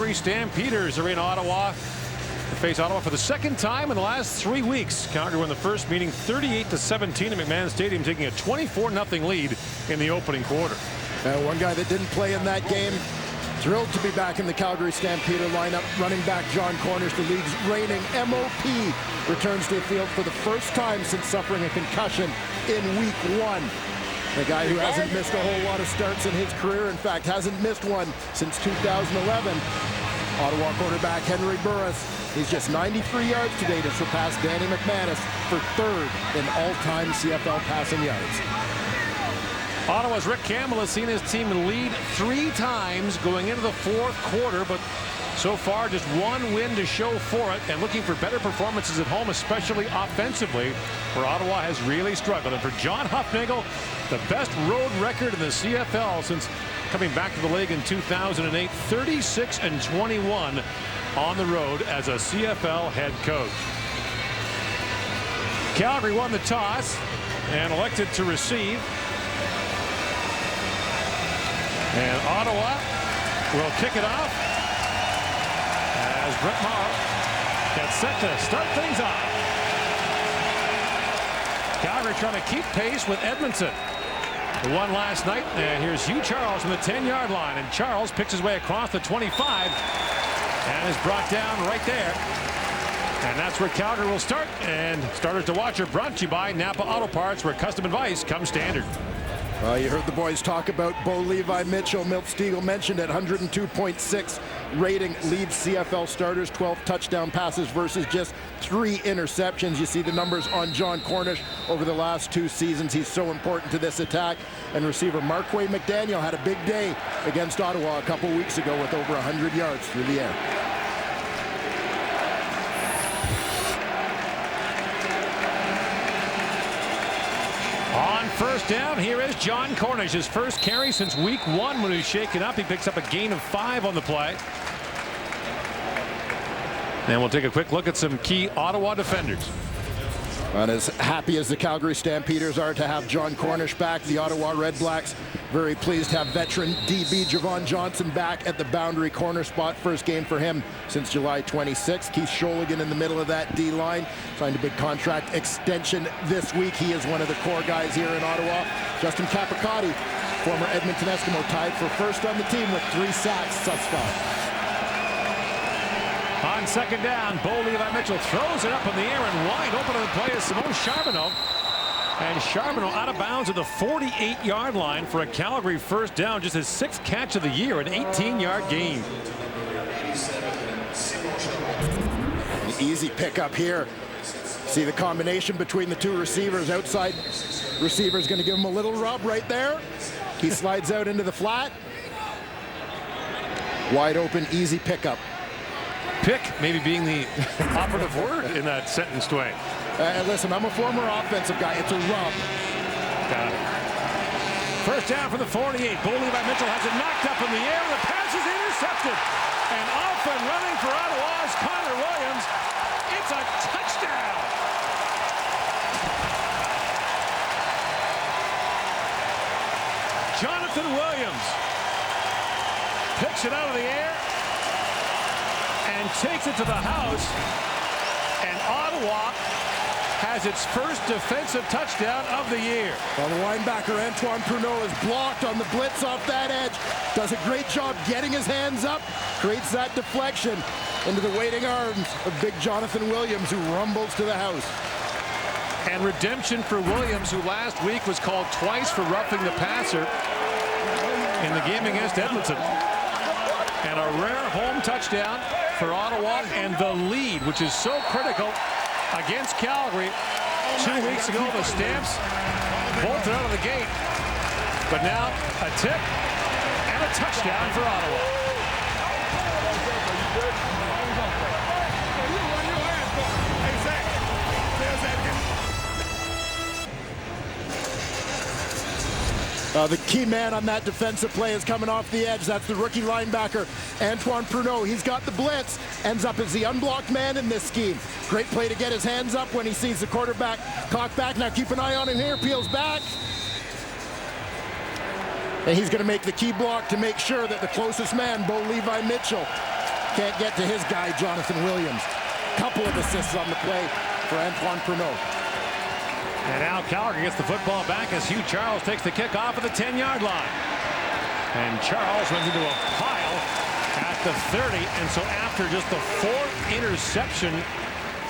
Calgary Stampeders are in Ottawa to face Ottawa for the second time in the last 3 weeks. Calgary won the first meeting 38-17 at McMahon Stadium, taking a 24-0 lead in the opening quarter. One guy that didn't play in that game, thrilled to be back in the Calgary Stampeder lineup. Running back John Cornish, the league's reigning MOP, returns to the field for the first time since suffering a concussion in week 1. The guy who hasn't missed a whole lot of starts in his career, in fact, hasn't missed one since 2011. Ottawa quarterback Henry Burris, he's just 93 yards today to surpass Danny McManus for 3rd in all-time CFL passing yards. Ottawa's Rick Campbell has seen his team lead 3 times going into the 4th quarter, but so far just 1 win to show for it, and looking for better performances at home, especially offensively, where Ottawa has really struggled. And for John Huffnagel, the best road record in the CFL since coming back to the league in 2008, 36-21 on the road as a CFL head coach. Calgary won the toss and elected to receive. And Ottawa will kick it off as Brett Maher gets set to start things off. Calgary trying to keep pace with Edmonton. The one last night. And here's Hugh Charles from the 10-yard line. And Charles picks his way across the 25 and is brought down right there. And that's where Calgary will start. And starters to watch are brought to you by Napa Auto Parts, where custom advice comes standard. You heard the boys talk about Bo Levi Mitchell. Milt Stegall mentioned at 102.6 rating, leads CFL starters, 12 touchdown passes versus just 3 interceptions. You see the numbers on John Cornish over the last 2 seasons. He's so important to this attack. And receiver Marquay McDaniel had a big day against Ottawa a couple weeks ago with over 100 yards through the air. On first down, here is John Cornish. His first carry since week 1 when he was shaken up. He picks up a gain of 5 on the play. And we'll take a quick look at some key Ottawa defenders. And as happy as the Calgary Stampeders are to have John Cornish back, the Ottawa REDBLACKS very pleased to have veteran DB Javon Johnson back at the boundary corner spot. First game for him since July 26th. Keith Sholigan in the middle of that D-line. Signed a big contract extension this week. He is one of the core guys here in Ottawa. Justin Capicotti, former Edmonton Eskimo, tied for first on the team with 3 sacks thus far. On second down, Bo Levi Mitchell throws it up in the air, and wide open on the play is Simone Charbonneau. And Charbonneau out of bounds at the 48-yard line for a Calgary first down. Just his 6th catch of the year, an 18-yard gain. An easy pickup here. See the combination between the 2 receivers. Outside receiver is going to give him a little rub right there. He slides out into the flat. Wide open, easy pickup. Pick maybe being the operative word in that sentence, Dwayne. Listen, I'm a former offensive guy. It's a rub. Got it. First down for the 48. Bo Levi Mitchell has it knocked up in the air. The pass is intercepted. And off and running for Ottawa's Connor Williams. It's a touchdown. Jonathan Williams picks it out of the air and takes it to the house. And Ottawa has its first defensive touchdown of the year. Well, the linebacker Antoine Pruneau is blocked on the blitz off that edge. Does a great job getting his hands up. Creates that deflection into the waiting arms of big Jonathan Williams, who rumbles to the house. And redemption for Williams, who last week was called twice for roughing the passer in the game against Edmonton. And a rare home touchdown for Ottawa, and the lead, which is so critical against Calgary. 2 weeks ago, the Stamps bolted out of the gate. But now a tip and a touchdown for Ottawa. The key man on that defensive play is coming off the edge. That's the rookie linebacker, Antoine Pruneau. He's got the blitz, ends up as the unblocked man in this scheme. Great play to get his hands up when he sees the quarterback cock back. Now keep an eye on him here, peels back. And he's going to make the key block to make sure that the closest man, Bo Levi Mitchell, Can't get to his guy, Jonathan Williams. Couple of assists on the play for Antoine Pruneau. And now Calgary gets the football back as Hugh Charles takes the kick off at the 10-yard line. And Charles runs into a pile at the 30. And so after just the 4th interception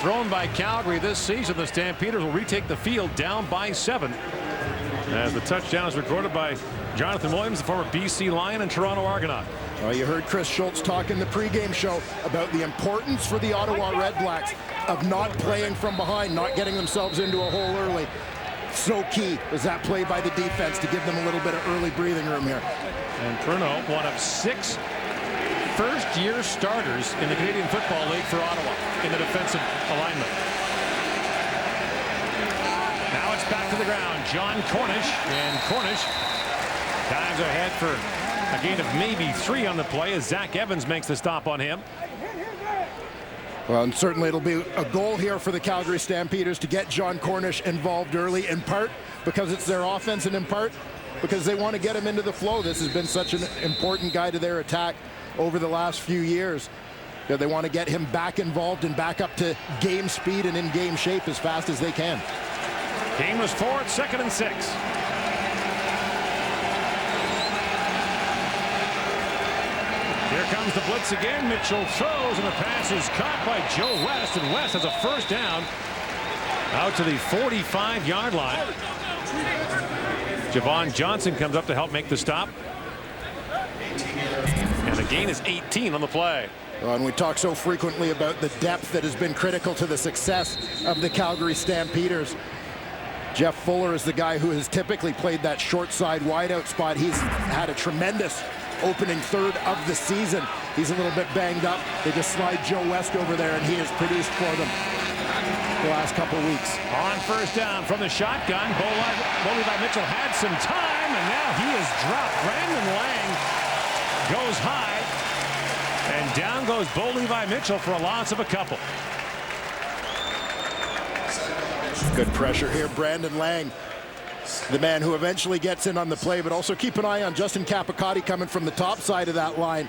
thrown by Calgary this season, the Stampeders will retake the field down by 7. As the touchdown is recorded by Jonathan Williams, the former BC Lion and Toronto Argonaut. Well, you heard Chris Schultz talk in the pregame show about the importance for the Ottawa Redblacks of not playing from behind, not getting themselves into a hole early. So key was that play by the defense to give them a little bit of early breathing room here. And Pruneau, one of 6 first-year starters in the Canadian Football League for Ottawa in the defensive alignment. Now it's back to the ground. John Cornish, and Cornish dives ahead for a gain of maybe 3 on the play as Zach Evans makes the stop on him. Well, and certainly it'll be a goal here for the Calgary Stampeders to get John Cornish involved early, in part because it's their offense and in part because they want to get him into the flow. This has been such an important guy to their attack over the last few years. They want to get him back involved and back up to game speed and in game shape as fast as they can. Game was 4, 2nd and 6. Here comes the blitz again. Mitchell throws, and the pass is caught by Joe West, and West has a first down out to the 45-yard line. Javon Johnson comes up to help make the stop. And the gain is 18 on the play. Well, and we talk so frequently about the depth that has been critical to the success of the Calgary Stampeders. Jeff Fuller is the guy who has typically played that short side wideout spot. He's had a tremendous opening third of the season. He's a little bit banged up. They just slide Joe West over there, and he has produced for them the last couple weeks. On first down from the shotgun, Bo Levi Mitchell had some time, and now he is dropped. Brandon Lang goes high, and down goes Bo Levi Mitchell for a loss of a couple. Good pressure here. Brandon Lang, the man who eventually gets in on the play, but also keep an eye on Justin Capicotti coming from the top side of that line.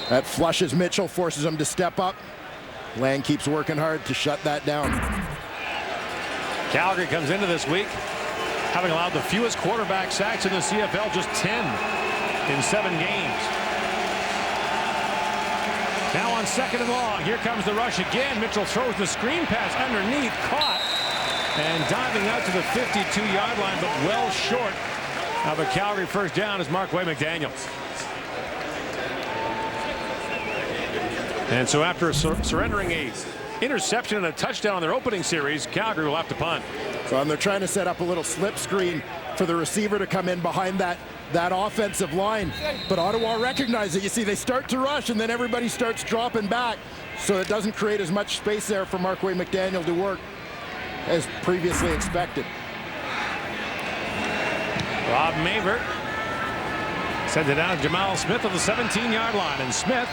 That flushes Mitchell, forces him to step up. Lang keeps working hard to shut that down. Calgary comes into this week having allowed the fewest quarterback sacks in the CFL, just 10 in 7 games. Now on 2nd and long, here comes the rush again. Mitchell throws the screen pass underneath, caught, and diving out to the 52-yard line, but well short of a Calgary first down is Mark Way McDaniel. And so after surrendering a interception and a touchdown in their opening series, Calgary will have to punt. So they're trying to set up a little slip screen for the receiver to come in behind that offensive line. But Ottawa recognizes it. You see, they start to rush, and then everybody starts dropping back. So it doesn't create as much space there for Mark Way McDaniel to work as previously expected. Rob Mavert sends it down to Jamal Smith at the 17-yard line, and Smith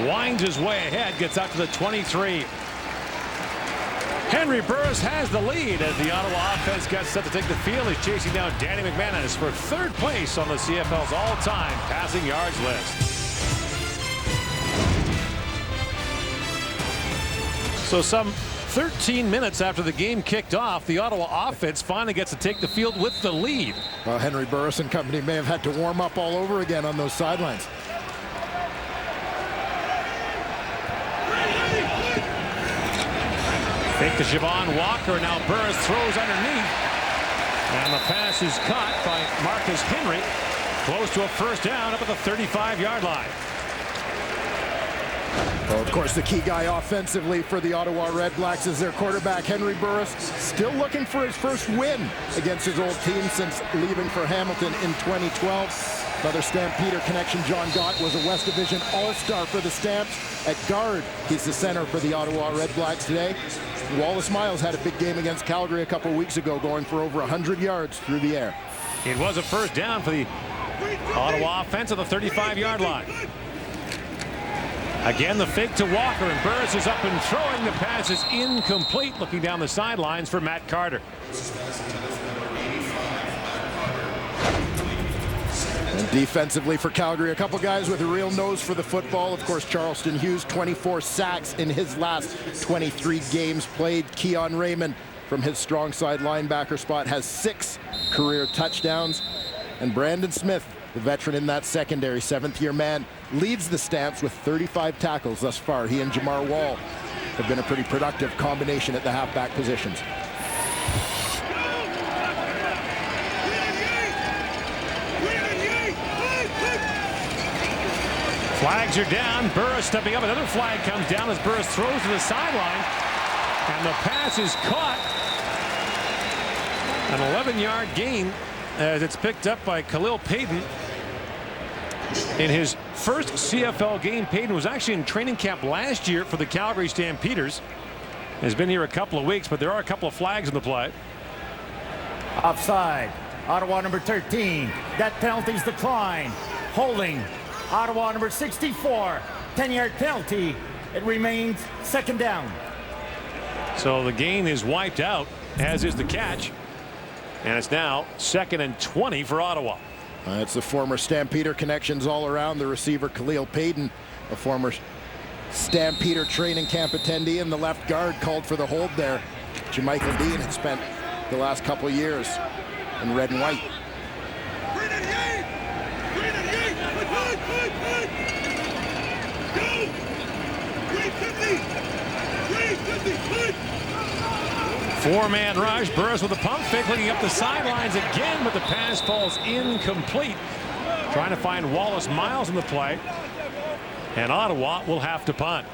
winds his way ahead, gets out to the 23. Henry Burris has the lead as the Ottawa offense gets set to take the field. He's chasing down Danny McManus for 3rd place on the CFL's all-time passing yards list. So some 13 minutes after the game kicked off, the Ottawa offense finally gets to take the field with the lead. Well, Henry Burris and company may have had to warm up all over again on those sidelines. Fake to Javon Walker. Now Burris throws underneath. And the pass is caught by Marcus Henry. Close to a first down up at the 35-yard line. Well, of course, the key guy offensively for the Ottawa Redblacks is their quarterback, Henry Burris, still looking for his first win against his old team since leaving for Hamilton in 2012. Another Stampeder connection, John Gott was a West Division All-Star for the Stamps. At guard, he's the center for the Ottawa Redblacks today. Wallace Miles had a big game against Calgary a couple weeks ago, going for over 100 yards through the air. It was a first down for the Ottawa offense at the 35-yard line. Again, the fake to Walker, and Burris is up and throwing. The pass is incomplete. Looking down the sidelines for Matt Carter. And Defensively for Calgary, a couple guys with a real nose for the football. Of course, Charleston Hughes, 24 sacks in his last 23 games played. Keon Raymond from his strong side linebacker spot has 6 career touchdowns. And Brandon Smith, the veteran in that secondary, 7th-year man, leads the Stamps with 35 tackles thus far. He and Jamar Wall have been a pretty productive combination at the halfback positions. Flags are down. Burris stepping up. Another flag comes down as Burris throws to the sideline. And the pass is caught. An 11-yard gain as it's picked up by Khalil Payton. In his first CFL game, Payton was actually in training camp last year for the Calgary Stampeders. Has been here a couple of weeks, but there are a couple of flags in the play. Offside. Ottawa number 13. That penalty's declined. Holding. Ottawa number 64. 10-yard penalty. It remains second down. So the gain is wiped out, as is the catch. And it's now 2nd and 20 for Ottawa. It's the former Stampeder connections all around. The receiver, Khalil Payton, a former Stampeder training camp attendee, and the left guard called for the hold there. Jermichael Dean had spent the last couple of years in red and white. Four-man rush. Burris with a pump fake, looking up the sidelines again, but the pass falls incomplete. Trying to find Wallace Miles in the play, and Ottawa will have to punt.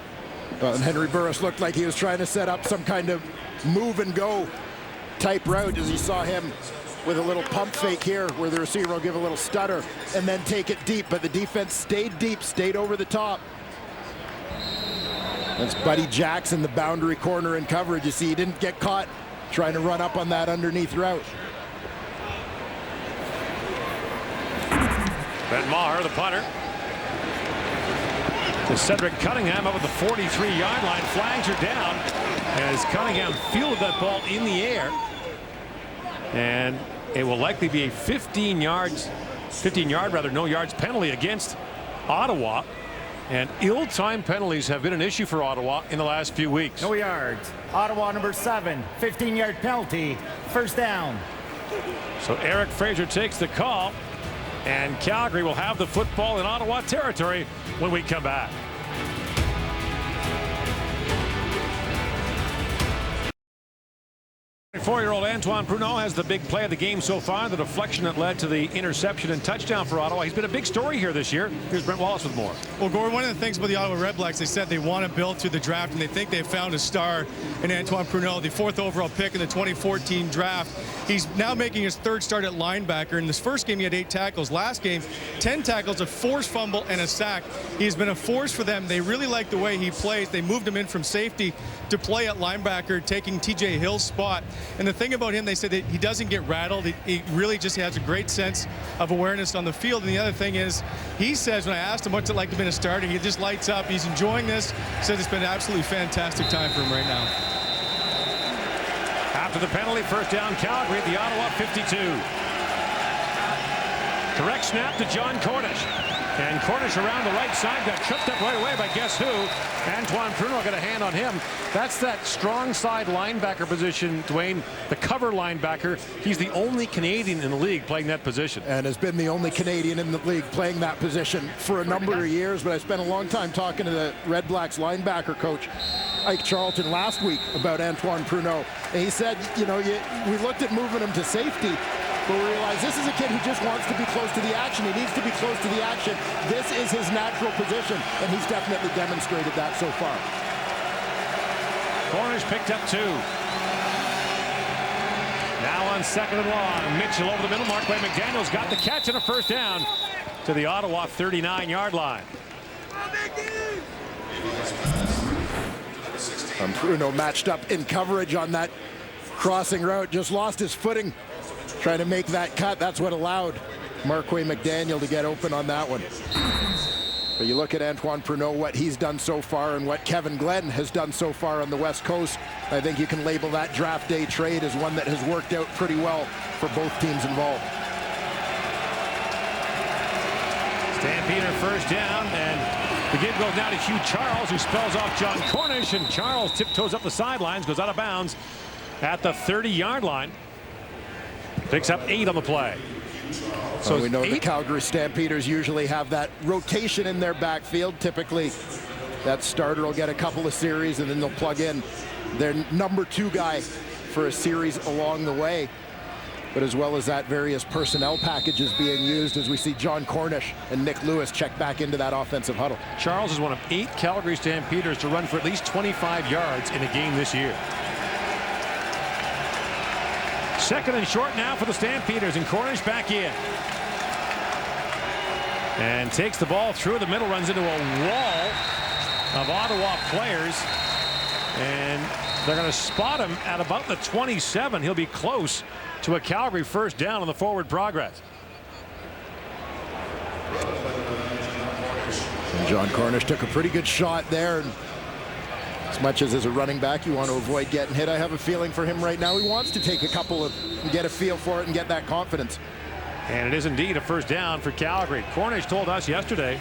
And Henry Burris looked like he was trying to set up some kind of move and go type route as he saw him with a little pump fake here where the receiver will give a little stutter and then take it deep, but the defense stayed deep, stayed over the top. That's Buddy Jackson, the boundary corner in coverage. You see, he didn't get caught trying to run up on that underneath route. Ben Maher, the punter. To Cedric Cunningham up at the 43-yard line. Flags are down as Cunningham fielded that ball in the air. And it will likely be a 15-yard no yards penalty against Ottawa. And ill-timed penalties have been an issue for Ottawa in the last few weeks. No yards. Ottawa number 7. 15-yard penalty. First down. So Eric Fraser takes the call. And Calgary will have the football in Ottawa territory when we come back. Four-year-old Antoine Pruneau has the big play of the game so far, the deflection that led to the interception and touchdown for Ottawa. He's been a big story here this year. Here's Brent Wallace with more. Well, Gordon, one of the things about the Ottawa REDBLACKS, they said they want to build through the draft, and they think they've found a star in Antoine Pruneau, the 4th overall pick in the 2014 draft. He's now making his 3rd start at linebacker. In this first game, he had 8 tackles. Last game, 10 tackles, a forced fumble, and a sack. He's been a force for them. They really like the way he plays. They moved him in from safety to play at linebacker, taking TJ Hill's spot. And the thing about him, they said that he doesn't get rattled. He really just has a great sense of awareness on the field. And the other thing is, he says, when I asked him what's it like to be a starter, he just lights up. He's enjoying this. Says it's been an absolutely fantastic time for him right now. After the penalty, first down Calgary at the Ottawa 52. Correct snap to John Cornish. And Cornish around the right side got tripped up right away by guess who? Antoine Pruneau got a hand on him. That's that strong side linebacker position, Dwayne, the cover linebacker. He's the only Canadian in the league playing that position. And has been the only Canadian in the league playing that position for a number of years. But I spent a long time talking to the REDBLACKS linebacker coach, Ike Charlton, last week about Antoine Pruneau. And he said, you know, we looked at moving him to safety, but we realized this is a kid who just wants to be close to the action. He needs to be close to the action. This is his natural position, and he's definitely demonstrated that so far. Cornish picked up 2. Now on 2nd and long. Mitchell over the middle, marked by McDaniel's, got the catch and a first down to the Ottawa 39-yard line. Pruneau matched up in coverage on that crossing route, just lost his footing trying to make that cut. That's what allowed Marquay McDaniel to get open on that one. But you look at Antoine Pruneau, what he's done so far and what Kevin Glenn has done so far on the West Coast. I think you can label that draft day trade as one that has worked out pretty well for both teams involved. Stampeder first down, and the give goes now to Hugh Charles, who spells off John Cornish, and Charles tiptoes up the sidelines, goes out of bounds at the 30-yard line. Picks up 8 on the play. So we know the Calgary Stampeders usually have that rotation in their backfield. Typically, that starter will get a couple of series, and then they'll plug in their number 2 guy for a series along the way. But as well as that, various personnel packages being used as we see John Cornish and Nick Lewis check back into that offensive huddle. Charles is one of 8 Calgary Stampeders to run for at least 25 yards in a game this year. Second and short now for the Stampeders, and Cornish back in. And takes the ball through the middle, runs into a wall of Ottawa players. And they're going to spot him at about the 27. He'll be close to a Calgary first down on the forward progress. And John Cornish took a pretty good shot there. And as much as a running back, you want to avoid getting hit. I have a feeling for him right now. He wants to take a couple of, get a feel for it and get that confidence. And it is indeed a first down for Calgary. Cornish told us yesterday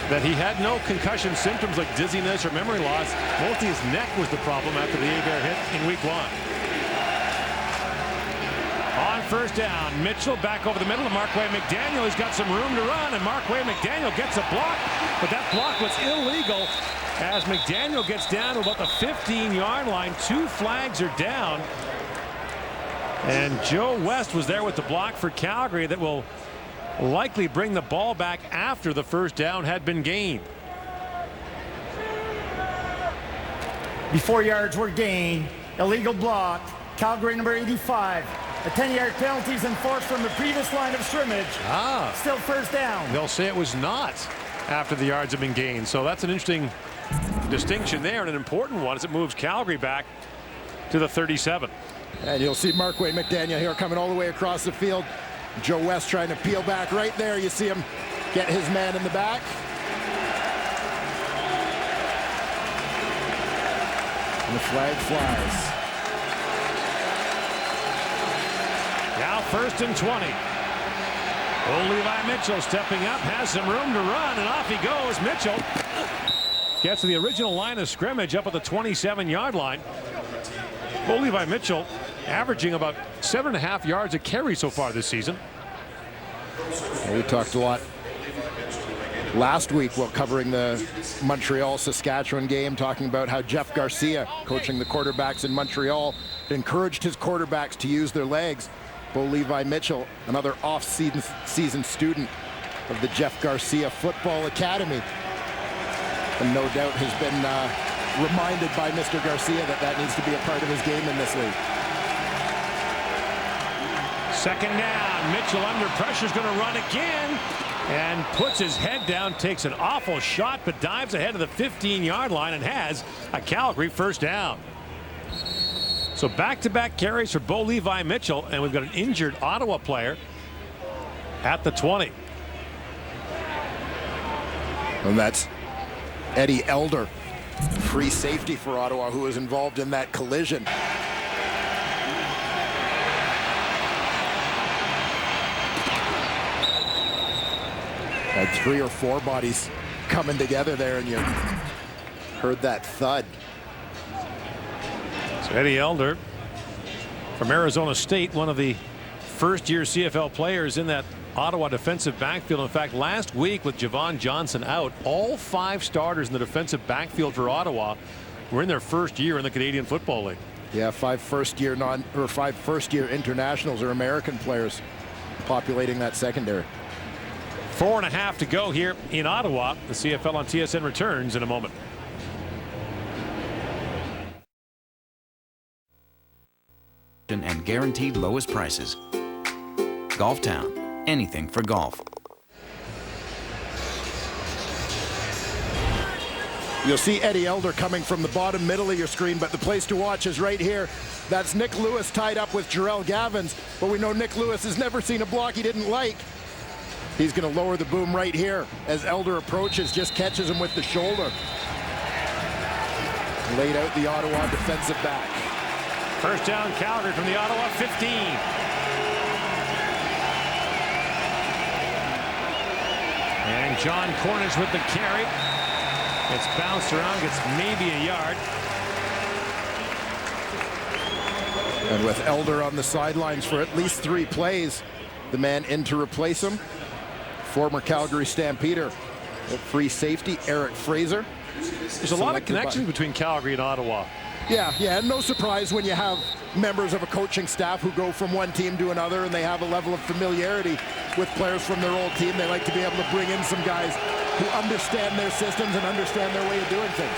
that he had no concussion symptoms like dizziness or memory loss. Mostly his neck was the problem after the A-Bear hit in week 1. On first down, Mitchell back over the middle to Marquay McDaniel. He's got some room to run, and Marquay McDaniel gets a block, but that block was illegal as McDaniel gets down to about the 15-yard line. 2 flags are down. And Joe West was there with the block for Calgary that will likely bring the ball back after the first down had been gained. Before yards were gained, illegal block, Calgary number 85. A 10-yard penalty is enforced from the previous line of scrimmage. Still first down. They'll say it was not after the yards have been gained. So that's an interesting distinction there, and an important one as it moves Calgary back to the 37. And you'll see Marquay McDaniel here coming all the way across the field. Joe West trying to peel back right there. You see him get his man in the back. And the flag flies. Now first and 20. Levi Mitchell stepping up, has some room to run, and off he goes. Mitchell gets to the original line of scrimmage up at the 27-yard line. Levi Mitchell averaging about 7.5 yards a carry so far this season. Well, we talked a lot last week while covering the Montreal-Saskatchewan game, talking about how Jeff Garcia, coaching the quarterbacks in Montreal, encouraged his quarterbacks to use their legs. Levi Mitchell, another off-season student of the Jeff Garcia Football Academy, and no doubt has been reminded by Mr. Garcia that needs to be a part of his game in this league. Second down, Mitchell under pressure is going to run again and puts his head down, takes an awful shot, but dives ahead of the 15-yard line and has a Calgary first down. So back-to-back carries for Levi Mitchell, and we've got an injured Ottawa player at the 20. And that's Eddie Elder, free safety for Ottawa, who was involved in that collision. Had 3 or 4 bodies coming together there, and you heard that thud. So Eddie Elder from Arizona State, one of the first-year CFL players in that Ottawa defensive backfield. In fact, last week with Javon Johnson out, all 5 starters in the defensive backfield for Ottawa were in their first year in the Canadian Football League. Yeah, 5 first-year internationals or American players populating that secondary. 4.5 to go here in Ottawa. The CFL on TSN returns in a moment. And guaranteed lowest prices. Golf Town. Anything for golf. You'll see Eddie Elder coming from the bottom middle of your screen, but the place to watch is right here. That's Nick Lewis tied up with Jarrell Gavins, but we know Nick Lewis has never seen a block he didn't like. He's going to lower the boom right here as Elder approaches, just catches him with the shoulder. Laid out the Ottawa defensive back. First down, Calgary from the Ottawa 15. And John Cornish with the carry. It's bounced around, gets maybe a yard. And with Elder on the sidelines for at least 3 plays, the man in to replace him, former Calgary Stampeder at free safety, Eric Fraser. There's a lot of connections between Calgary and Ottawa. Yeah, and no surprise when you have members of a coaching staff who go from one team to another and they have a level of familiarity with players from their old team. They like to be able to bring in some guys who understand their systems and understand their way of doing things.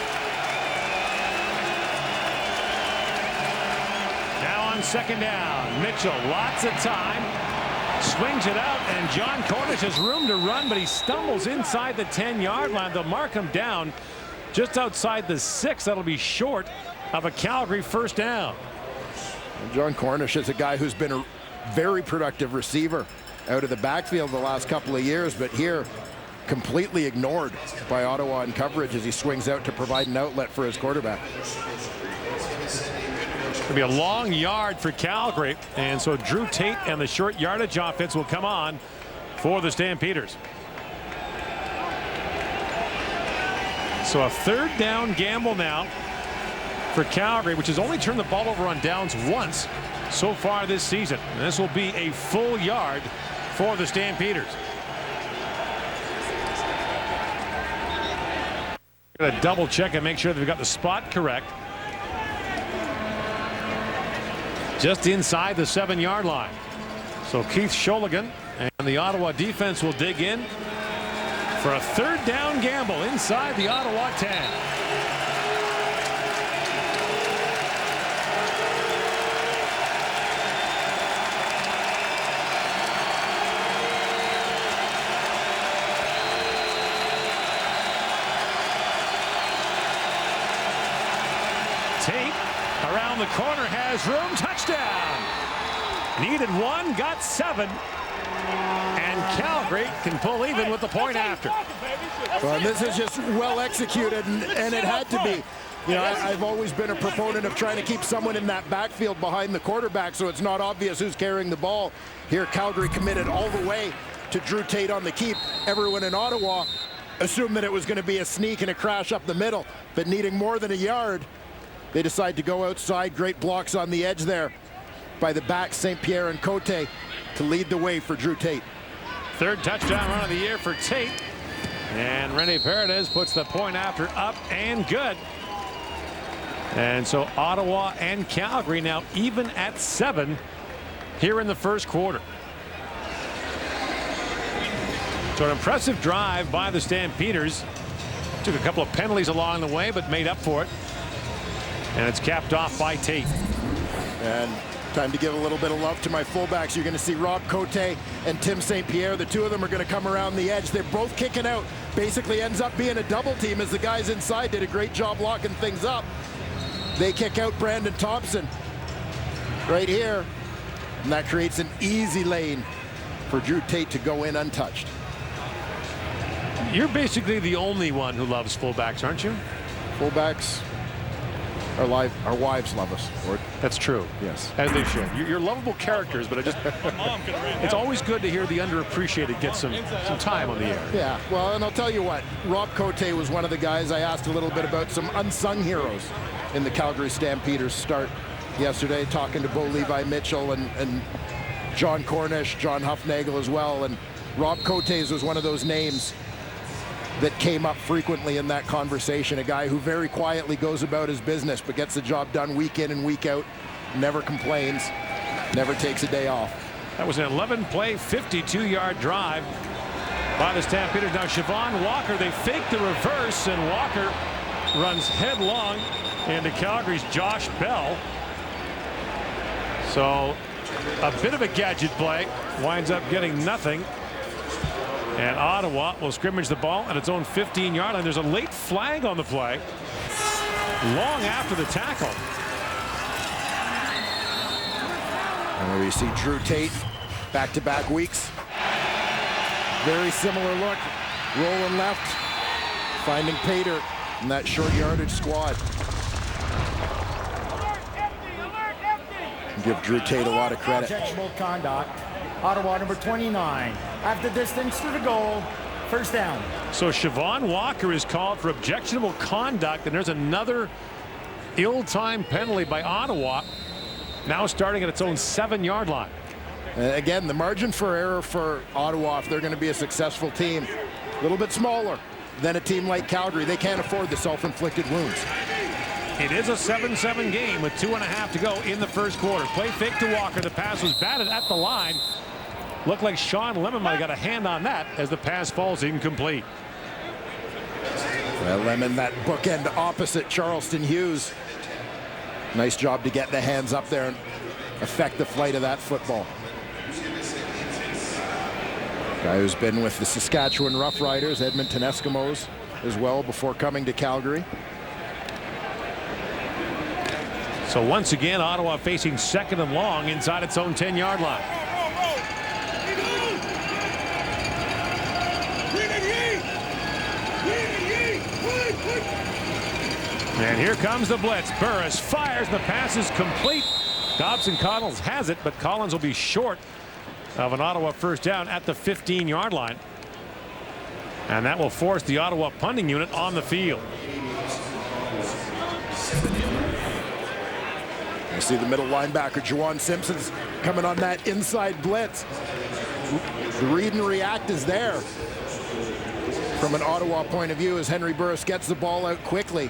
Now on second down, Mitchell, lots of time, swings it out, and John Cornish has room to run, but he stumbles inside the 10-yard line. They'll mark him down just outside the 6. That'll be short of a Calgary first down. And John Cornish is a guy who's been a very productive receiver out of the backfield the last couple of years, but here completely ignored by Ottawa in coverage as he swings out to provide an outlet for his quarterback. It'll be a long yard for Calgary, and so Drew Tate and the short yardage offense will come on for the Stampeders. So a third down gamble now for Calgary, which has only turned the ball over on downs once so far this season. And this will be a full yard for the Stampeders. Gonna double check and make sure they've got the spot correct. Just inside the 7-yard line. So Keith Sholigan and the Ottawa defense will dig in for a third down gamble inside the Ottawa 10. Tate around the corner, has room, touchdown. Needed 1, got 7. And Calgary can pull even with the point after. Well, this is just well executed, and it had to be. You know, I've always been a proponent of trying to keep someone in that backfield behind the quarterback so it's not obvious who's carrying the ball. Here, Calgary committed all the way to Drew Tate on the keep. Everyone in Ottawa assumed that it was going to be a sneak and a crash up the middle, but needing more than a yard, they decide to go outside. Great blocks on the edge there by the backs, St. Pierre and Cote, to lead the way for Drew Tate. Third touchdown run of the year for Tate. And Rene Paredes puts the point after up and good. And so Ottawa and Calgary now even at 7 here in the first quarter. So an impressive drive by the Stampeders. Took a couple of penalties along the way, but made up for it. And it's capped off by Tate. And time to give a little bit of love to my fullbacks. You're going to see Rob Cote and Tim St. Pierre. The two of them are going to come around the edge. They're both kicking out. Basically ends up being a double team as the guys inside did a great job locking things up. They kick out Brandon Thompson right here. And that creates an easy lane for Drew Tate to go in untouched. You're basically the only one who loves fullbacks, aren't you? Fullbacks, our wives love us. That's true. Yes. As they should. You're lovable characters, but it's always good to hear the underappreciated get some time on the air. Yeah, well, and I'll tell you what, Rob Cote was one of the guys I asked a little bit about some unsung heroes in the Calgary Stampeders start yesterday, talking to Bo Levi Mitchell and John Cornish, John Huffnagel as well. And Rob Cotes was one of those names that came up frequently in that conversation. A guy who very quietly goes about his business but gets the job done week in and week out, never complains, never takes a day off. That was an 11-play, 52-yard drive by the Stampeders. Now Siobhan Walker, they fake the reverse, and Walker runs headlong into Calgary's Josh Bell. So a bit of a gadget play, winds up getting nothing. And Ottawa will scrimmage the ball at its own 15-yard line. There's a late flag on the play long after the tackle. And we see Drew Tate back-to-back weeks. Very similar look. Rolling left, finding Pater in that short yardage squad. Give Drew Tate a lot of credit. Objectionable conduct. Ottawa number 29. At the distance to the goal. First down. So Siobhan Walker is called for objectionable conduct, and there's another ill-timed penalty by Ottawa, now starting at its own 7-yard line. Again, the margin for error for Ottawa, if they're going to be a successful team, a little bit smaller than a team like Calgary. They can't afford the self-inflicted wounds. It is a 7-7 game with 2.5 to go in the first quarter. Play fake to Walker. The pass was batted at the line. Looked like Sean Lemon might have got a hand on that as the pass falls incomplete. Well, Lemon, that bookend opposite Charleston Hughes. Nice job to get the hands up there and affect the flight of that football. Guy who's been with the Saskatchewan Roughriders, Edmonton Eskimos as well before coming to Calgary. So once again, Ottawa facing 2nd and long inside its own 10-yard line. And here comes the blitz. Burris fires. The pass is complete. Dobson Connells has it, but Collins will be short of an Ottawa first down at the 15-yard line. And that will force the Ottawa punting unit on the field. You see the middle linebacker, Juwan Simpson's coming on that inside blitz. The read and react is there from an Ottawa point of view as Henry Burris gets the ball out quickly.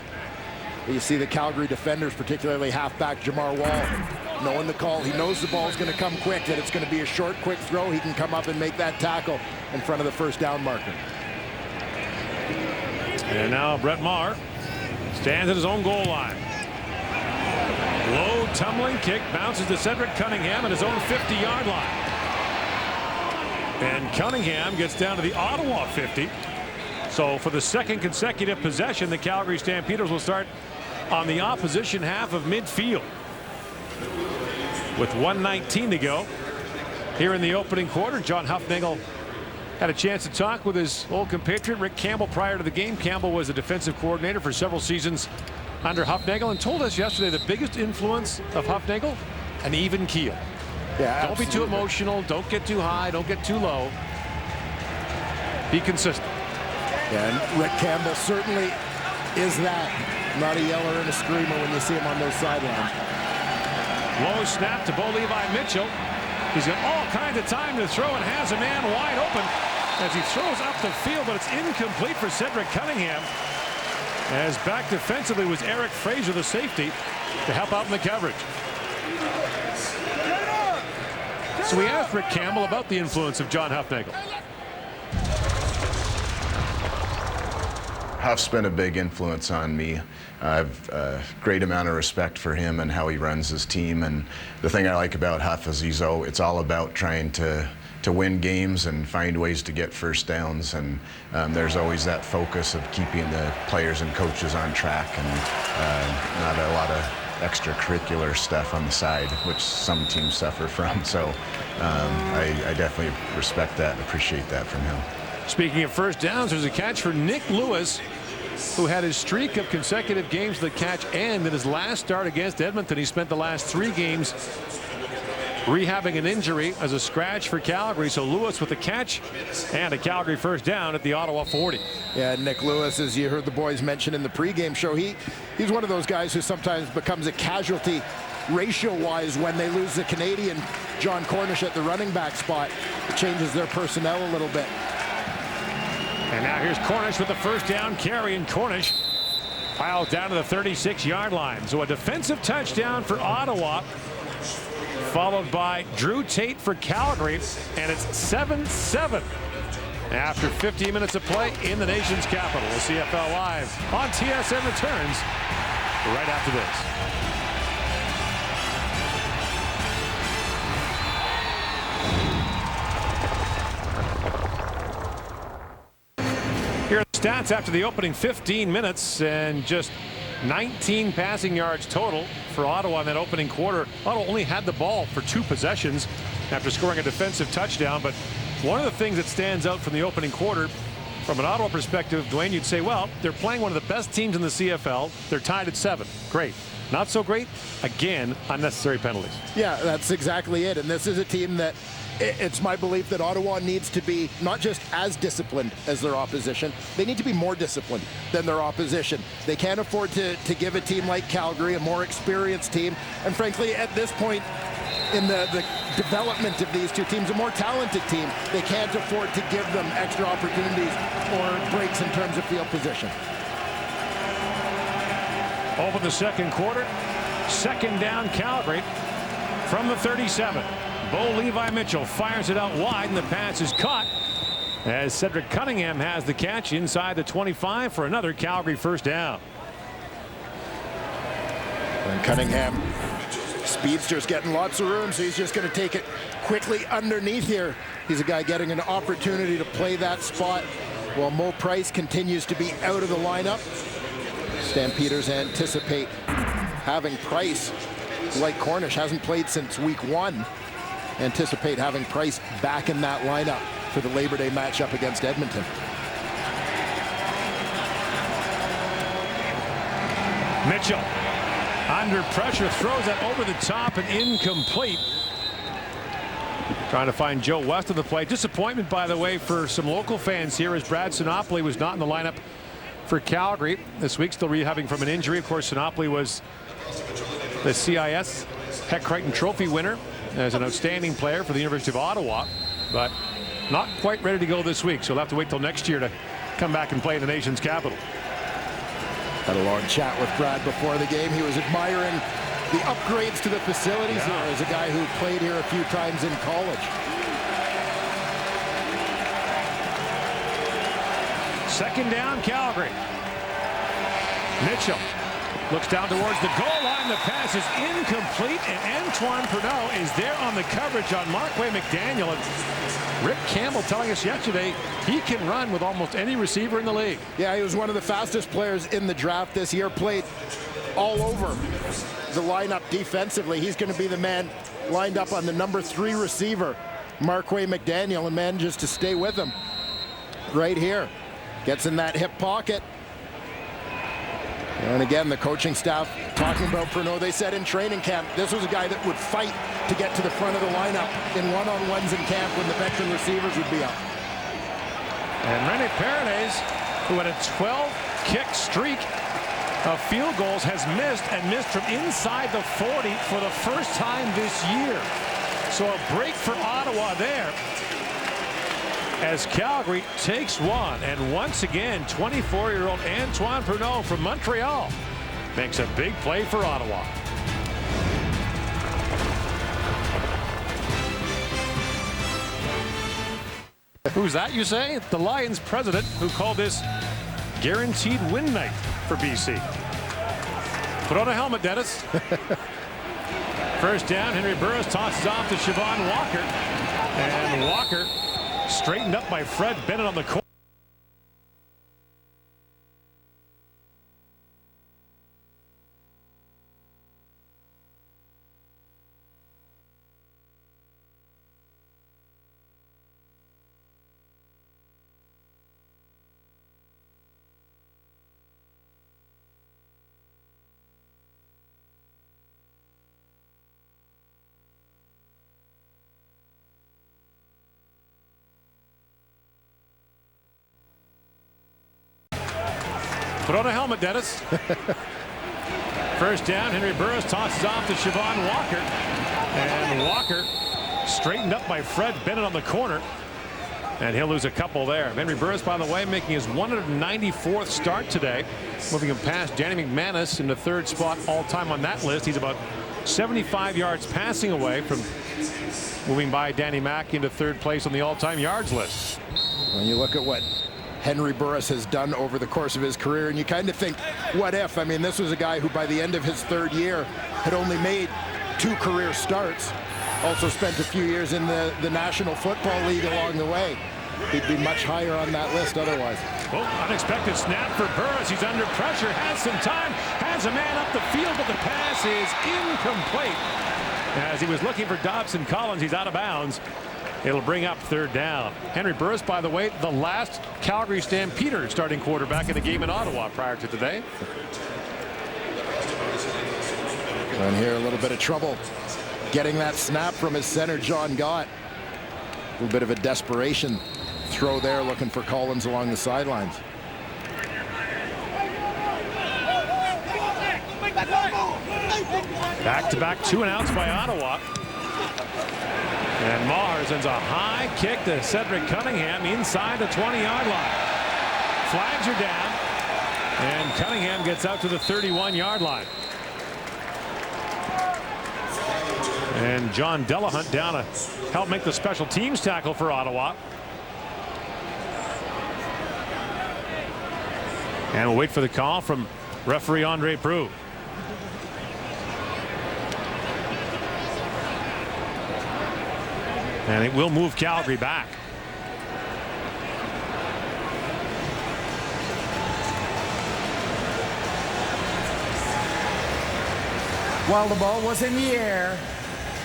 You see the Calgary defenders, particularly halfback Jamar Wall, knowing the call. He knows the ball is going to come quick, that it's going to be a short, quick throw. He can come up and make that tackle in front of the first down marker. And now Brett Maher stands at his own goal line. Low tumbling kick bounces to Cedric Cunningham at his own 50-yard line. And Cunningham gets down to the Ottawa 50. So for the 2nd consecutive possession, the Calgary Stampeders will start on the opposition half of midfield. With 1:19 to go here in the opening quarter, John Hufnagel had a chance to talk with his old compatriot Rick Campbell prior to the game. Campbell was a defensive coordinator for several seasons under Hufnagel and told us yesterday the biggest influence of Hufnagel, an even keel. Yeah, don't be too emotional. Don't get too high. Don't get too low. Be consistent. Yeah, and Rick Campbell certainly is that. Not a yeller and a screamer when you see him on those sidelines. Low snap to Bo Levi Mitchell. He's got all kinds of time to throw and has a man wide open as he throws up the field, but it's incomplete for Cedric Cunningham. As back defensively was Eric Fraser, the safety, to help out in the coverage. So we asked Rick Campbell about the influence of John Hufnagel. Huff's been a big influence on me. I've a great amount of respect for him and how he runs his team. And the thing I like about Huff is it's all about trying to win games and find ways to get first downs. And there's always that focus of keeping the players and coaches on track and not a lot of extracurricular stuff on the side, which some teams suffer from. So I definitely respect that and appreciate that from him. Speaking of first downs, there's a catch for Nick Lewis, who had his streak of consecutive games to the catch end in his last start against Edmonton. He spent the last 3 games rehabbing an injury as a scratch for Calgary. So Lewis with the catch and a Calgary first down at the Ottawa 40. Yeah, Nick Lewis, as you heard the boys mention in the pregame show, he's one of those guys who sometimes becomes a casualty ratio-wise when they lose the Canadian John Cornish at the running back spot. It changes their personnel a little bit. And now here's Cornish with the first down carry, and Cornish piles down to the 36-yard line. So a defensive touchdown for Ottawa, followed by Drew Tate for Calgary, and it's 7-7 after 15 minutes of play in the nation's capital. The CFL Live on TSN returns right after this. Here are the stats after the opening 15 minutes, and just 19 passing yards total for Ottawa in that opening quarter. Ottawa only had the ball for 2 possessions after scoring a defensive touchdown. But one of the things that stands out from the opening quarter, from an Ottawa perspective, Dwayne, you'd say, well, they're playing one of the best teams in the CFL. They're tied at 7. Great. not so great. Again, unnecessary penalties. Yeah, that's exactly it. And this is a team that it's my belief that Ottawa needs to be not just as disciplined as their opposition, they need to be more disciplined than their opposition. They can't afford to give a team like Calgary, a more experienced team, and frankly, at this point in the development of these two teams, a more talented team, they can't afford to give them extra opportunities or breaks in terms of field position. Open the second quarter. Second down, Calgary from the 37. Bo Levi Mitchell fires it out wide, and the pass is caught as Cedric Cunningham has the catch inside the 25 for another Calgary first down. And Cunningham, speedster's getting lots of room, so he's just going to take it quickly underneath here. He's a guy getting an opportunity to play that spot while Mo Price continues to be out of the lineup. Stampeders anticipate having Price, like Cornish hasn't played since week 1. Anticipate having Price back in that lineup for the Labor Day matchup against Edmonton. Mitchell under pressure, throws it over the top and incomplete. Trying to find Joe West of the play. Disappointment, by the way, for some local fans here, as Brad Sinopoli was not in the lineup for Calgary this week, still rehabbing from an injury. Of course, Sinopoli was the CIS Heck Crichton Trophy winner as an outstanding player for the University of Ottawa, but not quite ready to go this week, so we'll have to wait till next year to come back and play in the nation's capital. Had a long chat with Brad before the game. He was admiring the upgrades to the facilities here as a guy who played here a few times in college. Second down, Calgary. Mitchell looks down towards the goal line. The pass is incomplete, and Antoine Pruneau is there on the coverage on Marquay McDaniel. And Rick Campbell telling us yesterday he can run with almost any receiver in the league. Yeah, he was one of the fastest players in the draft this year. Played all over the lineup defensively. He's going to be the man lined up on the number 3 receiver, Marquay McDaniel, and manages to stay with him right here. Gets in that hip pocket. And again, the coaching staff talking about Pruneau. They said in training camp, this was a guy that would fight to get to the front of the lineup in one-on-ones in camp when the veteran receivers would be up. And Rene Paredes, who had a 12-kick streak of field goals, has missed from inside the 40 for the first time this year. So a break for Ottawa there as Calgary takes one. And once again, 24-year-old Antoine Pruneau from Montreal makes a big play for Ottawa. Who's that, you say? The Lions president, who called this guaranteed win night for BC. Put on a helmet, Dennis. First down, Henry Burris tosses off to Siobhan Walker. And Walker straightened up by Fred Bennett on the corner. Put on a helmet, Dennis. First down, Henry Burris tosses off to Siobhan Walker. And Walker straightened up by Fred Bennett on the corner. And he'll lose a couple there. Henry Burris, by the way, making his 194th start today, moving him past Danny McManus in the 3rd spot all-time on that list. He's about 75 yards passing away from moving by Danny Mack into 3rd place on the all-time yards list. When you look at what Henry Burris has done over the course of his career, and you kind of think, what if? I mean, this was a guy who by the end of his 3rd year had only made 2 career starts. Also spent a few years in the National Football League along the way. He'd be much higher on that list otherwise. Oh, unexpected snap for Burris. He's under pressure, has some time, has a man up the field, but the pass is incomplete. As he was looking for Dobson Collins, he's out of bounds. It'll bring up 3rd down. Henry Burris, by the way, the last Calgary Stampeders starting quarterback in a game in Ottawa prior to today. And here a little bit of trouble getting that snap from his center, John Gott. A little bit of a desperation throw there, looking for Collins along the sidelines. Back-to-back 2-and-outs by Ottawa. And Maher sends a high kick to Cedric Cunningham inside the 20-yard line. Flags are down, and Cunningham gets out to the 31-yard line. And John Delahunt down to help make the special teams tackle for Ottawa. And we'll wait for the call from referee Andre Proulx. And it will move Calgary back. While the ball was in the air,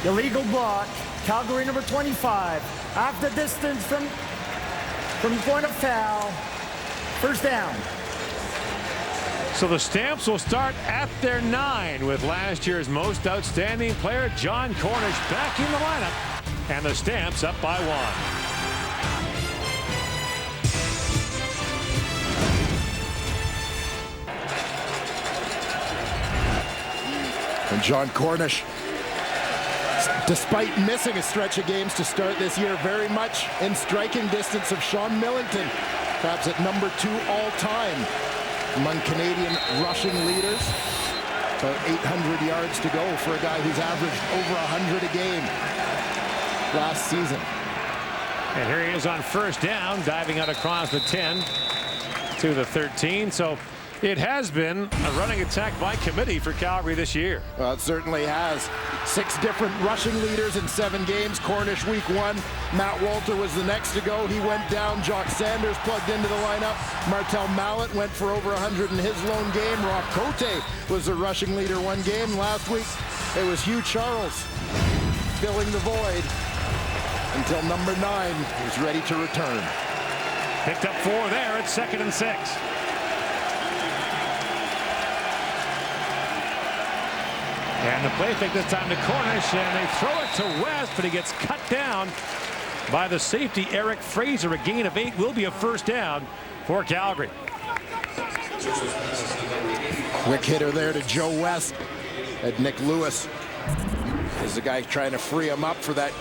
illegal block, Calgary number 25, half the distance from the point of foul, first down. So the Stamps will start at their 9 with last year's most outstanding player, John Cornish, back in the lineup. And the Stamps up by 1. And John Cornish, despite missing a stretch of games to start this year, very much in striking distance of Sean Millington, perhaps at number 2 all-time among Canadian rushing leaders. About 800 yards to go for a guy who's averaged over 100 a game last season. And here he is on first down, diving out across the 10 to the 13. So it has been a running attack by committee for Calgary this year. Well, it certainly has. 6 different rushing leaders in 7 games. Cornish week 1. Matt Walter was the next to go. He went down. Jock Sanders plugged into the lineup. Martel Mallet went for over 100 in his lone game. Rock Cote was the rushing leader 1 game. Last week it was Hugh Charles filling the void until number 9 was ready to return. Picked up 4 there at 2nd and 6. And the play fake this time to Cornish, and they throw it to West, but he gets cut down by the safety Eric Fraser. A gain of 8 will be a first down for Calgary. Quick hitter there to Joe West. At Nick Lewis is the guy trying to free him up for that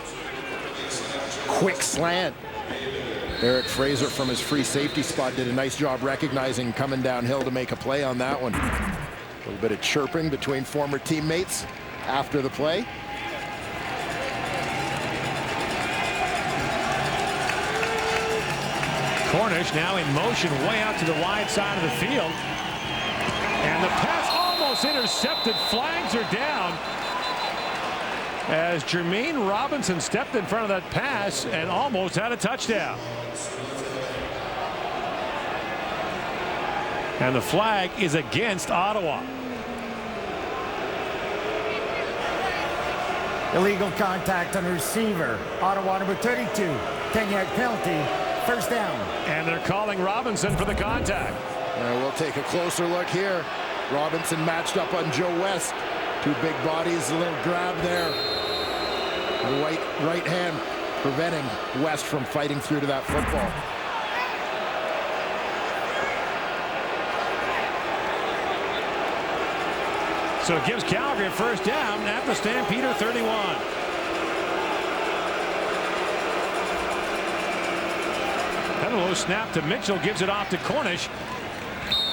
quick slant. Eric Fraser from his free safety spot did a nice job recognizing coming downhill to make a play on that one. A little bit of chirping between former teammates after the play. Cornish now in motion way out to the wide side of the field. And the pass almost intercepted. Flags are down as Jermaine Robinson stepped in front of that pass and almost had a touchdown. And the flag is against Ottawa. Illegal contact on the receiver. Ottawa number 32. 10-yard penalty. First down. And they're calling Robinson for the contact. We'll take a closer look here. Robinson matched up on Joe West. 2 big bodies, a little grab there. The right hand preventing West from fighting through to that football. So it gives Calgary a first down at the Stampeder 31. And a low snap to Mitchell, gives it off to Cornish.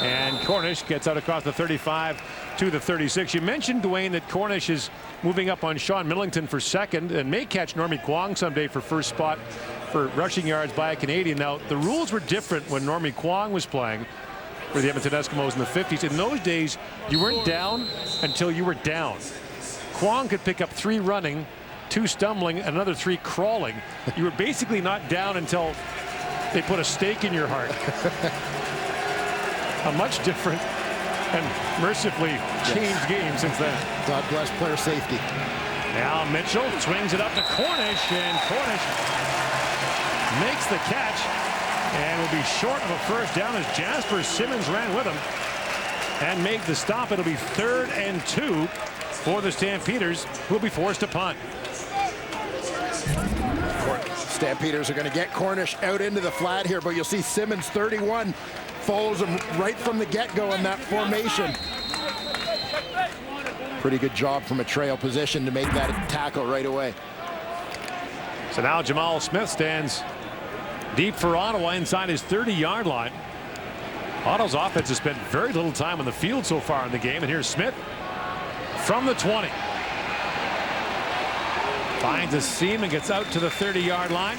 And Cornish gets out across the 35 to the 36. You mentioned, Dwayne, that Cornish is moving up on Sean Millington for second and may catch Normie Kwong someday for first spot for rushing yards by a Canadian. Now, the rules were different when Normie Kwong was playing for the Edmonton Eskimos in the 50s. In those days, you weren't down until you were down. Kwong could pick up 3 running, 2 stumbling, another 3 crawling. You were basically not down until they put a stake in your heart. A much different and mercifully changed game since then. God bless player safety. Now Mitchell swings it up to Cornish, and Cornish makes the catch and will be short of a first down as Jasper Simmons ran with him and made the stop. It'll be 3rd and 2 for the Stampeders, who will be forced to punt. Stampeders are going to get Cornish out into the flat here, but you'll see Simmons, 31, follows him right from the get-go in that formation. Pretty good job from a trail position to make that tackle right away. So now Jamal Smith stands deep for Ottawa inside his 30-yard line. Ottawa's offense has spent very little time on the field so far in the game, and here's Smith from the 20. Finds a seam and gets out to the 30-yard line.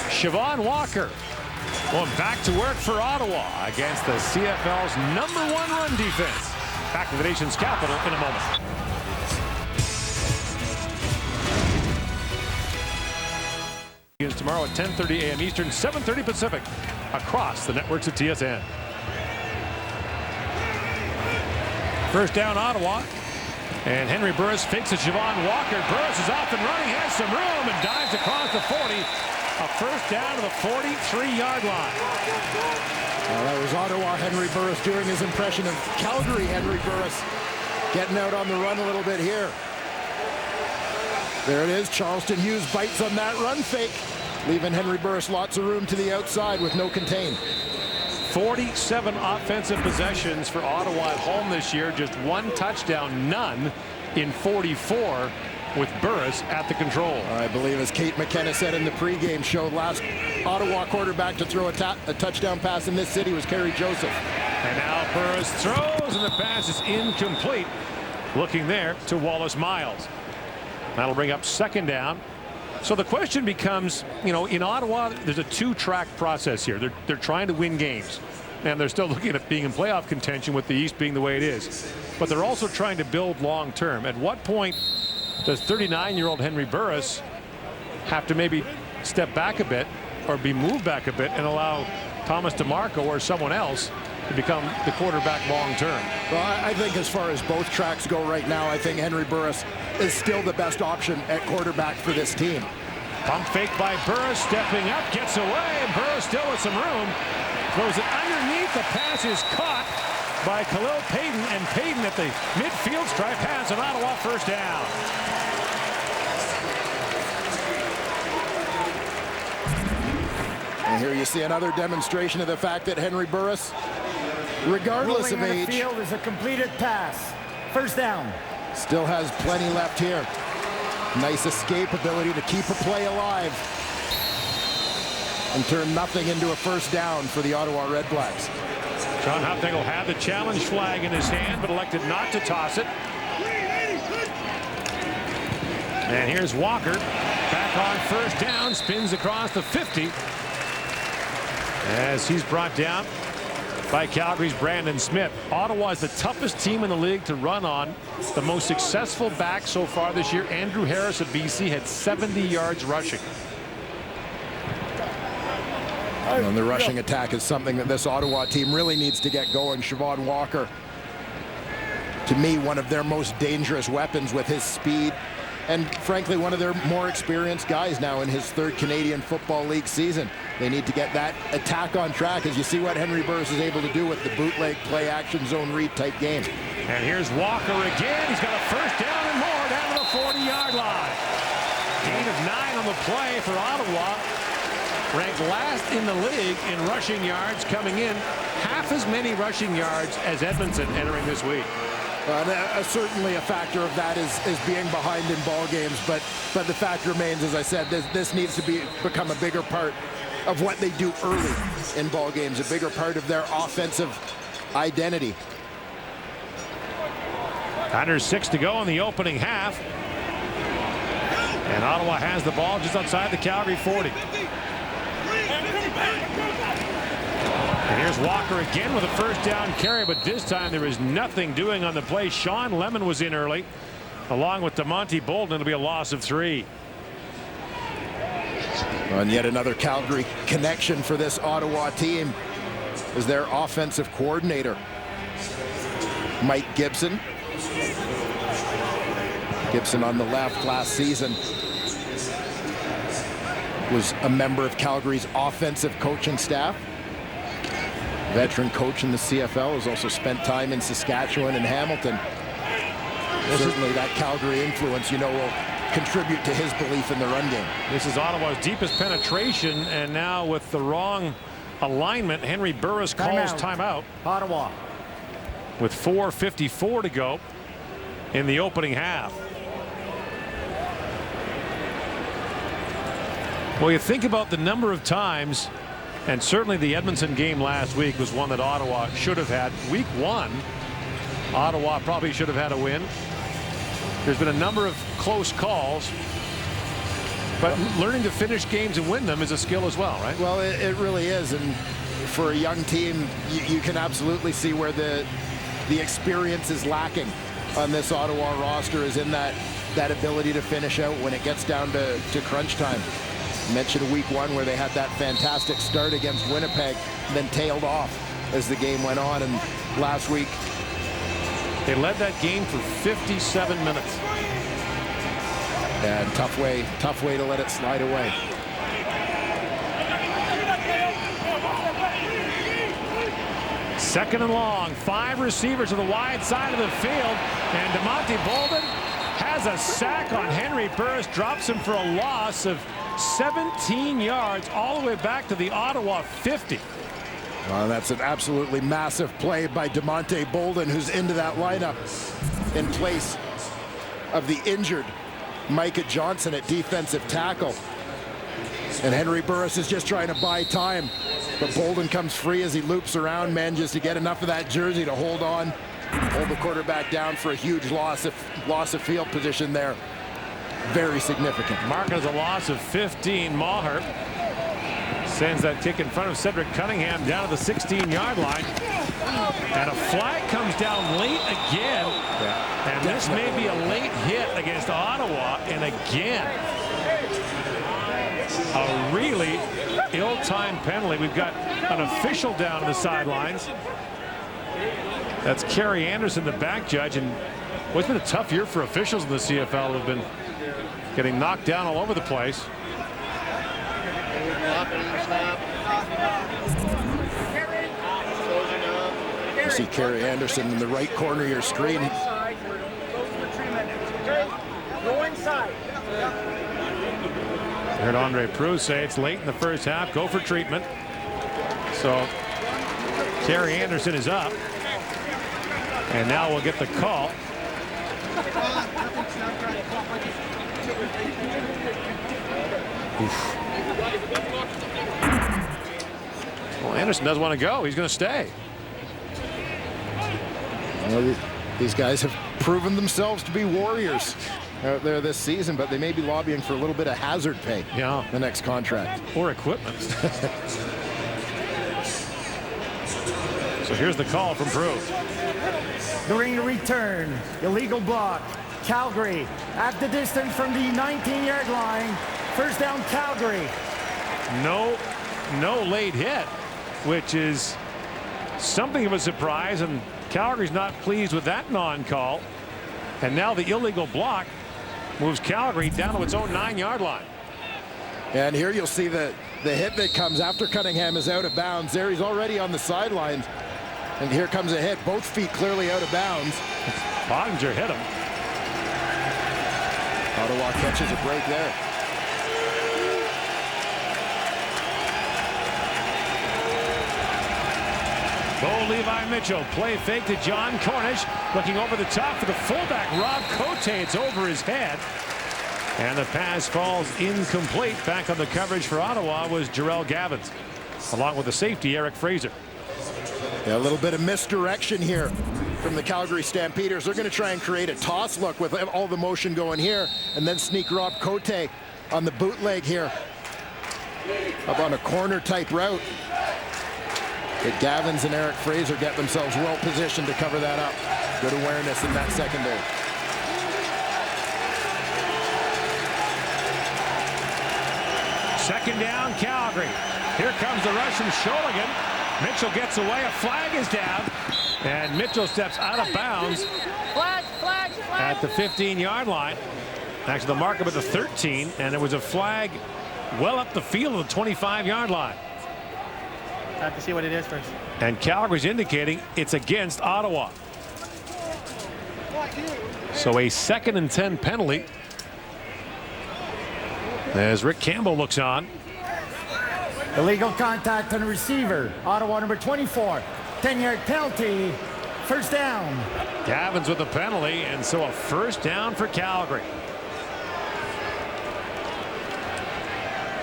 Siobhan Walker going back to work for Ottawa against the CFL's #1 run defense. Back to the nation's capital in a moment. Begins tomorrow at 10:30 a.m. Eastern, 7:30 Pacific, across the networks of TSN. First down, Ottawa. And Henry Burris fakes a Siobhan Walker. Burris is off and running, has some room, and dives across the 40. A first down to the 43-yard line. Well, that was Ottawa Henry Burris doing his impression of Calgary Henry Burris. Getting out on the run a little bit here. There it is. Charleston Hughes bites on that run fake, leaving Henry Burris lots of room to the outside with no contain. 47 offensive possessions for Ottawa at home this year. Just one touchdown, none in 44 with Burris at the control. I believe, as Kate McKenna said in the pregame show, last Ottawa quarterback to throw a touchdown pass in this city was Kerry Joseph. And now Burris throws, and the pass is incomplete. Looking there to Wallace Miles. That'll bring up second down. So the question becomes, you know, in Ottawa, there's a two-track process here. They're trying to win games, and they're still looking at being in playoff contention with the East being the way it is. But they're also trying to build long-term. At what point does 39-year-old Henry Burris have to maybe step back a bit or be moved back a bit and allow Thomas DeMarco or someone else to become the quarterback long-term? Well, I think as far as both tracks go right now, I think Henry Burris is still the best option at quarterback for this team. Pump fake by Burris, stepping up, gets away, and Burris still with some room. Throws it underneath, the pass is caught by Khalil Payton, and Payton at the midfield stripe has an Ottawa first down. And here you see another demonstration of the fact that Henry Burris, regardless of age, the field is a completed pass. First down. Still has plenty left here. Nice escape ability to keep a play alive and turn nothing into a first down for the Ottawa REDBLACKS. John Hufnagel had the challenge flag in his hand, but elected not to toss it. And here's Walker back on first down, spins across the 50 as he's brought down by Calgary's Brandon Smith. Ottawa is the toughest team in the league to run on. The most successful back so far this year, Andrew Harris of BC, had 70 yards rushing. And the rushing attack is something that this Ottawa team really needs to get going. Siobhan Walker, to me, one of their most dangerous weapons with his speed, and frankly one of their more experienced guys now in his third Canadian Football League season. They need to get that attack on track, as you see what Henry Burris is able to do with the bootleg play action zone read type game. And here's Walker again. He's got a first down and more down to the 40-yard line. Gain of 9 on the play for Ottawa. Ranked last in the league in rushing yards, coming in half as many rushing yards as Edmonton entering this week. Certainly a factor of that is being behind in ball games, but the fact remains, as I said, this needs to become a bigger part of what they do early in ball games, a bigger part of their offensive identity. Under 6 to go in the opening half, and Ottawa has the ball just outside the Calgary 40. And here's Walker again with a first down carry, but this time there is nothing doing on the play. Sean Lemon was in early, along with DeMonte Bolden. It'll be a loss of 3. And yet another Calgary connection for this Ottawa team is their offensive coordinator, Mike Gibson. Gibson on the left last season was a member of Calgary's offensive coaching staff. veteran coach in the CFL, has also spent time in Saskatchewan and Hamilton. Certainly that Calgary influence, you know, will contribute to his belief in the run game. This is Ottawa's deepest penetration, and now with the wrong alignment, Henry Burris calls timeout. Ottawa. With 4:54 to go in the opening half. Well, you think about the number of times, and certainly the Edmonton game last week was one that Ottawa should have had. Week 1, Ottawa probably should have had a win. There's been a number of close calls, but learning to finish games and win them is a skill as well, right? Well, it really is, and for a young team, you can absolutely see where the experience is lacking on this Ottawa roster, is in that ability to finish out when it gets down to crunch time. I mentioned week 1 where they had that fantastic start against Winnipeg, then tailed off as the game went on, and last week they led that game for 57 minutes. And tough way to let it slide away. Second and long, 5 receivers to the wide side of the field, and DeMonte Bolden has a sack on Henry Burris, drops him for a loss of 17 yards all the way back to the Ottawa 50. Well, that's an absolutely massive play by DeMonte Bolden, who's into that lineup in place of the injured Micah Johnson at defensive tackle. And Henry Burris is just trying to buy time, but Bolden comes free as he loops around, manages to get enough of that jersey to hold on, hold the quarterback down for a huge loss of field position there. Very significant. Mark has a loss of 15. Maher sends that kick in front of Cedric Cunningham down to the 16-yard line. And a flag comes down late again. Yeah, and this may be a late hit against Ottawa. And again, a really ill-timed penalty. We've got an official down on the sidelines. That's Kerry Anderson, the back judge. And it's been a tough year for officials in the CFL who have been getting knocked down all over the place. You see Kerry Anderson in the right corner of your screen. Go inside. I heard Andre Proulx say it's late in the first half, go for treatment. So Kerry Anderson is up, and now we'll get the call. Oof. Well, Anderson doesn't want to go. He's going to stay. Well, these guys have proven themselves to be warriors out there this season, but they may be lobbying for a little bit of hazard pay. Yeah. The next contract. Or equipment. So here's the call from Proulx. During the return, illegal block. Calgary at the distance from the 19-yard line. First down, Calgary. No late hit, which is something of a surprise, and Calgary's not pleased with that non-call. And now the illegal block moves Calgary down to its own 9-yard line. And here you'll see the hit that comes after Cunningham is out of bounds. There he's already on the sidelines. And here comes a hit, both feet clearly out of bounds. Pottinger hit him. Ottawa catches a break there. Bo Levi Mitchell, play fake to John Cornish, looking over the top for the fullback Rob Cote. It's over his head, and the pass falls incomplete. Back on the coverage for Ottawa was Jarrell Gavins, along with the safety Eric Fraser. Yeah, a little bit of misdirection here from the Calgary Stampeders. They're going to try and create a toss look with all the motion going here, and then sneak Rob Cote on the bootleg here, up on a corner type route. But Gavins and Eric Fraser get themselves well positioned to cover that up. Good awareness in that secondary. Second down, Calgary. Here comes the rush from Sholigan. Mitchell gets away. A flag is down, and Mitchell steps out of bounds at the 15-yard line. Actually, the mark up at the 13, and it was a flag well up the field of the 25-yard line. I have to see what it is first. And Calgary's indicating it's against Ottawa. So a 2nd and 10 penalty as Rick Campbell looks on. Illegal contact on the receiver. Ottawa number 24. 10-yard penalty. First down. Gavins with the penalty, and so a first down for Calgary.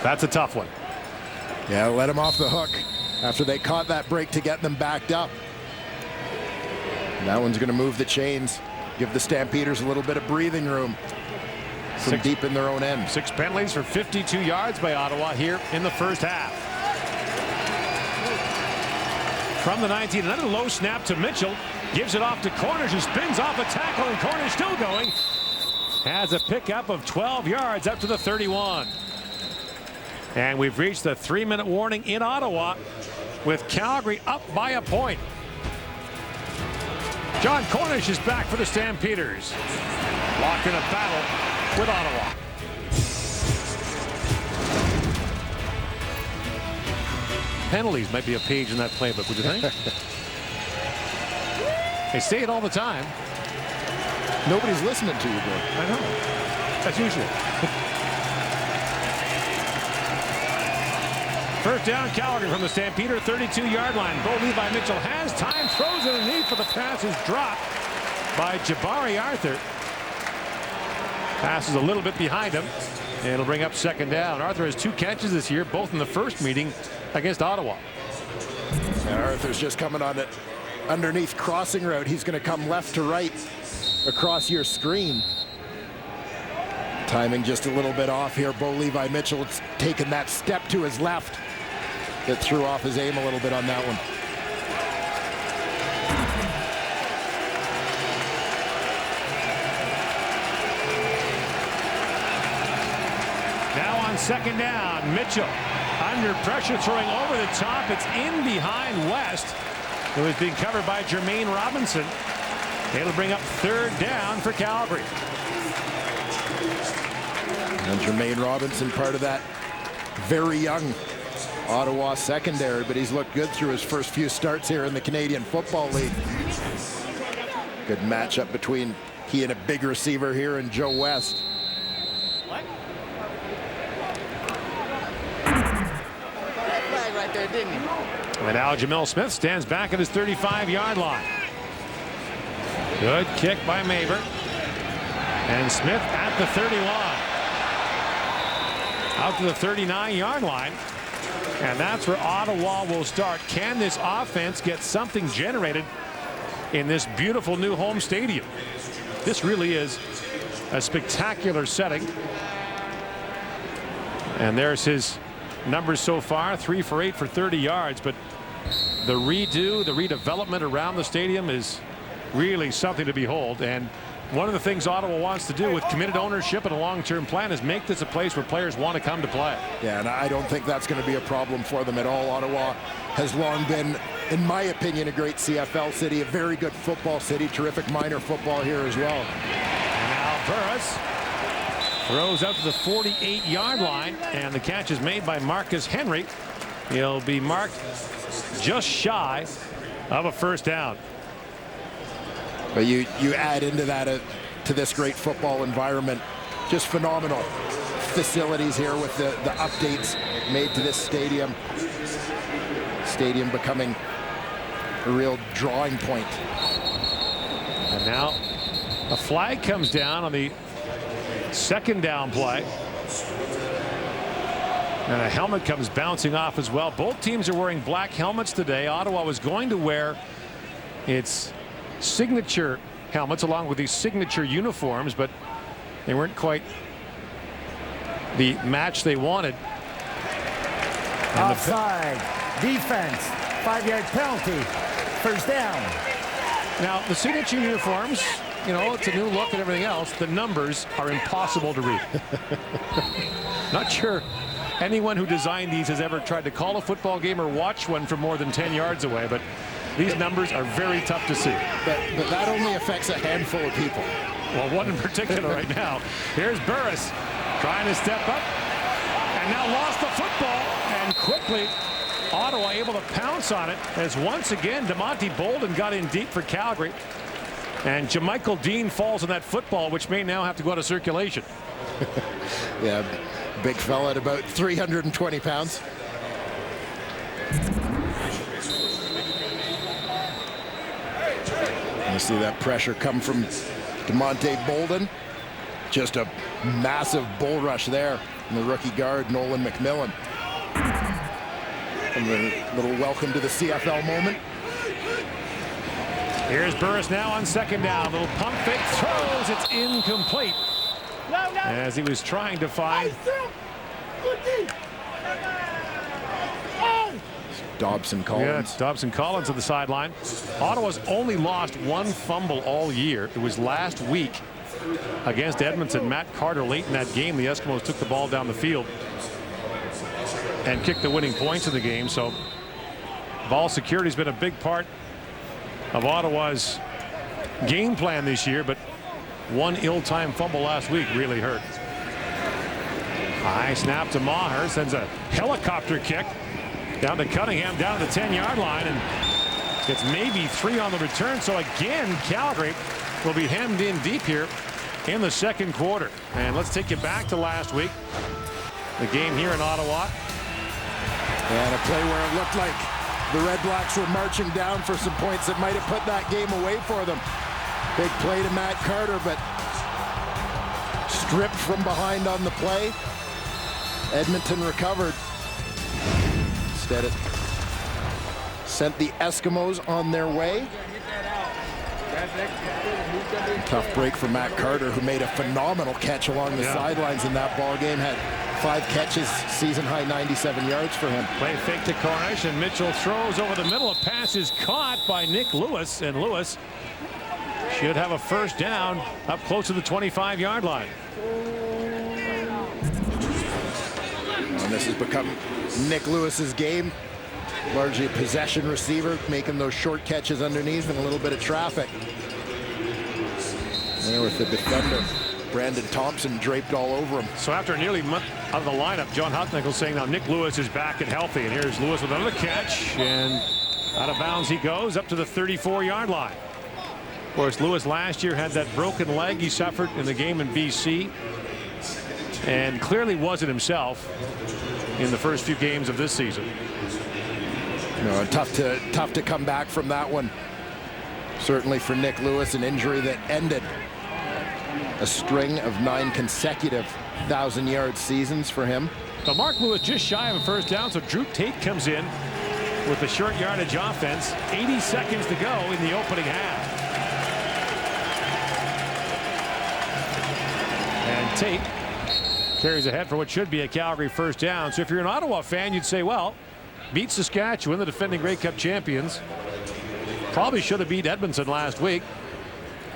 That's a tough one. Yeah, let him off the hook after they caught that break to get them backed up. And that one's going to move the chains, give the Stampeders a little bit of breathing room from deep in their own end. 6 penalties for 52 yards by Ottawa here in the first half. From the 19, another low snap to Mitchell. Gives it off to Cornish, who spins off a tackle, and Cornish still going. Has a pickup of 12 yards up to the 31. And we've reached the 3-minute warning in Ottawa with Calgary up by a point. John Cornish is back for the Stampeders. Locked in a battle with Ottawa. Penalties might be a page in that playbook, would you think? They say it all the time. Nobody's listening to you, bro. I know. As usual. First down, Calgary from the Stampeder 32-yard line. Bo Levi Mitchell has time, throws it underneath, but the pass is dropped by Jabari Arthur. Pass is a little bit behind him. It'll bring up second down. Arthur has 2 catches this year, both in the first meeting against Ottawa. And Arthur's just coming on it underneath crossing route. He's going to come left to right across your screen. Timing just a little bit off here. Bo Levi Mitchell's taken that step to his left that threw off his aim a little bit on that one. Now on second down, Mitchell under pressure, throwing over the top. It's in behind West, who is being covered by Jermaine Robinson. It'll bring up third down for Calgary. And Jermaine Robinson, part of that very young Ottawa secondary, but he's looked good through his first few starts here in the Canadian Football League. Good matchup between he and a big receiver here in Joe West. Right there, didn't he? And now Jamel Smith stands back at his 35-yard line. Good kick by Maber. And Smith at the 31. Out to the 39-yard line. And that's where Ottawa will start. Can this offense get something generated in this beautiful new home stadium? This really is a spectacular setting. And there's his numbers so far, 3 for 8 for 30 yards. But the redevelopment around the stadium is really something to behold. And one of the things Ottawa wants to do with committed ownership and a long-term plan is make this a place where players want to come to play. Yeah, and I don't think that's going to be a problem for them at all. Ottawa has long been, in my opinion, a great CFL city, a very good football city, terrific minor football here as well. And now Burris throws out to the 48-yard line, and the catch is made by Marcus Henry. He'll be marked just shy of a first down. But you add into that to this great football environment, just phenomenal facilities here with the updates made to this stadium. Stadium becoming a real drawing point. And now a flag comes down on the second down play. And a helmet comes bouncing off as well. Both teams are wearing black helmets today. Ottawa was going to wear its signature helmets along with these signature uniforms, but they weren't quite the match they wanted. And offside, defense, 5-yard penalty, first down. Now the signature uniforms, you know, it's a new look and everything else. The numbers are impossible to read. Not sure anyone who designed these has ever tried to call a football game or watch one from more than 10 yards away, but these numbers are very tough to see. But that only affects a handful of people. Well, one in particular right now. Here's Burris trying to step up and now lost the football and quickly Ottawa able to pounce on it as once again DeMonte Bolden got in deep for Calgary. And Jamichael Dean falls on that football, which may now have to go out of circulation. Yeah, big fella at about 320 pounds. You see that pressure come from DeMonte Bolden. Just a massive bull rush there from the rookie guard, Nolan McMillan. And a little welcome to the CFL moment. Here's Burris now on second down. Little pump fake, throws, it's incomplete. As he was trying to find Dobson Collins. Yeah, it's Dobson Collins at the sideline. Ottawa's only lost one fumble all year. It was last week against Edmonton. Matt Carter late in that game. The Eskimos took the ball down the field and kicked the winning points in the game. So ball security has been a big part of Ottawa's game plan this year, but one ill-timed fumble last week really hurt. High snap to Maher, sends a helicopter kick down to Cunningham, down to the 10-yard line, and gets maybe 3 on the return. So again, Calgary will be hemmed in deep here in the second quarter. And let's take you back to last week, the game here in Ottawa. And a play where it looked like the Red Blacks were marching down for some points that might have put that game away for them. Big play to Matt Carter, but stripped from behind on the play. Edmonton recovered. Instead, it sent the Eskimos on their way. Tough break for Matt Carter, who made a phenomenal catch along the sidelines in that ball game. Had 5 catches, season high 97 yards for him. Play fake to Cornish, and Mitchell throws over the middle. A pass is caught by Nick Lewis, and Lewis should have a first down up close to the 25-yard line. And this has become Nick Lewis's game. Largely a possession receiver, making those short catches underneath and a little bit of traffic. There with the defender, Brandon Thompson, draped all over him. So after nearly a month out of the lineup, John Hutnickle saying now Nick Lewis is back and healthy. And here's Lewis with another catch, and out of bounds he goes up to the 34-yard line. Of course, Lewis last year had that broken leg he suffered in the game in BC, and clearly wasn't himself in the first few games of this season. No, tough to come back from that one. Certainly for Nick Lewis, an injury that ended a string of 9 consecutive 1,000-yard seasons for him. So Mark Lewis just shy of a first down, so Drew Tate comes in with the short yardage offense. 80 seconds to go in the opening half. And Tate carries ahead for what should be a Calgary first down. So if you're an Ottawa fan, you'd say, well, beat Saskatchewan, the defending Grey Cup champions. Probably should have beat Edmonton last week.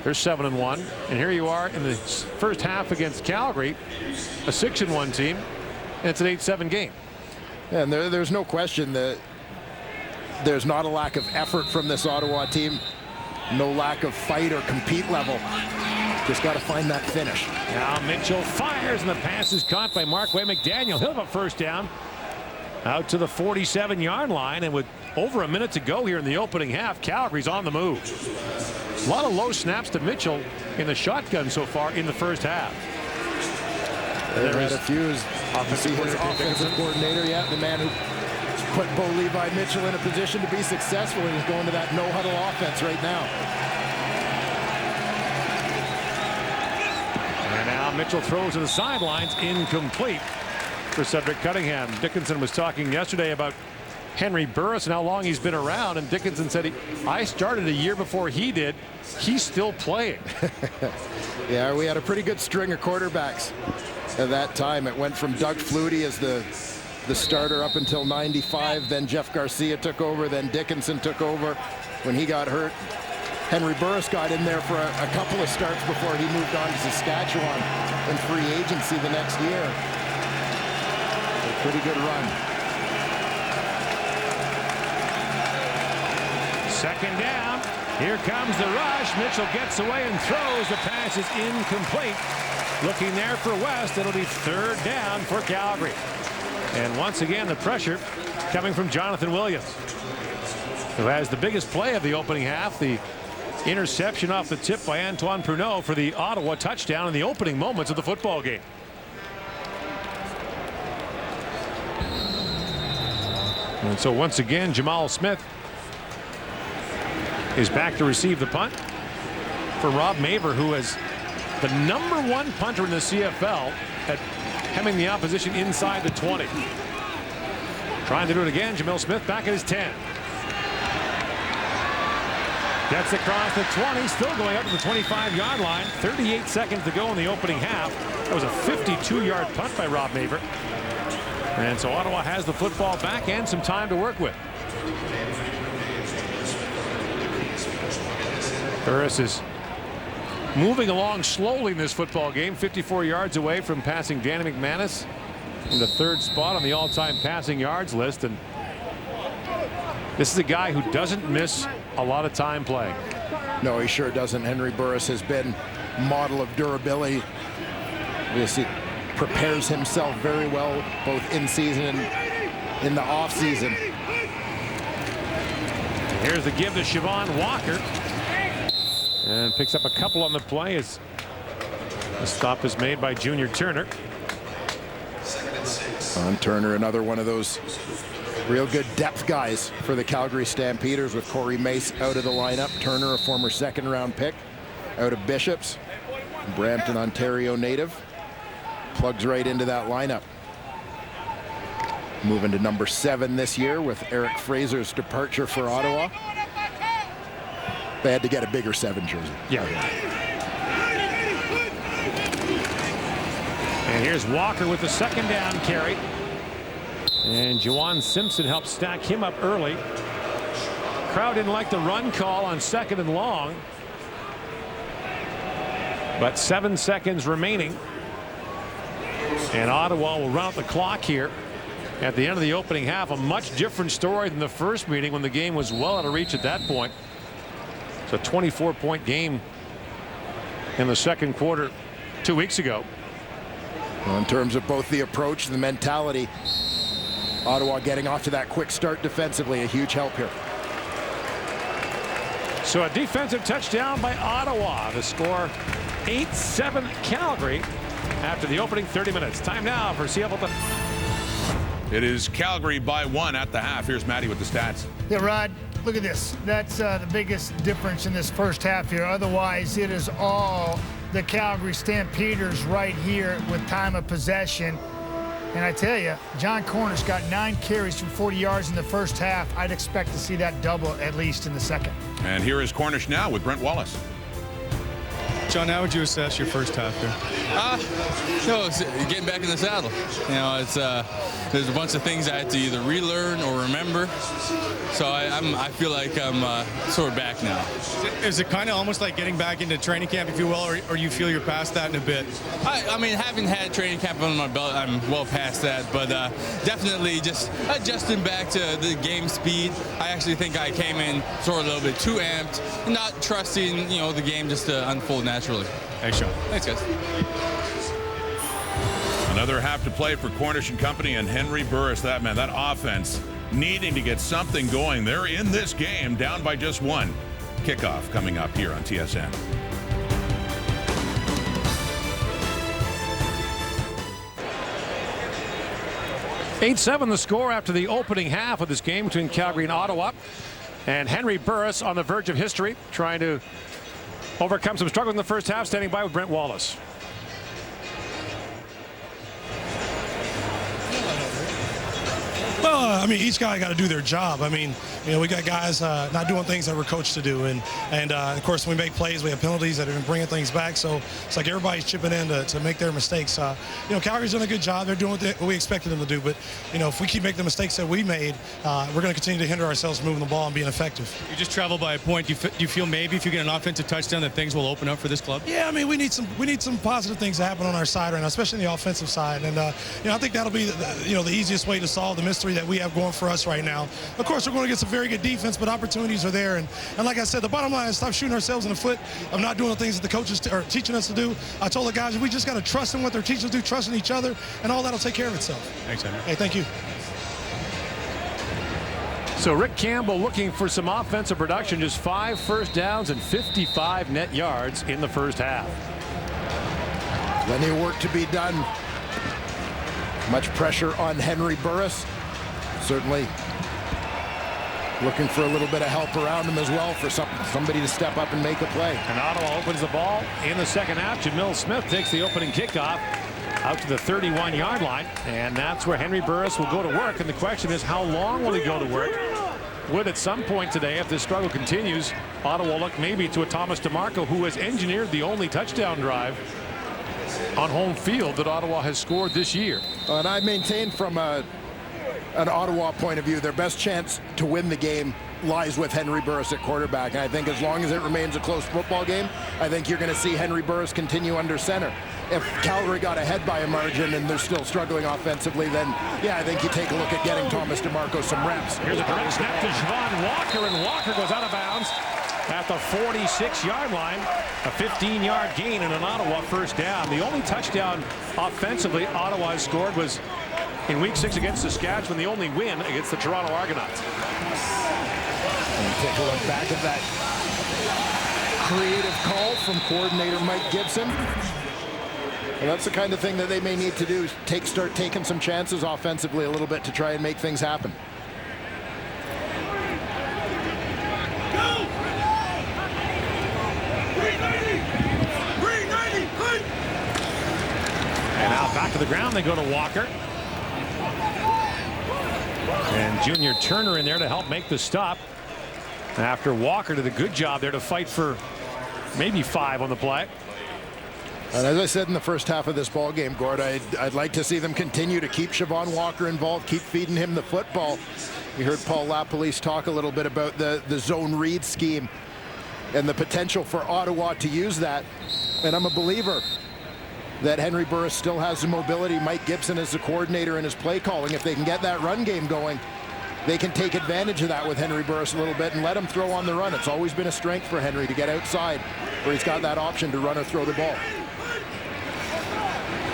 They're 7-1, and here you are in the first half against Calgary, a 6-1 team, and it's an 8-7 game. And there's no question that there's not a lack of effort from this Ottawa team, no lack of fight or compete level. Just got to find that finish. Now Mitchell fires, and the pass is caught by Markway McDaniel. He'll have a first down out to the 47-yard line, and with over a minute to go here in the opening half, Calgary's on the move. A lot of low snaps to Mitchell in the shotgun so far in the first half. There had a few. Offensive coordinator, the man who put Bo Levi Mitchell in a position to be successful, and he's going to that no-huddle offense right now. And now Mitchell throws to the sidelines, incomplete for Cedric Cunningham. Dickinson was talking yesterday about Henry Burris and how long he's been around, and Dickinson said, I started a year before he did. He's still playing. Yeah, we had a pretty good string of quarterbacks at that time. It went from Doug Flutie as the starter up until 95. Then Jeff Garcia took over. Then Dickinson took over when he got hurt. Henry Burris got in there for a couple of starts before he moved on to Saskatchewan in free agency the next year. A pretty good run. Second down. Here comes the rush. Mitchell gets away and throws. The pass is incomplete. Looking there for West. It'll be third down for Calgary. And once again, the pressure coming from Jonathan Williams, who has the biggest play of the opening half, the interception off the tip by Antoine Pruneau for the Ottawa touchdown in the opening moments of the football game. And so once again, Jamal Smith is back to receive the punt for Rob Maver, who is the #1 punter in the CFL at hemming the opposition inside the 20. Trying to do it again. Jamil Smith back at his 10. Gets across the 20, still going up to the 25-yard line. 38 seconds to go in the opening half. That was a 52-yard punt by Rob Maver. And so Ottawa has the football back and some time to work with. Burris is moving along slowly in this football game, 54 yards away from passing Danny McManus in the 3rd spot on the all-time passing yards list. And this is a guy who doesn't miss a lot of time playing. No, he sure doesn't. Henry Burris has been a model of durability. He prepares himself very well, both in season and in the off season. Here's the give to Siobhan Walker, and picks up a couple on the play as the stop is made by Junior Turner. Turner, another one of those real good depth guys for the Calgary Stampeders, with Corey Mace out of the lineup. Turner, a former 2nd-round pick out of Bishops, Brampton, Ontario native, plugs right into that lineup. Moving to number 7 this year with Eric Fraser's departure for Ottawa. They had to get a bigger 7 jersey. Yeah. And here's Walker with the 2nd down carry. And Juwan Simpson helped stack him up early. Crowd didn't like the run call on 2nd and long. But 7 seconds remaining. And Ottawa will run out the clock here at the end of the opening half. A much different story than the first meeting, when the game was well out of reach at that point. It's a 24-point game in the 2nd quarter 2 weeks ago. Well, in terms of both the approach and the mentality, Ottawa getting off to that quick start defensively, a huge help here. So a defensive touchdown by Ottawa. The score 8-7 Calgary after the opening 30 minutes. Time now for CFL. It is Calgary by 1 at the half. Here's Matty with the stats. Yeah, Rod, look at this. That's the biggest difference in this first half here. Otherwise, it is all the Calgary Stampeders right here with time of possession. And I tell you, John Cornish got 9 carries from 40 yards in the first half. I'd expect to see that double at least in the second. And here is Cornish now with Brent Wallace. John, how would you assess your first half here? It's getting back in the saddle. You know, it's there's a bunch of things I had to either relearn or remember. So I feel like I'm sort of back now. Is it kind of almost like getting back into training camp, if you will, or you feel you're past that in a bit? I mean, having had training camp under my belt, I'm well past that. But definitely just adjusting back to the game speed. I actually think I came in sort of a little bit too amped, not trusting, you know, the game just to unfold naturally. Thanks, Sean. Thanks, guys. Another half to play for Cornish and company, and Henry Burris, that offense needing to get something going. They're in this game down by just 1. Kickoff coming up here on TSN. (8-7) the score after the opening half of this game between Calgary and Ottawa. And Henry Burris on the verge of history, trying to overcome some struggle in the first half, standing by with Brent Wallace. Well, I mean, each guy got to do their job. I mean, you know, we got guys not doing things that we're coached to do. And of course, when we make plays, we have penalties that have been bringing things back. So it's like everybody's chipping in to make their mistakes. You know, Calgary's doing a good job. They're doing what we expected them to do. But, you know, if we keep making the mistakes that we made, we're going to continue to hinder ourselves from moving the ball and being effective. You just travel by a point. Do you feel maybe if you get an offensive touchdown that things will open up for this club? Yeah, I mean, we need some positive things to happen on our side right now, especially the offensive side. And, you know, I think that'll be, the easiest way to solve the mystery that we have going for us right now. Of course, we're going to get some very good defense, but opportunities are there. And like I said, the bottom line is stop shooting ourselves in the foot of not doing the things that the coaches are teaching us to do. I told the guys, we just got to trust in what their teachers do, trust in each other, and all that'll take care of itself. Thanks, Henry. Hey, thank you. So Rick Campbell looking for some offensive production, just 5 first downs and 55 net yards in the first half. Plenty of work to be done. Much pressure on Henry Burris. Certainly looking for a little bit of help around him as well for somebody to step up and make a play. And Ottawa opens the ball in the second half. Jamil Smith takes the opening kickoff out to the 31-yard line, and that's where Henry Burris will go to work. And the question is, how long will he go to work? Would at some point today, if this struggle continues, Ottawa look maybe to a Thomas DeMarco, who has engineered the only touchdown drive on home field that Ottawa has scored this year. And I maintain from an Ottawa point of view, their best chance to win the game lies with Henry Burris at quarterback. And I think as long as it remains a close football game, I think you're going to see Henry Burris continue under center. If Calgary got ahead by a margin and they're still struggling offensively, then yeah, I think you take a look at getting Thomas DeMarco some reps. Here's a direct snap to Javon Walker, and Walker goes out of bounds at the 46-yard line. A 15-yard gain and an Ottawa first down. The only touchdown offensively Ottawa has scored was in Week 6 against Saskatchewan, the only win against the Toronto Argonauts. And take a look back at that creative call from coordinator Mike Gibson. And that's the kind of thing that they may need to do, start taking some chances offensively a little bit to try and make things happen. And now back to the ground they go to Walker. And Junior Turner in there to help make the stop. After Walker did a good job there to fight for maybe 5 on the play. And as I said in the first half of this ball game, Gord, I'd like to see them continue to keep Siobhan Walker involved, keep feeding him the football. We heard Paul LaPolice talk a little bit about the zone read scheme and the potential for Ottawa to use that. And I'm a believer that Henry Burris still has the mobility. Mike Gibson is the coordinator in his play calling. If they can get that run game going, they can take advantage of that with Henry Burris a little bit and let him throw on the run. It's always been a strength for Henry to get outside where he's got that option to run or throw the ball.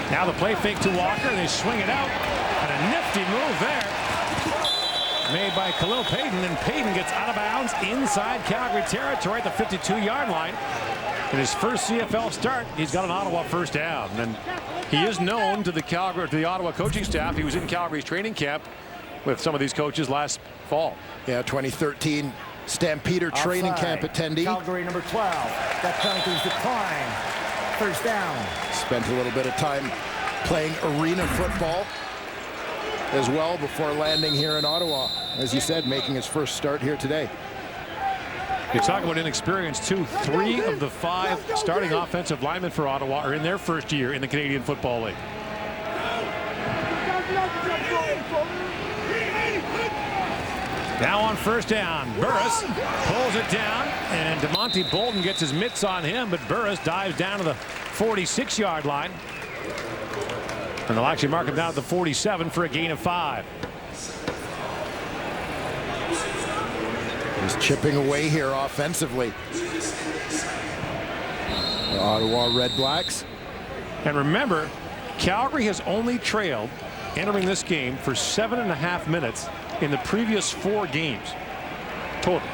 Now the play fake to Walker, and they swing it out. And a nifty move there made by Khalil Payton, and Payton gets out of bounds inside Calgary territory at the 52-yard line. In his first CFL start, he's got an Ottawa first down. And he is known to the Ottawa coaching staff. He was in Calgary's training camp with some of these coaches last fall. Yeah, 2013 Stampeder training camp attendee. Calgary number 12. That penalty's decline. First down. Spent a little bit of time playing arena football as well before landing here in Ottawa. As you said, making his first start here today. You talk about inexperience too. 3 of the 5 starting offensive linemen for Ottawa are in their first year in the Canadian Football League. Now on first down, Burris pulls it down, and DeMonte Bolden gets his mitts on him, but Burris dives down to the 46-yard line. And they'll actually mark him down at the 47 for a gain of 5. He's chipping away here offensively. The Ottawa REDBLACKS. And remember, Calgary has only trailed entering this game for 7.5 minutes in the previous 4 games total.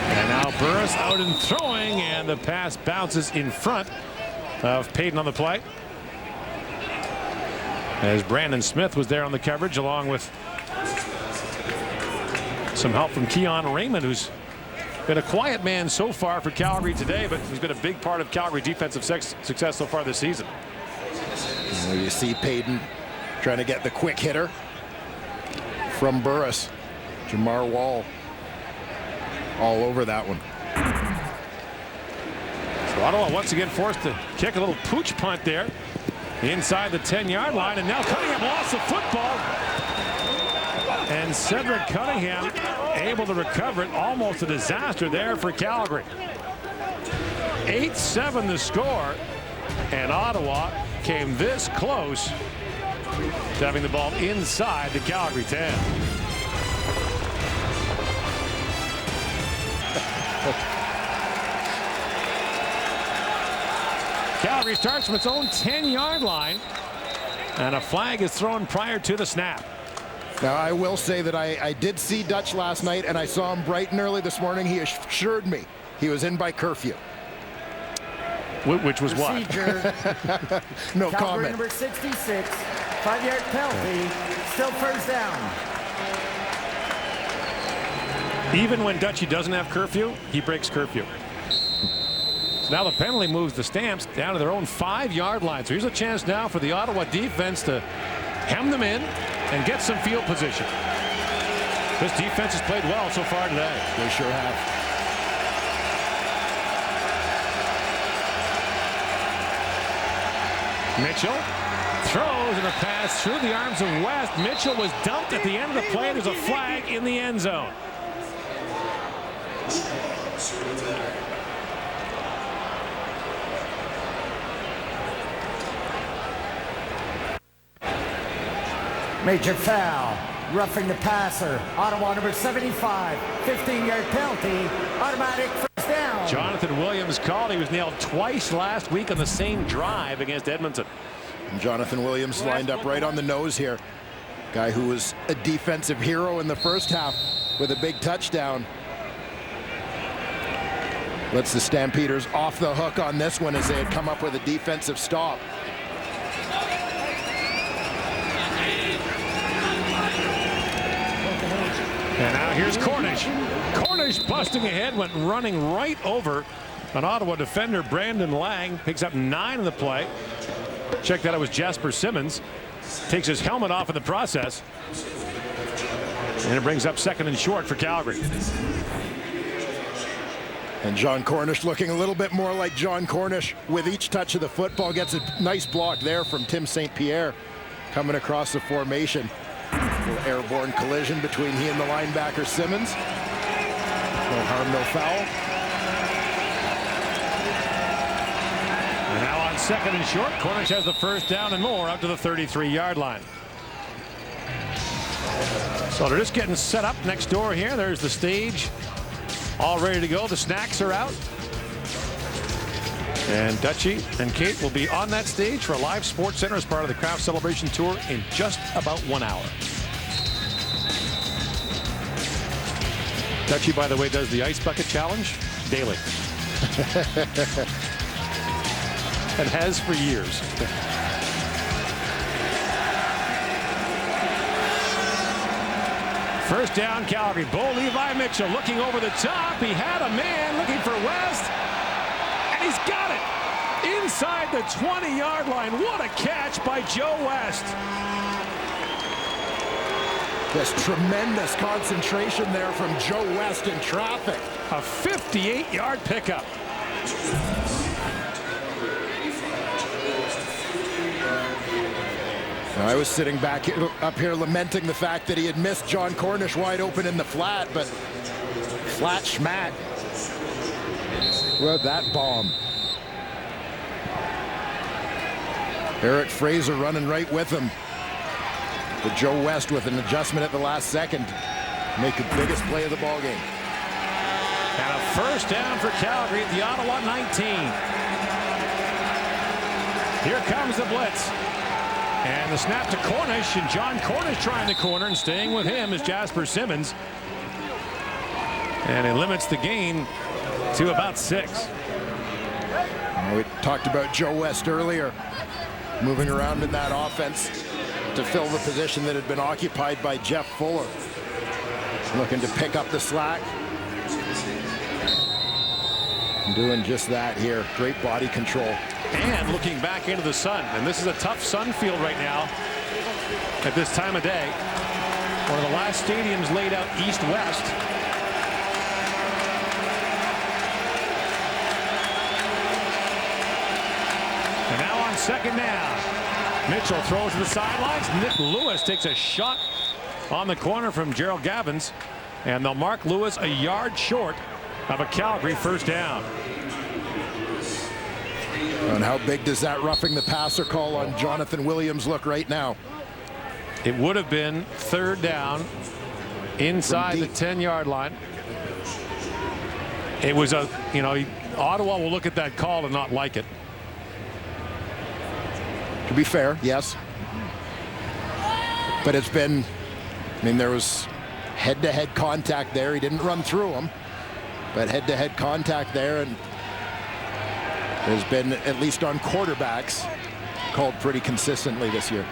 And now Burris out and throwing, and the pass bounces in front of Payton on the play. As Brandon Smith was there on the coverage, along with some help from Keon Raymond, who's been a quiet man so far for Calgary today, but he's been a big part of Calgary defensive success so far this season. And you see Payton trying to get the quick hitter from Burris. Jamar Wall all over that one. So Ottawa once again forced to kick a little pooch punt there inside the 10-yard line, and now Cunningham lost the football. And Cedric Cunningham able to recover it. Almost a disaster there for Calgary. 8-7 the score, and Ottawa came this close to having the ball inside the Calgary 10. Calgary starts from its own 10-yard line, and a flag is thrown prior to the snap. Now, I will say that I did see Dutch last night, and I saw him bright and early this morning. He assured me he was in by curfew. Which was Procedure. what? No Calgary comment. number 66, 5-yard penalty, still first down. Even when Dutchie doesn't have curfew, he breaks curfew. So now the penalty moves the Stamps down to their own 5-yard line. So here's a chance now for the Ottawa defense to hem them in and get some field position. This defense has played well so far today. They sure have. Mitchell throws, and a pass through the arms of West. Mitchell was dumped at the end of the play. There's a flag in the end zone. Major foul, roughing the passer. Ottawa number 75, 15-yard penalty, automatic first down. Jonathan Williams called. He was nailed twice last week on the same drive against Edmonton. And Jonathan Williams lined up right on the nose here. Guy who was a defensive hero in the first half with a big touchdown. Lets the Stampeders off the hook on this one as they had come up with a defensive stop. And now here's Cornish. Cornish busting ahead, went running right over an Ottawa defender. Brandon Lang picks up 9 in the play. Check that, it was Jasper Simmons. Takes his helmet off in the process. And it brings up 2nd and short for Calgary. And John Cornish looking a little bit more like John Cornish with each touch of the football. Gets a nice block there from Tim St. Pierre coming across the formation. A little airborne collision between he and the linebacker Simmons. No harm, no foul. And now on 2nd and short, Cornish has the first down and more up to the 33-yard line. So they're just getting set up next door here. There's the stage all ready to go. The snacks are out. And Dutchie and Kate will be on that stage for a live Sports Center as part of the Craft Celebration Tour in just about 1 hour. Dutchie, by the way, does the ice bucket challenge daily. And has for years. First down, Calgary. Bo Levi Mitchell looking over the top. He had a man looking for West. And he's got it inside the 20-yard line. What a catch by Joe West. Just tremendous concentration there from Joe West in traffic. A 58-yard pickup. I was sitting back up here lamenting the fact that he had missed John Cornish wide open in the flat, but flat schmat. Well, that bomb. Eric Fraser running right with him. But Joe West with an adjustment at the last second. Make the biggest play of the ball game. And a first down for Calgary at the Ottawa 19. Here comes the blitz. And the snap to Cornish, and John Cornish trying the corner, and staying with him is Jasper Simmons. And it limits the gain to about 6. We talked about Joe West earlier, moving around in that offense to fill the position that had been occupied by Jeff Fuller. Looking to pick up the slack. Doing just that here. Great body control. And looking back into the sun. And this is a tough sun field right now at this time of day. One of the last stadiums laid out east-west. And now on 2nd down. Mitchell throws to the sidelines. Nick Lewis takes a shot on the corner from Gerald Gavins. And they'll mark Lewis a yard short of a Calgary first down. And how big does that roughing the passer call on Jonathan Williams look right now? It would have been 3rd down inside the 10-yard line. It was a, Ottawa will look at that call and not like it. To be fair, yes. But it's been, there was head-to-head contact there. He didn't run through him, but head-to-head contact there, and has been, at least on quarterbacks, called pretty consistently this year.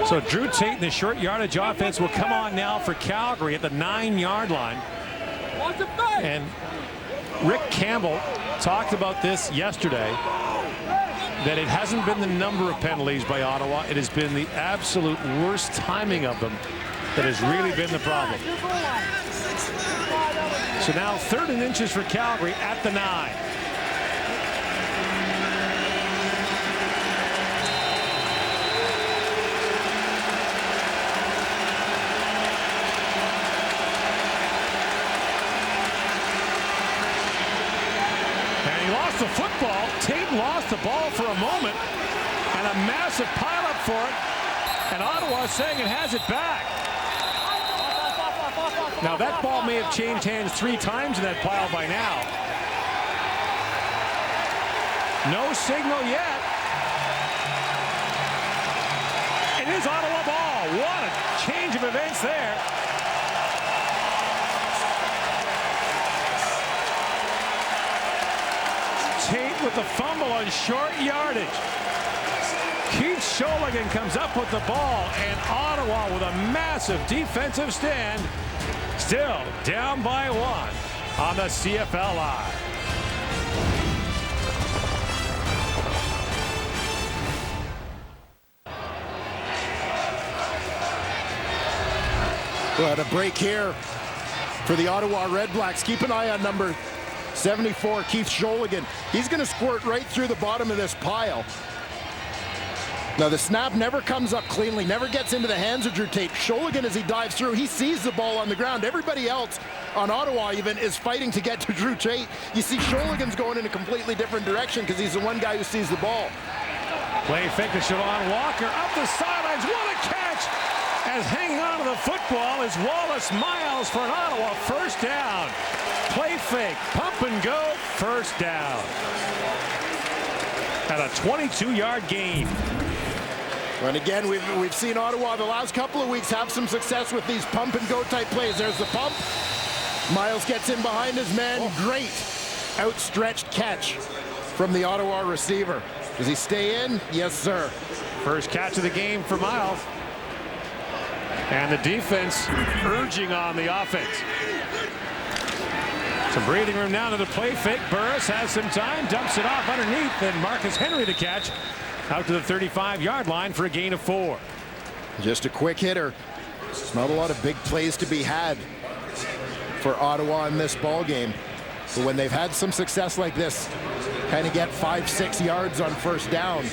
So Drew Tate in the short yardage offense will come on now for Calgary at the 9-yard line. And Rick Campbell talked about this yesterday, that it hasn't been the number of penalties by Ottawa. It has been the absolute worst timing of them that has really been the problem. So now 3rd and inches for Calgary at the 9. The football. Tate lost the ball for a moment, and a massive pileup for it, and Ottawa saying it has it back. Now that ball may have changed hands 3 times in that pile by now. No signal yet. It is Ottawa ball. What a change of events there. Tate with the fumble on short yardage. Keith Sholigan comes up with the ball, and Ottawa with a massive defensive stand, still down by 1 on the CFL line. Well, a break here for the Ottawa REDBLACKS. Keep an eye on number 74, Keith Sholigan. He's going to squirt right through the bottom of this pile. Now the snap never comes up cleanly, never gets into the hands of Drew Tate. Sholigan, as he dives through, he sees the ball on the ground. Everybody else on Ottawa even is fighting to get to Drew Tate. You see Sholigan's going in a completely different direction because he's the one guy who sees the ball. Play fake to Shalon Walker up the sidelines. What a catch! As hanging on to the football is Wallace Miles for an Ottawa 1st down. Play fake, pump and go, 1st down. At a 22-yard gain. And again, we've seen Ottawa the last couple of weeks have some success with these pump and go type plays. There's the pump. Miles gets in behind his man. Great outstretched catch from the Ottawa receiver. Does he stay in? Yes, sir. First catch of the game for Miles. And the defense urging on the offense. Some breathing room now to the play fake. Burris has some time, dumps it off underneath, and Marcus Henry the catch out to the 35-yard line for a gain of 4. Just a quick hitter. There's not a lot of big plays to be had for Ottawa in this ball game. But when they've had some success like this, kind of get 5-6 yards on 1st down,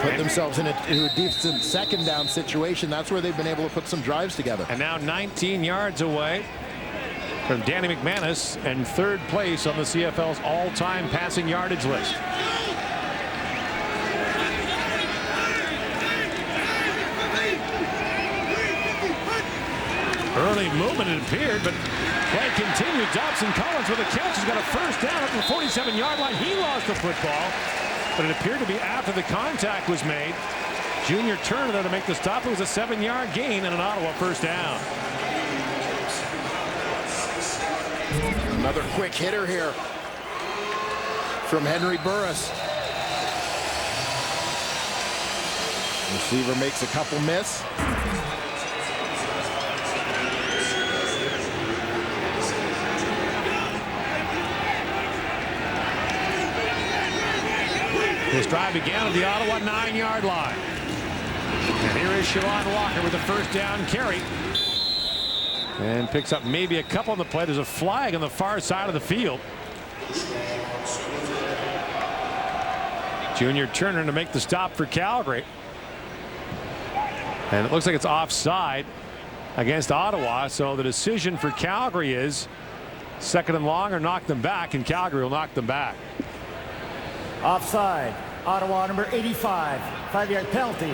put themselves into a decent 2nd down situation, that's where they've been able to put some drives together. And now 19 yards away from Danny McManus and 3rd place on the CFL's all-time passing yardage list. Early movement, it appeared, but play continued. Dobson Collins with a catch. He's got a 1st down up to the 47-yard line. He lost the football, but it appeared to be after the contact was made. Junior Turner there to make the stop. It was a 7-yard gain and an Ottawa 1st down. Another quick hitter here from Henry Burris. Receiver makes a couple miss. This drive began at the Ottawa 9-yard line. And here is Shalon Walker with the 1st down carry. And picks up maybe a couple on the play. There's a flag on the far side of the field. Junior Turner to make the stop for Calgary. And it looks like it's offside against Ottawa. So the decision for Calgary is Second and long or knock them back, and Calgary will knock them back. Offside. Ottawa number 85. 5-yard penalty.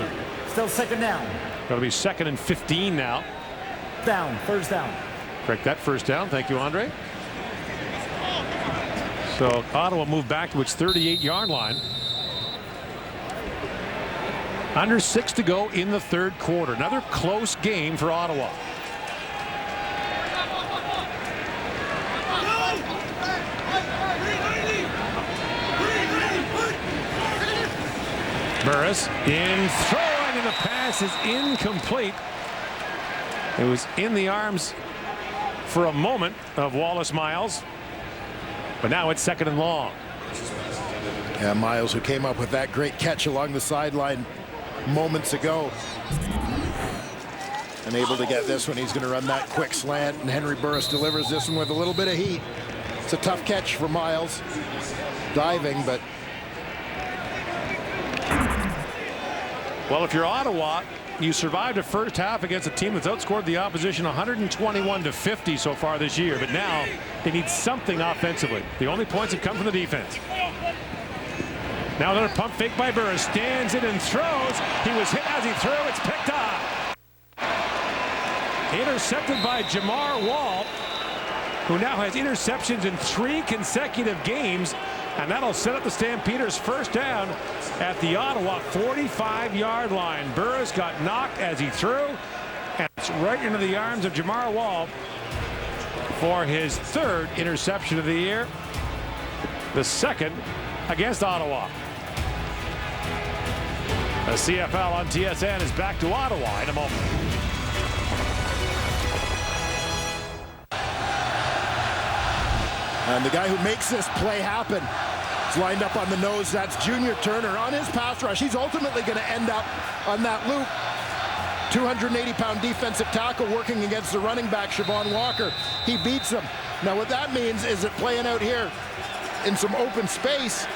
Still second down. Going to be second and 15 now. Down. First down. Correct that, first down. Thank you, Andre. So Ottawa moved back to its 38-yard line. Under 6 to go in the third quarter. Another close game for Ottawa. Burris in throwing, and the pass is incomplete. It was in the arms for a moment of Wallace Miles, but now it's second and long. Yeah, Miles, who came up with that great catch along the sideline moments ago, and able to get this one. He's going to run that quick slant, and Henry Burris delivers this one with a little bit of heat. It's a tough catch for Miles, diving, but well, if you're Ottawa, you survived a first half against a team that's outscored the opposition 121-50 so far this year, but now they need something offensively. The only points have come from the defense. Now another pump fake by Burris. Stands in and throws. He was hit as he threw. It's picked up. Intercepted by Jamar Wall, who now has interceptions in 3 consecutive games, and that'll set up the Stampeders' first down at the Ottawa 45-yard line. Burris got knocked as he threw, and it's right into the arms of Jamar Wall for his 3rd interception of the year, the 2nd against Ottawa. The CFL on TSN is back to Ottawa in a moment. And the guy who makes this play happen is lined up on the nose. That's Junior Turner on his pass rush. He's ultimately going to end up on that loop. 280-pound defensive tackle working against the running back, Siobhan Walker. He beats him. Now what that means is that playing out here in some open space,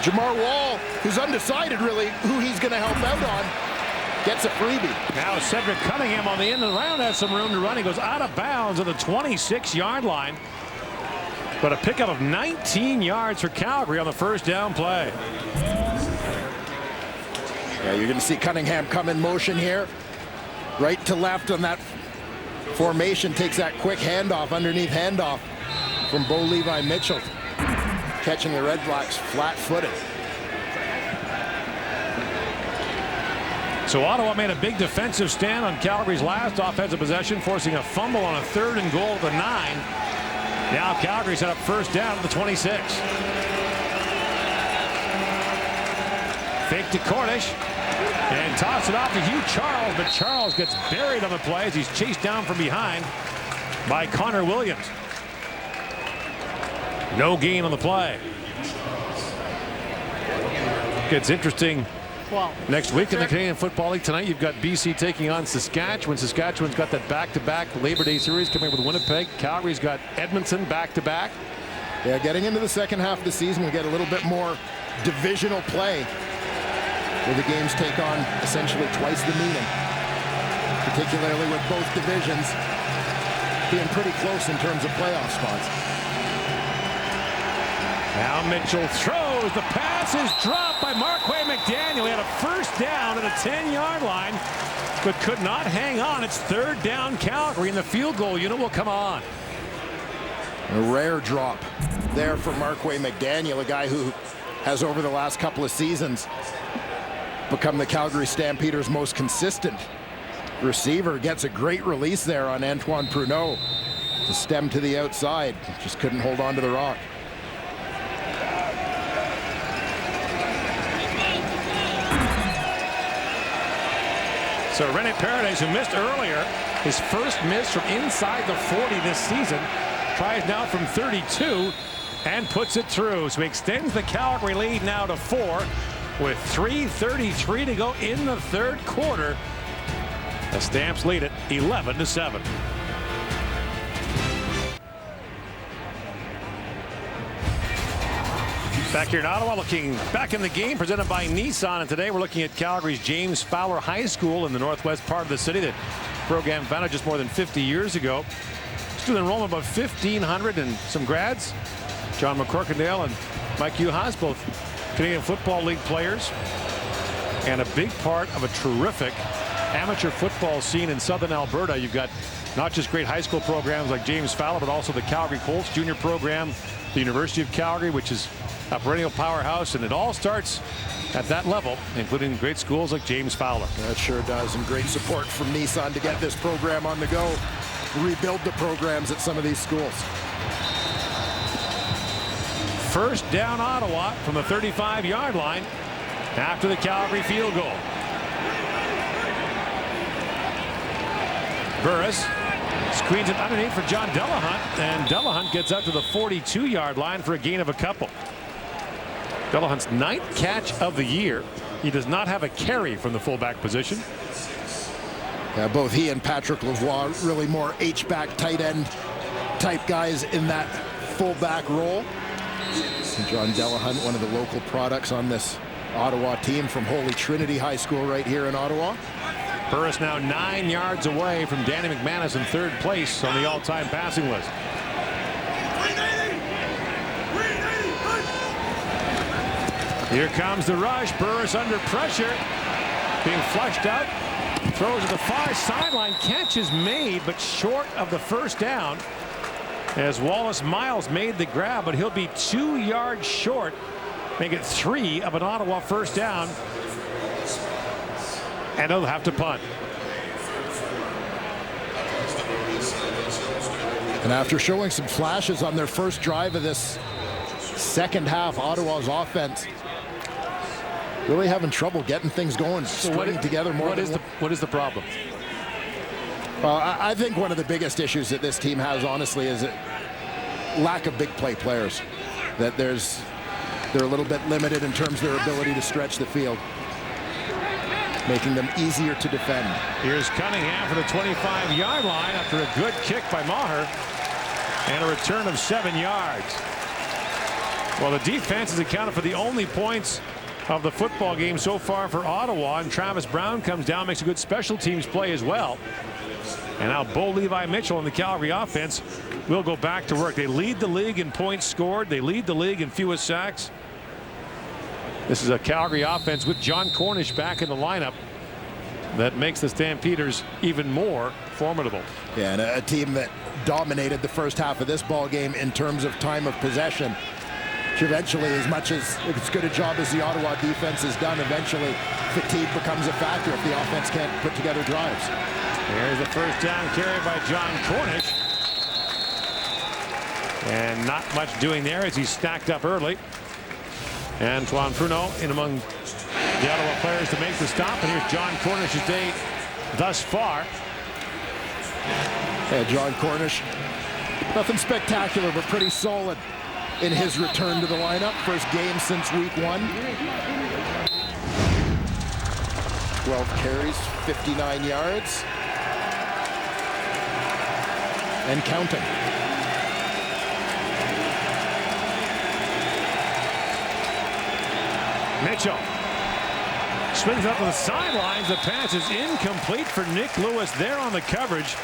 Jamar Wall, who's undecided really who he's going to help out on, gets a freebie. Now Cedric Cunningham on the end of the round has some room to run. He goes out of bounds at the 26-yard line. But a pickup of 19 yards for Calgary on the first down play. Yeah, you're going to see Cunningham come in motion here. Right to left on that formation. Takes that quick handoff, underneath handoff from Bo Levi Mitchell. Catching the Red Blacks flat-footed. So Ottawa made a big defensive stand on Calgary's last offensive possession, forcing a fumble on a 3rd and goal at the 9. Now Calgary set up first down at the 26. Fake to Cornish and toss it off to Hugh Charles, but Charles gets buried on the play as he's chased down from behind by Connor Williams. No gain on the play. Gets interesting next week in the Canadian Football League. Tonight you've got BC taking on Saskatchewan. Saskatchewan's got that back-to-back Labor Day series coming with Winnipeg. Calgary's got Edmonton back-to-back. Yeah, getting into the second half of the season, we get a little bit more divisional play, where the games take on essentially twice the meaning, particularly with both divisions being pretty close in terms of playoff spots. Now Mitchell throws. The pass is dropped by Marquay McDaniel. He had a first down at the 10-yard line, but could not hang on. It's 3rd down Calgary, and the field goal unit will come on. A rare drop there for Marquay McDaniel, a guy who has over the last couple of seasons become the Calgary Stampeders' most consistent receiver. Gets a great release there on Antoine Pruneau to stem to the outside. Just couldn't hold on to the rock. So Rene Paredes, who missed earlier, his first miss from inside the 40 this season, tries now from 32 and puts it through. So he extends the Calgary lead now to 4 with 3:33 to go in the third quarter. The Stamps lead it 11-7. Back here in Ottawa, looking back in the game presented by Nissan, and today we're looking at Calgary's James Fowler High School in the northwest part of the city that program founded just more than 50 years ago. student enrollment, about 1,500 and some grads. John McCorkindale and Mike Uhas, both Canadian Football League players, and a big part of a terrific amateur football scene in southern Alberta. You've got not just great high school programs like James Fowler, but also the Calgary Colts junior program, the University of Calgary, which is a perennial powerhouse, and it all starts at that level, including great schools like James Fowler. That sure does, and great support from Nissan to get this program on the go, rebuild the programs at some of these schools. First down Ottawa from the 35-yard line after the Calgary field goal. Burris screens it underneath for John Delahunt, and Delahunt gets out to the 42-yard line for a gain of a couple. Delahunt's 9th catch of the year. He does not have a carry from the fullback position. Yeah, both he and Patrick Lavoie really more H-back tight end type guys in that fullback role. And John Delahunt, one of the local products on this Ottawa team from Holy Trinity High School right here in Ottawa. Burris now 9 yards away from Danny McManus in 3rd place on the all-time passing list. Here comes the rush. Burris under pressure, being flushed out, throws to the far sideline. Catch is made, but short of the first down, as Wallace Miles made the grab, but he'll be 2 yards short, make it 3 of an Ottawa first down, and they'll have to punt. And after showing some flashes on their first drive of this second half, Ottawa's offense really having trouble getting things going, stringing together more. What is the problem? Well, I think one of the biggest issues that this team has, honestly, is a lack of big play players. That they're a little bit limited in terms of their ability to stretch the field, making them easier to defend. Here's Cunningham for the 25-yard line after a good kick by Maher, and a return of 7 yards. Well, the defense has accounted for the only points of the football game so far for Ottawa, and Travis Brown comes down, makes a good special teams play as well. And now Bo Levi Mitchell and the Calgary offense will go back to work. They lead the league in points scored. They lead the league in fewest sacks. This is a Calgary offense with John Cornish back in the lineup that makes the Stampeders even more formidable. Yeah, and a team that dominated the first half of this ball game in terms of time of possession. Eventually, as much as good a job as the Ottawa defense has done, eventually fatigue becomes a factor if the offense can't put together drives. There's the first down carry by John Cornish. And not much doing there as he's stacked up early. Antoine Pruneau in among the Ottawa players to make the stop. And here's John Cornish's day thus far. Yeah, John Cornish, nothing spectacular, but pretty solid in his return to the lineup. First game since week 1. 12 carries, 59 yards. And counting. Mitchell swings up to the sidelines. The pass is incomplete for Nick Lewis. There on the coverage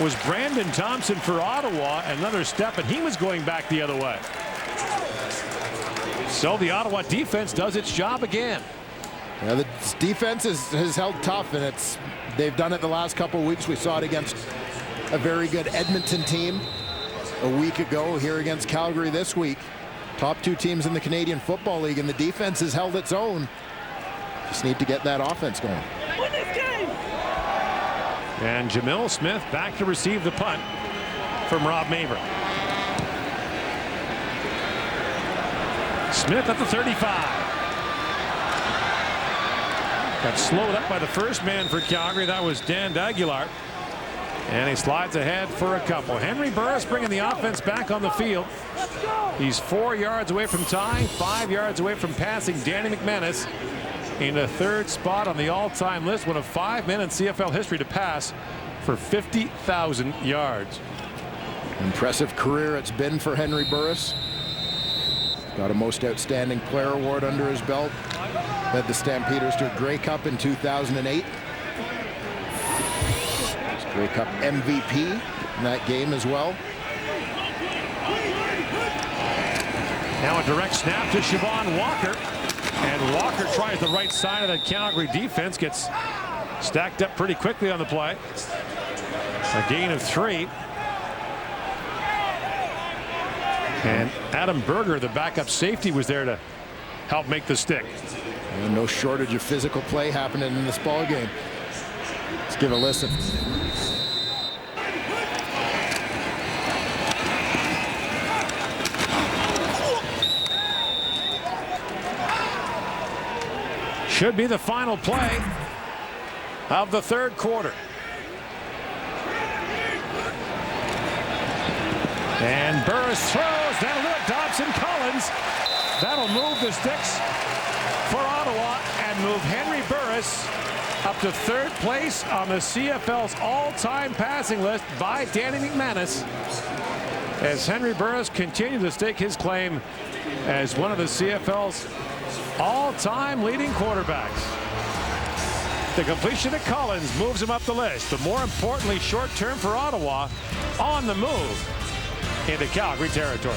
was Brandon Thompson for Ottawa. Another step, and he was going back the other way. So the Ottawa defense does its job again. Yeah, the defense has held tough, and they've done it the last couple of weeks. We saw it against a very good Edmonton team a week ago, here against Calgary this week. Top 2 teams in the Canadian Football League, and the defense has held its own. Just need to get that offense going. And Jamil Smith back to receive the punt from Rob Maver. Smith at the 35. Got slowed up by the first man for Calgary. That was Dan D'Aguilar. And he slides ahead for a couple. Henry Burris bringing the offense back on the field. He's 4 yards away from tying, 5 yards away from passing Danny McManus in the 3rd spot on the all-time list. One of 5 men in CFL history to pass for 50,000 yards. Impressive career it's been for Henry Burris. Got a Most Outstanding Player award under his belt. Led the Stampeders to a Grey Cup in 2008. Grey Cup MVP that game as well. Now a direct snap to Siobhan Walker. And Walker tries the right side of that Calgary defense. Gets stacked up pretty quickly on the play. A gain of 3. And Adam Berger, the backup safety, was there to help make the stick. And no shortage of physical play happening in this ball game. Let's give a listen. Should be the final play of the third quarter. And Burris throws. That'll do it. Dobson Collins. That'll move the sticks for Ottawa and move Henry Burris up to third place on the CFL's all-time passing list by Danny McManus, as Henry Burris continues to stake his claim as one of the CFL's all-time leading quarterbacks. The completion of Collins moves him up the list, but more importantly, short-term for Ottawa, on the move into Calgary territory.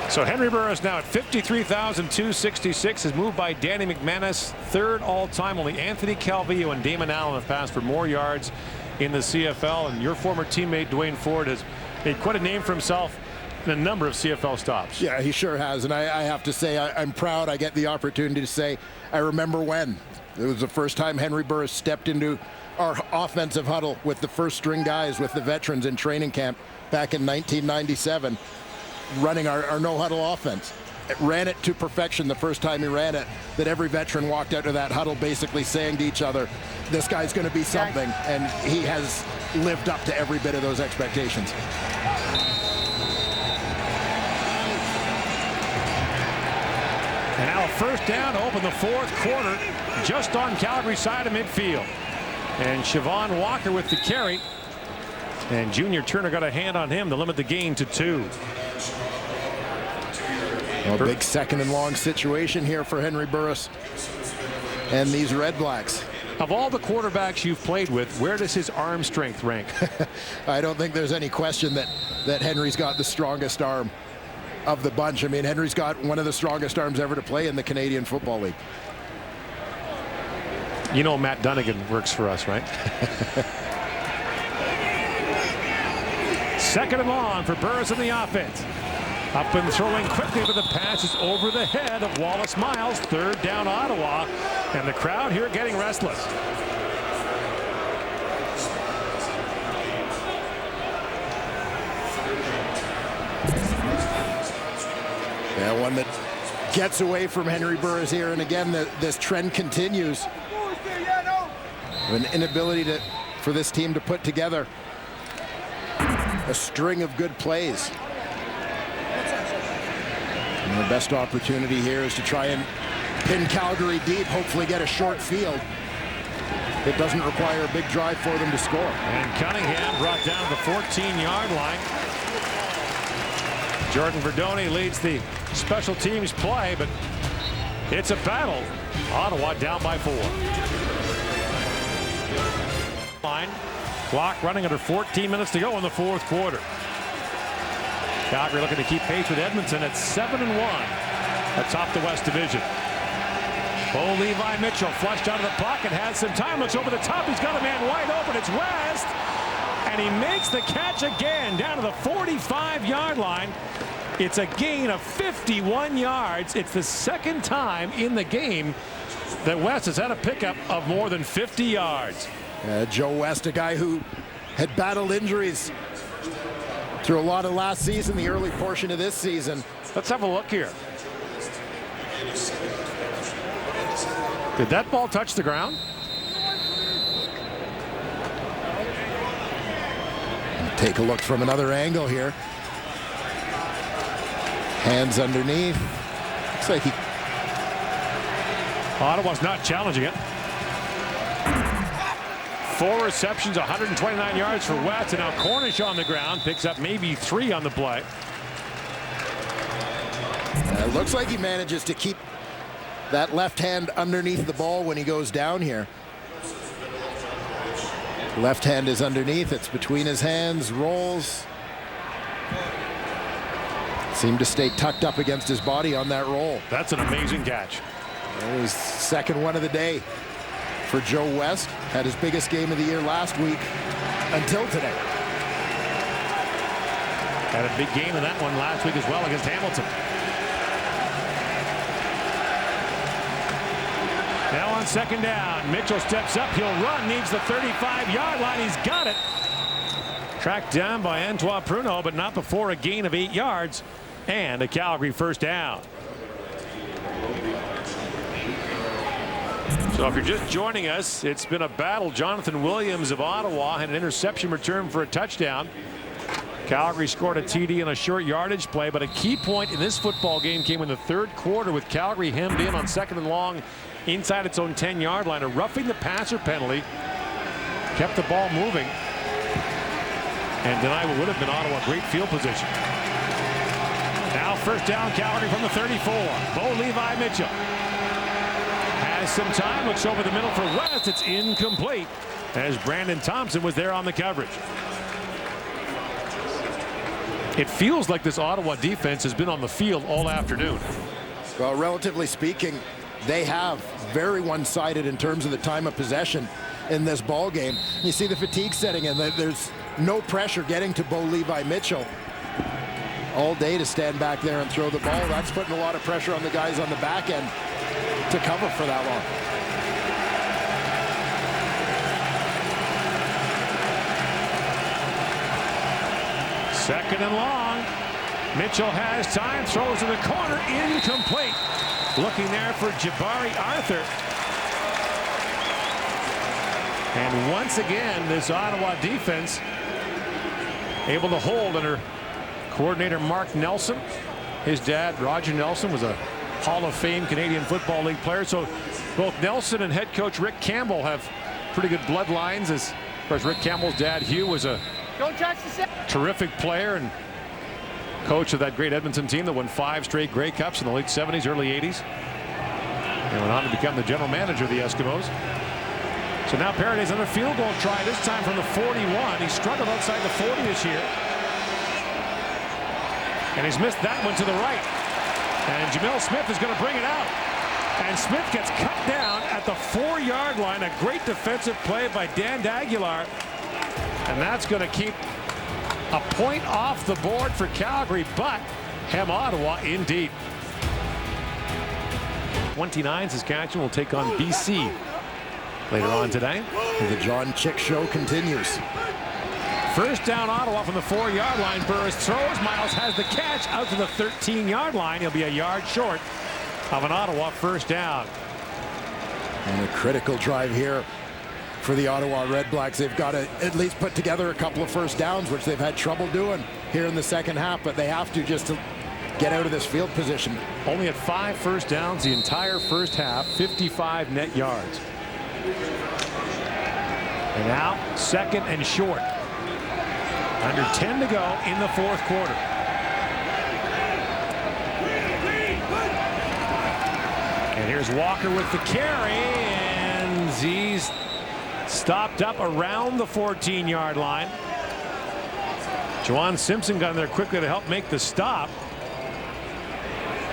So Henry Burris now at 53,266 is moved by Danny McManus, third all-time. Only Anthony Calvillo and Damon Allen have passed for more yards in the CFL, and your former teammate Dwayne Ford has made quite a name for himself in a number of CFL stops. Yeah, he sure has, and I have to say I'm proud I get the opportunity to say I remember when. It was the first time Henry Burris stepped into our offensive huddle with the first string guys, with the veterans in training camp back in 1997, running our no huddle offense. It ran it to perfection the first time he ran it, that every veteran walked out of that huddle basically saying to each other, this guy's going to be something, and he has lived up to every bit of those expectations. And now a first down to open the fourth quarter, just on Calgary's side of midfield. And Siobhan Walker with the carry. And Junior Turner got a hand on him to limit the gain to 2. A big second and long situation here for Henry Burris and these Red Blacks. Of all the quarterbacks you've played with, where does his arm strength rank? I don't think there's any question that Henry's got the strongest arm of the bunch. I mean, Henry's got one of the strongest arms ever to play in the Canadian Football League. You know Matt Dunnigan works for us, right? Second and long for Burris in the offense. Up and throwing quickly, but the pass is over the head of Wallace Miles. Third down Ottawa, and the crowd here getting restless. Yeah, one that gets away from Henry Burris here, and again this trend continues. An inability for this team to put together a string of good plays. And the best opportunity here is to try and pin Calgary deep, hopefully get a short field. It doesn't require a big drive for them to score. And Cunningham brought down the 14-yard line. Jordan Verdoni leads the special teams play, but it's a battle. Ottawa down by 4. Clock running under 14 minutes to go in the fourth quarter. Calgary looking to keep pace with Edmonton at 7-1 atop the West Division. Oh, Levi Mitchell flushed out of the pocket, has some time, looks over the top. He's got a man wide open. It's West, and he makes the catch again down to the 45-yard line. It's a gain of 51 yards. It's the second time in the game that West has had a pickup of more than 50 yards. Joe West, a guy who had battled injuries through a lot of last season, the early portion of this season. Let's have a look here. Did that ball touch the ground? Take a look from another angle here. Hands underneath. Looks like he... Ottawa's not challenging it. 4 receptions, 129 yards for West, and now Cornish on the ground picks up maybe 3 on the play. It looks like he manages to keep That left hand underneath the ball when he goes down here. Left hand is underneath. It's between his hands. Rolls. Seemed to stay tucked up against his body on that roll. That's an amazing catch. It was second one of the day for Joe West. Had his biggest game of the year last week until today. Had a big game in that one last week as well against Hamilton. Now on second down, Mitchell steps up, he'll run, needs the 35-yard line, he's got it. Tracked down by Antoine Pruneau, but not before a gain of 8 yards and a Calgary first down. So if you're just joining us, it's been a battle. Jonathan Williams of Ottawa had an interception return for a touchdown. Calgary scored a TD on a short yardage play, but a key point in this football game came in the third quarter with Calgary hemmed in on second and long inside its own 10-yard line. A roughing the passer penalty kept the ball moving and denied what would have been Ottawa great field position. Now first down, Calgary from the 34. Bo Levi Mitchell has some time, looks over the middle for West. It's incomplete as Brandon Thompson was there on the coverage. It feels like this Ottawa defense has been on the field all afternoon. Well, relatively speaking, they have very one-sided in terms of the time of possession in this ball game. You see the fatigue setting in. There's no pressure getting to Bo Levi Mitchell all day to stand back there and throw the ball. That's putting a lot of pressure on the guys on the back end to cover for that long. Second and long. Mitchell has time, throws in the corner, incomplete. Looking there for Jabari Arthur. And once again, this Ottawa defense able to hold under coordinator Mark Nelson. His dad, Roger Nelson, was a Hall of Fame Canadian Football League player. So both Nelson and head coach Rick Campbell have pretty good bloodlines. As, of course, Rick Campbell's dad, Hugh, was a terrific player and coach of that great Edmonton team that won 5 straight Grey Cups in the late 70s, early 80s. And went on to become the general manager of the Eskimos. So now Paraday's on a field goal try, this time from the 41. He struggled outside the 40 this year. And he's missed that one to the right. And Jamil Smith is going to bring it out. And Smith gets cut down at the 4-yard line. A great defensive play by Dan D'Aguilar. And that's going to keep a point off the board for Calgary, but hem Ottawa in deep. 29 Saskatchewan will take on BC later on today. The John Chick show continues. First down Ottawa from the 4-yard line. Burris throws. Miles has the catch out to the 13-yard line. He'll be a yard short of an Ottawa first down. And a critical drive here for the Ottawa Redblacks. They've got to at least put together a couple of first downs, which they've had trouble doing here in the second half, but they have to just to get out of this field position. Only at 5 first downs the entire first half, 55 net yards. And now second and short. Under 10 to go in the fourth quarter. And here's Walker with the carry, and he's stopped up around the 14-yard line. Juwan Simpson got in there quickly to help make the stop.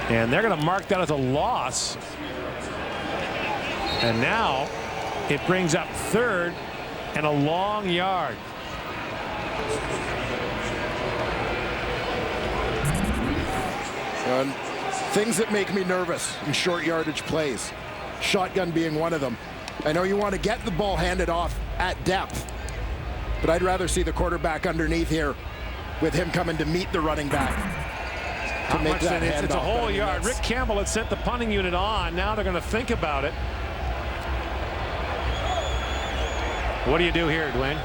And they're going to mark that as a loss. And now it brings up third and a long yard. And things that make me nervous in short yardage plays, shotgun being one of them. I know you want to get the ball handed off at depth, but I'd rather see the quarterback underneath here with him coming to meet the running back. How much that is? It's a whole yard. Rick Campbell had sent the punting unit on. Now they're going to think about it. What do you do here, Dwayne?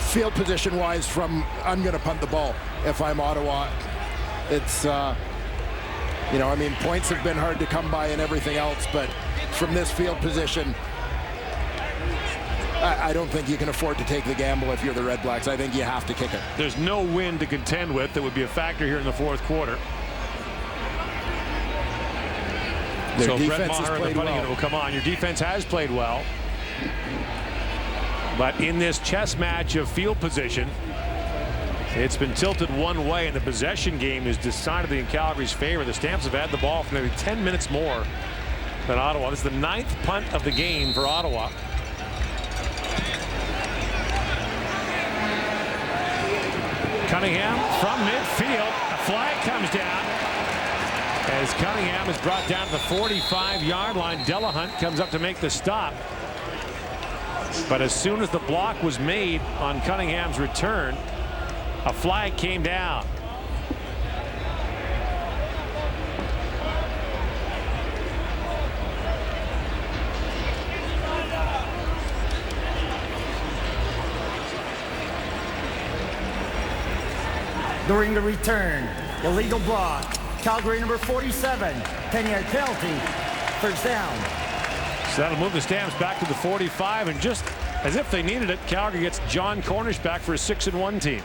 Field position wise, I'm going to punt the ball if I'm Ottawa. It's you know, I mean, points have been hard to come by and everything else, but from this field position, I don't think you can afford to take the gamble if you're the Red Blacks. I think you have to kick it. There's no wind to contend with that would be a factor here in the fourth quarter. So Brett Maher, the punting unit, will come on. Your defense has played well. But in this chess match of field position, it's been tilted one way, and the possession game is decidedly in Calgary's favor. The Stamps have had the ball for nearly 10 minutes more than Ottawa. This is the 9th punt of the game for Ottawa. Cunningham from midfield. A flag comes down as Cunningham is brought down to the 45-yard line. Delahunt comes up to make the stop. But as soon as the block was made on Cunningham's return, a flag came down. During the return, illegal block. Calgary number 47, 10-yard penalty, first down. So that'll move the Stamps back to the 45, and just as if they needed it, Calgary gets John Cornish back for a 6-1 team.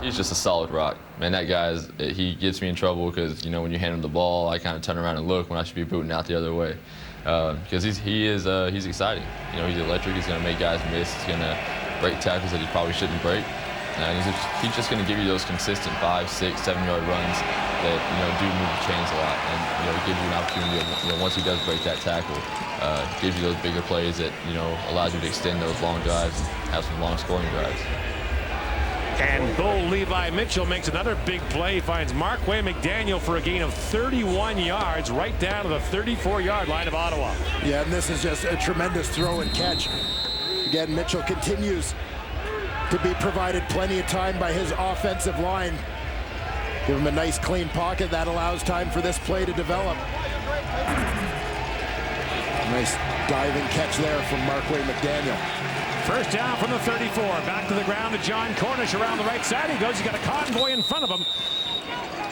He's just a solid rock. Man, that guy, he gets me in trouble because, you know, when you hand him the ball, I kind of turn around and look when I should be booting out the other way. Because he's exciting. You know, he's electric. He's going to make guys miss. He's going to break tackles that he probably shouldn't break. And he's just going to give you those consistent 5, 6, 7-yard runs that, you know, do move the chains a lot. And, you know, gives you an opportunity, you know, once he does break that tackle, gives you those bigger plays that, you know, allows you to extend those long drives and have some long scoring drives. And Bo Levi Mitchell makes another big play, finds Markway McDaniel for a gain of 31 yards right down to the 34-yard line of Ottawa. Yeah, and this is just a tremendous throw and catch. Again, Mitchell continues to be provided plenty of time by his offensive line. Give him a nice clean pocket that allows time for this play to develop. Nice diving catch there from Markway McDaniel. First down from the 34. Back to the ground to John Cornish around the right side. He goes. He's got a convoy in front of him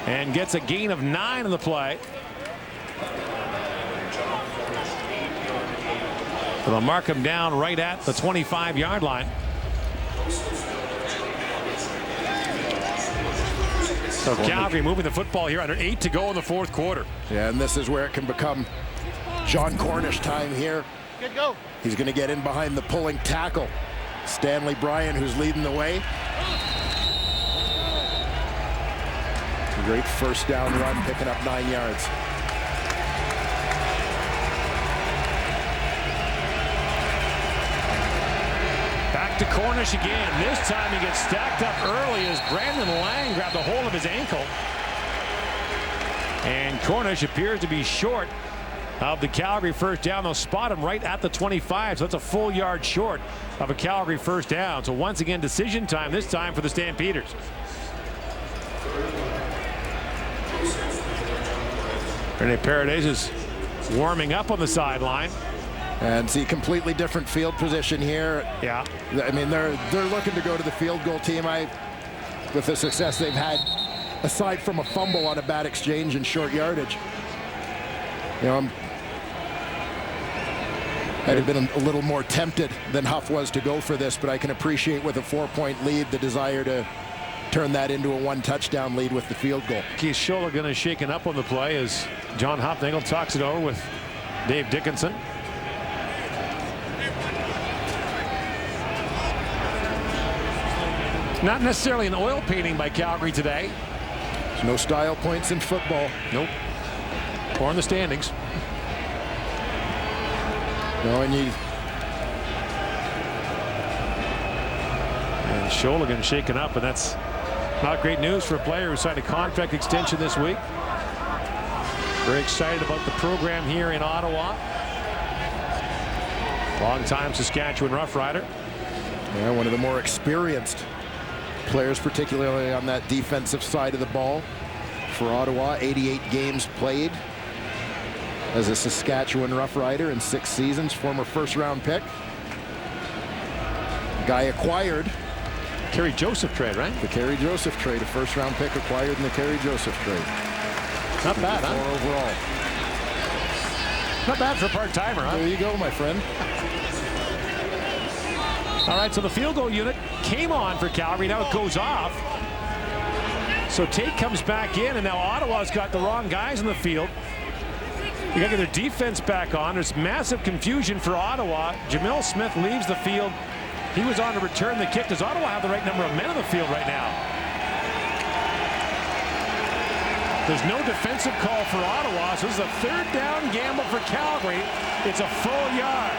and gets a gain of 9 on the play. They'll mark him down right at the 25-yard line. So Calgary moving the football here under 8 to go in the fourth quarter. Yeah, and this is where it can become John Cornish time here. Good go. He's going to get in behind the pulling tackle. Stanley Bryan, who's leading the way. Great first down run, picking up 9 yards. Back to Cornish again. This time he gets stacked up early as Brandon Lang grabbed a hold of his ankle. And Cornish appears to be short of the Calgary first down. They'll spot him right at the 25, so that's a full yard short of a Calgary first down. So once again, decision time, this time for the Stampeders. Rene Paredes is warming up on the sideline. And see, completely different field position here. Yeah. I mean, they're looking to go to the field goal team. With the success they've had, aside from a fumble on a bad exchange and short yardage. You know, I'd have been a little more tempted than Huff was to go for this, but I can appreciate with a 4-point lead the desire to turn that into a 1-touchdown lead with the field goal. Keith Scholler going to shaken up on the play as John Hopnagel talks it over with Dave Dickinson. Not necessarily an oil painting by Calgary today. There's no style points in football. Nope. Or in the standings. No, and Sholigan shaken up, and that's not great news for a player who signed a contract extension this week. Very excited about the program here in Ottawa. Long-time Saskatchewan Rough Rider. Yeah, one of the more experienced players, particularly on that defensive side of the ball for Ottawa. 88 games played as a Saskatchewan Rough Rider in 6 seasons. Former first-round pick. Guy acquired. Kerry Joseph trade, right? The Kerry Joseph trade, a first-round pick acquired in the Kerry Joseph trade. Not bad, huh? Overall. Not bad for a part-timer, huh? There you go, my friend. All right, so the field goal unit came on for Calgary. Now it goes off. So Tate comes back in, and now Ottawa's got the wrong guys in the field. You got to get their defense back on. There's massive confusion for Ottawa. Jamil Smith leaves the field. He was on to return the kick. Does Ottawa have the right number of men on the field right now? There's no defensive call for Ottawa, so this is a third down gamble for Calgary. It's a full yard.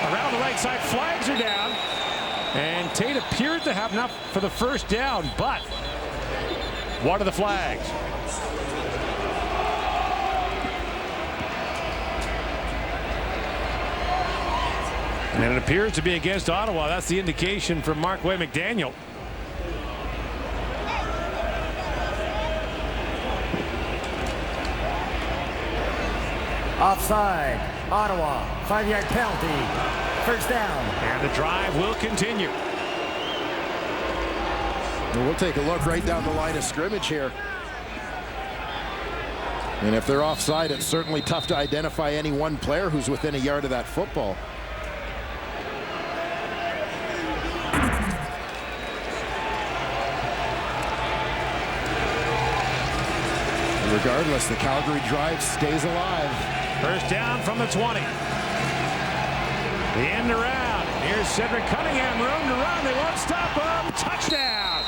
Around the right side, flags are down, and Tate appeared to have enough for the first down, but what are the flags? And it appears to be against Ottawa. That's the indication from Mark-Way McDaniel. Offside. Ottawa, 5-yard penalty. First down. And the drive will continue. We'll take a look right down the line of scrimmage here. And if they're offside, it's certainly tough to identify any one player who's within a yard of that football. Regardless, the Calgary drive stays alive. First down from the 20. The end around. Here's Cedric Cunningham, room to run. They won't stop him. Touchdown.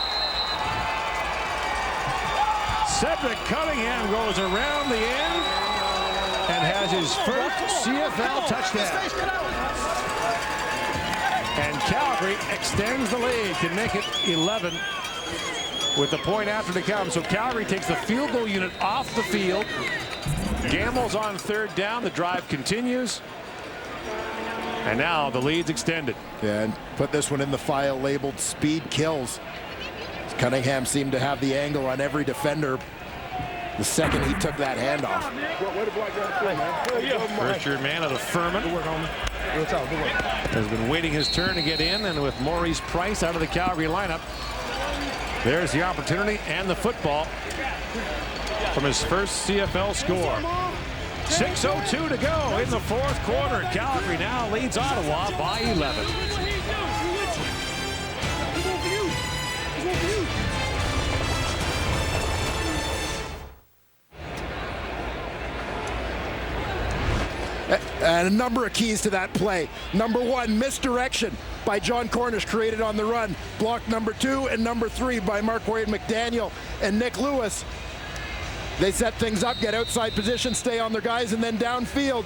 Cedric Cunningham goes around the end and has his first CFL touchdown. And Calgary extends the lead to make it 11 with the point after to come. So Calgary takes the field goal unit off the field. Gambles on third down. The drive continues. And now the lead's extended. Yeah, and put this one in the file labeled speed kills. Cunningham seemed to have the angle on every defender the second he took that handoff. First year man of the Furman has been waiting his turn to get in, and with Maurice Price out of the Calgary lineup, there's the opportunity and the football from his first CFL score. 6:02 to go in the fourth quarter. Calgary now leads Ottawa by 11. And a number of keys to that play. Number one, misdirection by John Cornish created on the run. Block number 2 and number 3 by Mark-Way McDaniel and Nick Lewis. They set things up, get outside position, stay on their guys, and then downfield.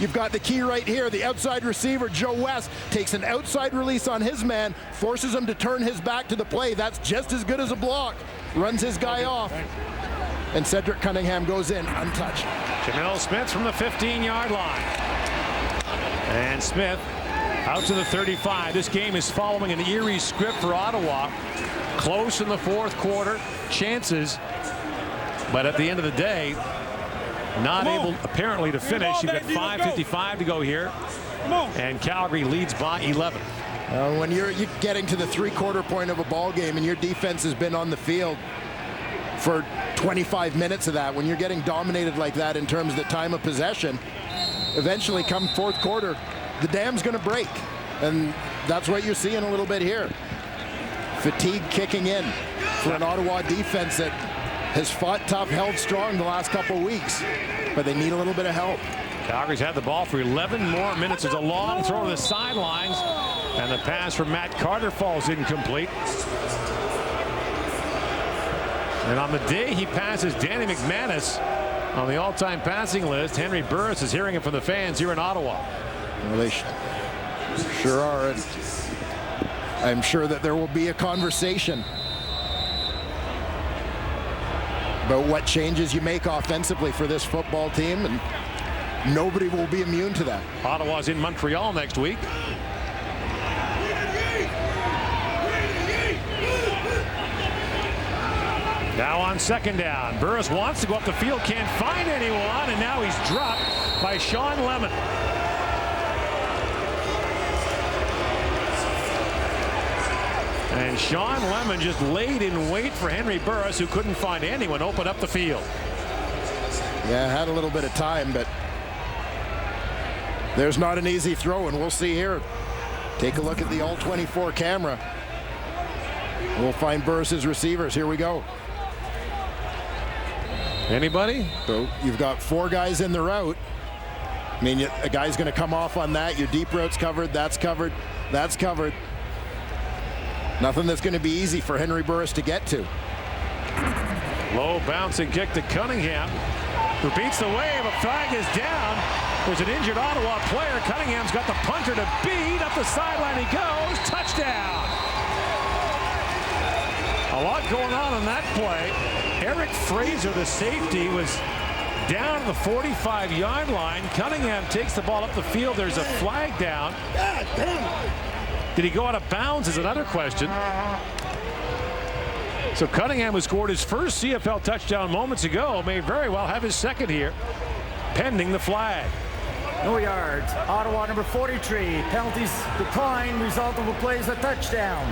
You've got the key right here. The outside receiver, Joe West, takes an outside release on his man, forces him to turn his back to the play. That's just as good as a block. Runs his guy off. And Cedric Cunningham goes in untouched. Jamil Smith from the 15-yard line. And Smith out to the 35. This game is following an eerie script for Ottawa. Close in the fourth quarter. Chances. But at the end of the day, not able apparently to finish. You've got 5:55 to go here. And Calgary leads by 11. When you're getting to the three-quarter point of a ball game and your defense has been on the field for 25 minutes of that, when you're getting dominated like that in terms of the time of possession, eventually come fourth quarter, the dam's going to break. And that's what you're seeing a little bit here. Fatigue kicking in for an Ottawa defense that has fought tough, held strong the last couple of weeks, but they need a little bit of help. Calgary's had the ball for 11 more minutes. It's a long throw to the sidelines, and the pass from Matt Carter falls incomplete. And on the day he passes Danny McManus on the all-time passing list, Henry Burris is hearing it from the fans here in Ottawa. Well, they sure are. And I'm sure that there will be a conversation about what changes you make offensively for this football team, and nobody will be immune to that. Ottawa's in Montreal next week. Now on second down, Burris wants to go up the field, can't find anyone, and now he's dropped by Sean Lemon. And Sean Lemon just laid in wait for Henry Burris, who couldn't find anyone, open up the field. Yeah, had a little bit of time, but there's not an easy throw, and we'll see here. Take a look at the all-24 camera. We'll find Burris's receivers. Here we go. Anybody? So you've got 4 guys in the route. I mean, a guy's going to come off on that. Your deep route's covered. That's covered. That's covered. Nothing that's going to be easy for Henry Burris to get to. Low bouncing kick to Cunningham, who beats the wave. A flag is down. There's an injured Ottawa player. Cunningham's got the punter to beat. Up the sideline he goes. Touchdown. A lot going on in that play. Eric Fraser, the safety, was down to the 45-yard line. Cunningham takes the ball up the field. There's a flag down. Did he go out of bounds is another question. So Cunningham, who scored his first CFL touchdown moments ago, may very well have his second here, pending the flag. No yards. Ottawa number 43. Penalties decline. Result of the play is a touchdown.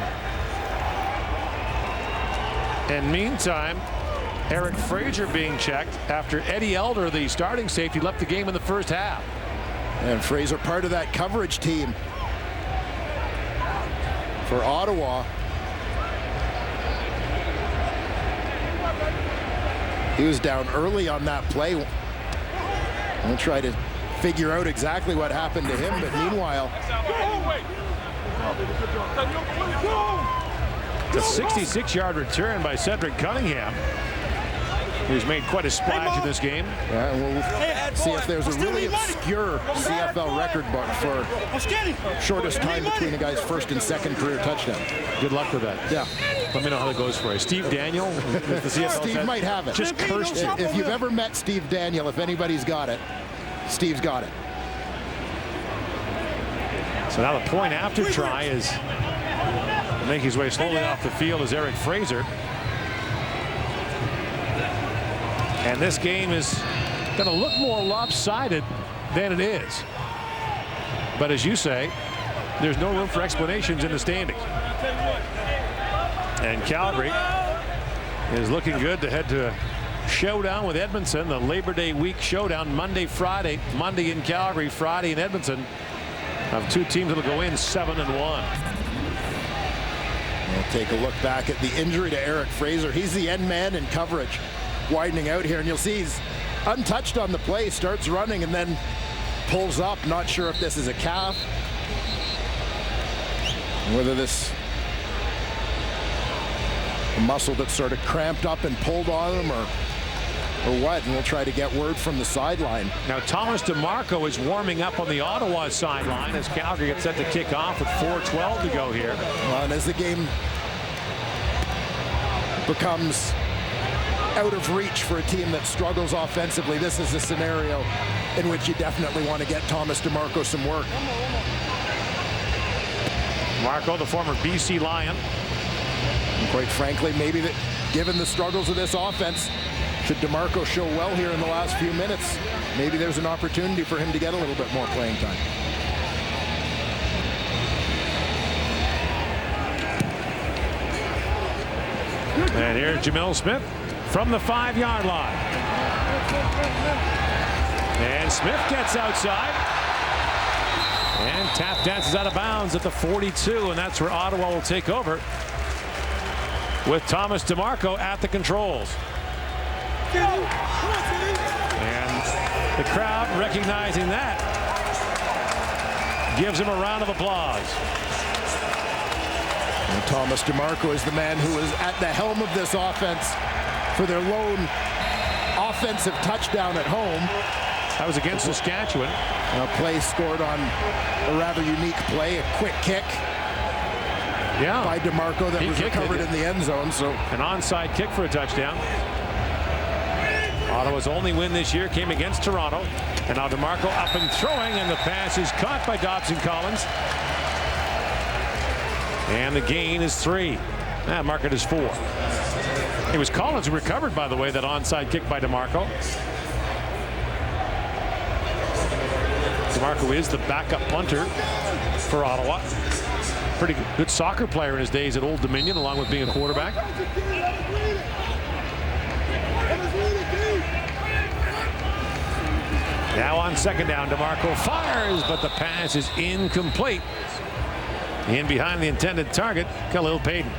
And meantime, Eric Fraser being checked after Eddie Elder, the starting safety, left the game in the first half. And Fraser part of that coverage team for Ottawa. He was down early on that play. We'll try to figure out exactly what happened to him, but meanwhile, it's a 66-yard return by Cedric Cunningham, who's made quite a splash in this game. Yeah, we'll see if there's a really obscure CFL record book for shortest time between a guy's first and second career touchdown. Good luck with that. Yeah. Let me know how that goes for you. Steve Daniel, with the CFL. Steve might have it. Just cursed you. If you've ever met Steve Daniel, if anybody's got it, Steve's got it. So now the point after try is making his way slowly off the field is Eric Fraser. And this game is going to look more lopsided than it is. But as you say, there's no room for explanations in the standings. And Calgary is looking good to head to a showdown with Edmonton, the Labor Day week showdown, Monday, Friday. Monday in Calgary, Friday in Edmonton. Of 2 teams that'll go in 7-1. We'll take a look back at the injury to Eric Fraser. He's the end man in coverage, widening out here, and you'll see he's untouched on the play, starts running and then pulls up. Not sure if this is a calf, whether this muscle that sort of cramped up and pulled on him or what, and we'll try to get word from the sideline. Now Thomas DeMarco is warming up on the Ottawa sideline as Calgary gets set to kick off with 4:12 to go here. Well, and as the game becomes out of reach for a team that struggles offensively, this is a scenario in which you definitely want to get Thomas DeMarco some work. Marco, the former BC Lion. And quite frankly, maybe that given the struggles of this offense, should DeMarco show well here in the last few minutes, maybe there's an opportunity for him to get a little bit more playing time. And here's Jamil Smith from the 5-yard line. And Smith gets outside. And tap dances out of bounds at the 42, and that's where Ottawa will take over with Thomas DeMarco at the controls. And the crowd, recognizing that, gives him a round of applause. And Thomas DeMarco is the man who was at the helm of this offense for their lone offensive touchdown at home. That was against Saskatchewan. A play scored on a rather unique play, a quick kick by DeMarco that was recovered in the end zone. So an onside kick for a touchdown. Ottawa's only win this year came against Toronto. And now DeMarco up and throwing, and the pass is caught by Dobson Collins. And the gain is 3. That market is 4. It was Collins who recovered, by the way, that onside kick by DeMarco. DeMarco is the backup punter for Ottawa. Pretty good soccer player in his days at Old Dominion, along with being a quarterback. Now on second down, DeMarco fires, but the pass is incomplete. In behind the intended target, Khalil Payton.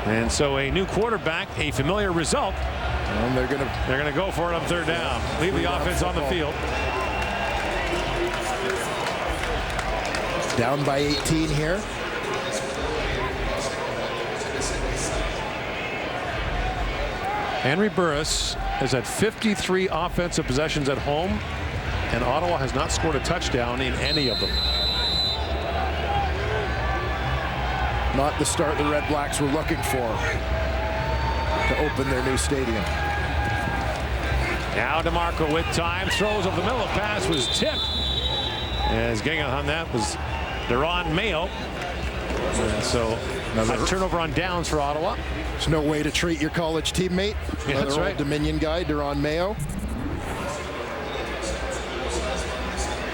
And so a new quarterback, a familiar result. And they're gonna go for it on third down. Leave the offense on the field. Down by 18 here. Henry Burris has had 53 offensive possessions at home, and Ottawa has not scored a touchdown in any of them. Not the start the Red Blacks were looking for to open their new stadium. Now DeMarco with time, throws over the middle. The pass was tipped. As getting on that was Deron Mayo. And so a turnover on downs for Ottawa. There's no way to treat your college teammate. Yeah, that's right. Old Dominion guy, Deron Mayo.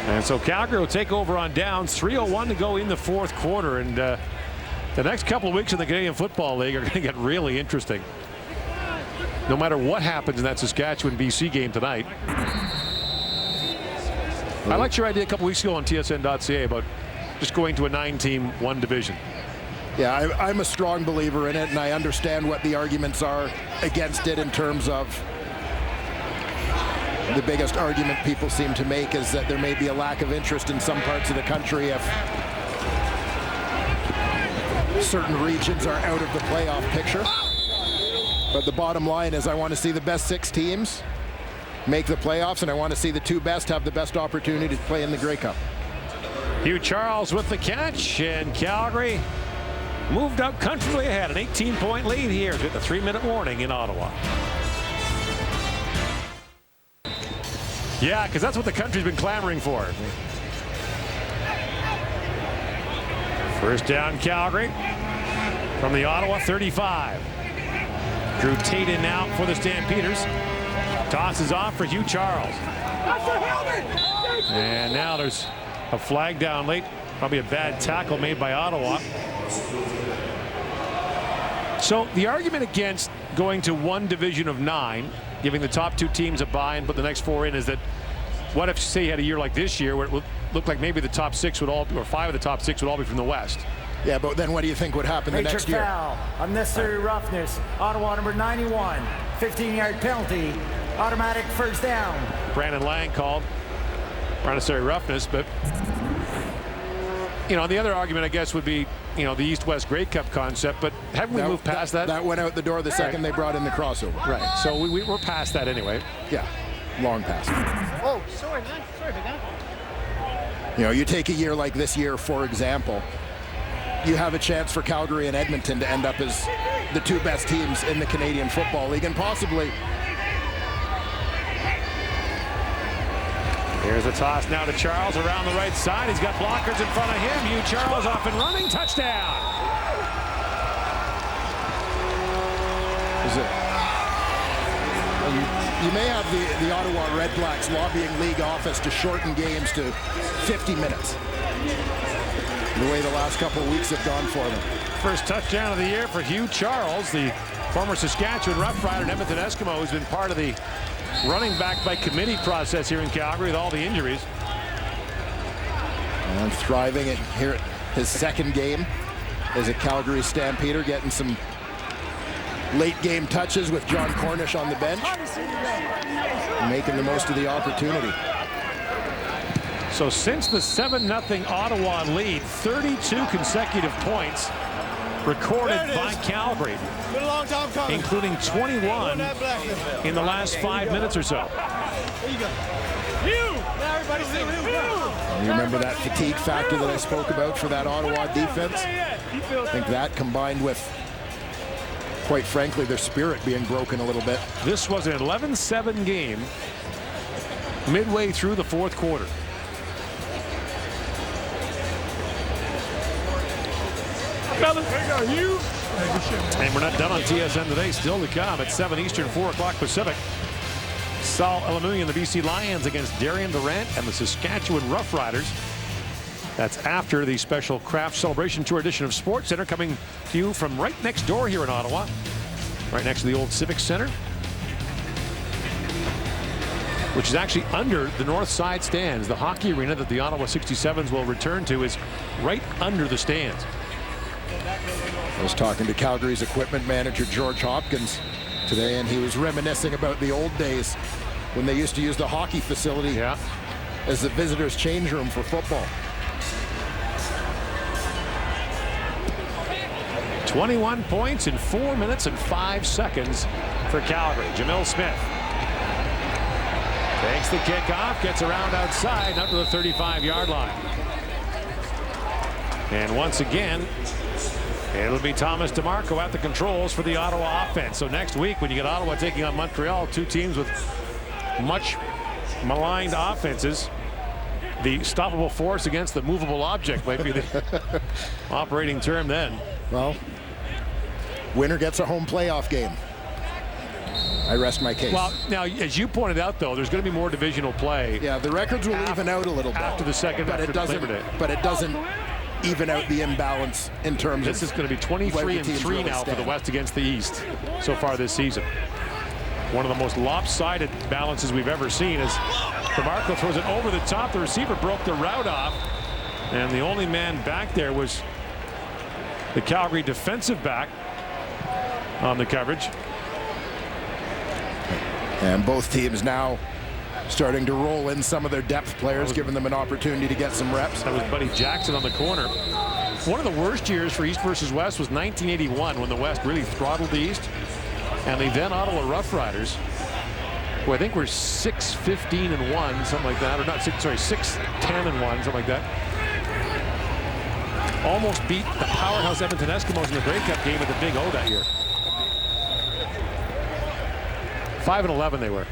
And so Calgary will take over on downs. 3:01 to go in the fourth quarter. And the next couple of weeks in the Canadian Football League are going to get really interesting. No matter what happens in that Saskatchewan BC game tonight. I liked your idea a couple weeks ago on TSN.ca about just going to a 9-team, one division. Yeah, I'm a strong believer in it, and I understand what the arguments are against it in terms of the biggest argument people seem to make is that there may be a lack of interest in some parts of the country if certain regions are out of the playoff picture. But the bottom line is I want to see the best 6 teams make the playoffs, and I want to see the 2 best have the best opportunity to play in the Grey Cup. Hugh Charles with the catch, and Calgary moved up comfortably ahead. An 18-point lead here with the 3-minute warning in Ottawa. Yeah, because that's what the country's been clamoring for. First down, Calgary from the Ottawa 35. Drew Tate in now for the Stampeders. Tosses off for Hugh Charles. And now there's a flag down late. Probably a bad tackle made by Ottawa. So the argument against going to one division of 9, giving the top 2 teams a bye and put the next 4 in, is that what if, say, you had a year like this year where it looked like maybe the top 6 would all, or 5 of the top 6 would all be from the West? Yeah, but then what do you think would happen the next year? Foul, unnecessary roughness, Ottawa number 91, 15-yard penalty, automatic first down. Brandon Lang called unnecessary roughness, but you know, the other argument I guess would be, you know, the East-West Grey Cup concept, but haven't we moved past that? That went out the door the second they brought in the crossover. Right, so we're past that anyway. Yeah, long past. Oh, sorry, man. Sorry, big guy. You know, you take a year like this year, for example, you have a chance for Calgary and Edmonton to end up as the 2 best teams in the Canadian Football League, and possibly. Here's a toss now to Charles around the right side. He's got blockers in front of him. Hugh Charles off and running. Touchdown. Is it? You may have the Ottawa Red Blacks lobbying league office to shorten games to 50 minutes. The way the last couple of weeks have gone for them. First touchdown of the year for Hugh Charles, the former Saskatchewan Rough Rider and Edmonton Eskimo, who's been part of the running back by committee process here in Calgary with all the injuries. And thriving here at his second game as a Calgary Stampeder, getting some late game touches with John Cornish on the bench, making the most of the opportunity. So since the 7-0 Ottawa lead, 32 consecutive points recorded by Calgary, including 21 in the last 5 minutes or so. You remember that fatigue factor that I spoke about for that Ottawa defense? I think that combined with, quite frankly, their spirit being broken a little bit. This was an 11-7 game midway through the fourth quarter. And we're not done on TSN today. Still to come at 7 Eastern, 4 o'clock Pacific. Saul Elamuni and the BC Lions against Darian Durant and the Saskatchewan Roughriders. That's after the special Craft Celebration Tour edition of Sports Center, coming to you from right next door here in Ottawa, right next to the old Civic Center. which is actually under the north side stands. The hockey arena that the Ottawa 67s will return to is right under the stands. I was talking to Calgary's equipment manager, George Hopkins, today, and he was reminiscing about the old days when they used to use the hockey facility as the visitors' change room for football. 21 points in 4 minutes and 5 seconds for Calgary. Jamil Smith takes the kickoff, gets around outside up to the 35-yard line. And once again, it'll be Thomas DeMarco at the controls for the Ottawa offense. So next week, when you get Ottawa taking on Montreal, two teams with much maligned offenses, the stoppable force against the movable object might be the operating term then. Well, winner gets a home playoff game. I rest my case. Well, now, as you pointed out, though, there's going to be more divisional play. Yeah, the records will even out a little bit after the second, but after it doesn't. Labor Day. But it doesn't even out the imbalance in terms this of. is going to be 23-3 really now for the West against the East so far this season. One of the most lopsided balances we've ever seen as DeMarco throws it over the top. The receiver broke the route off, and the only man back there was the Calgary defensive back on the coverage. And both teams now starting to roll in some of their depth players, giving them an opportunity to get some reps. That was Buddy Jackson on the corner. One of the worst years for East versus West was 1981, when the West really throttled the East. And the then Ottawa Rough Riders, who I think were 6-15-1, something like that, or not 6-10-1, something like that. Almost beat the powerhouse Edmonton Eskimos in the Grey Cup game at the Big O that year. 5-11 they were.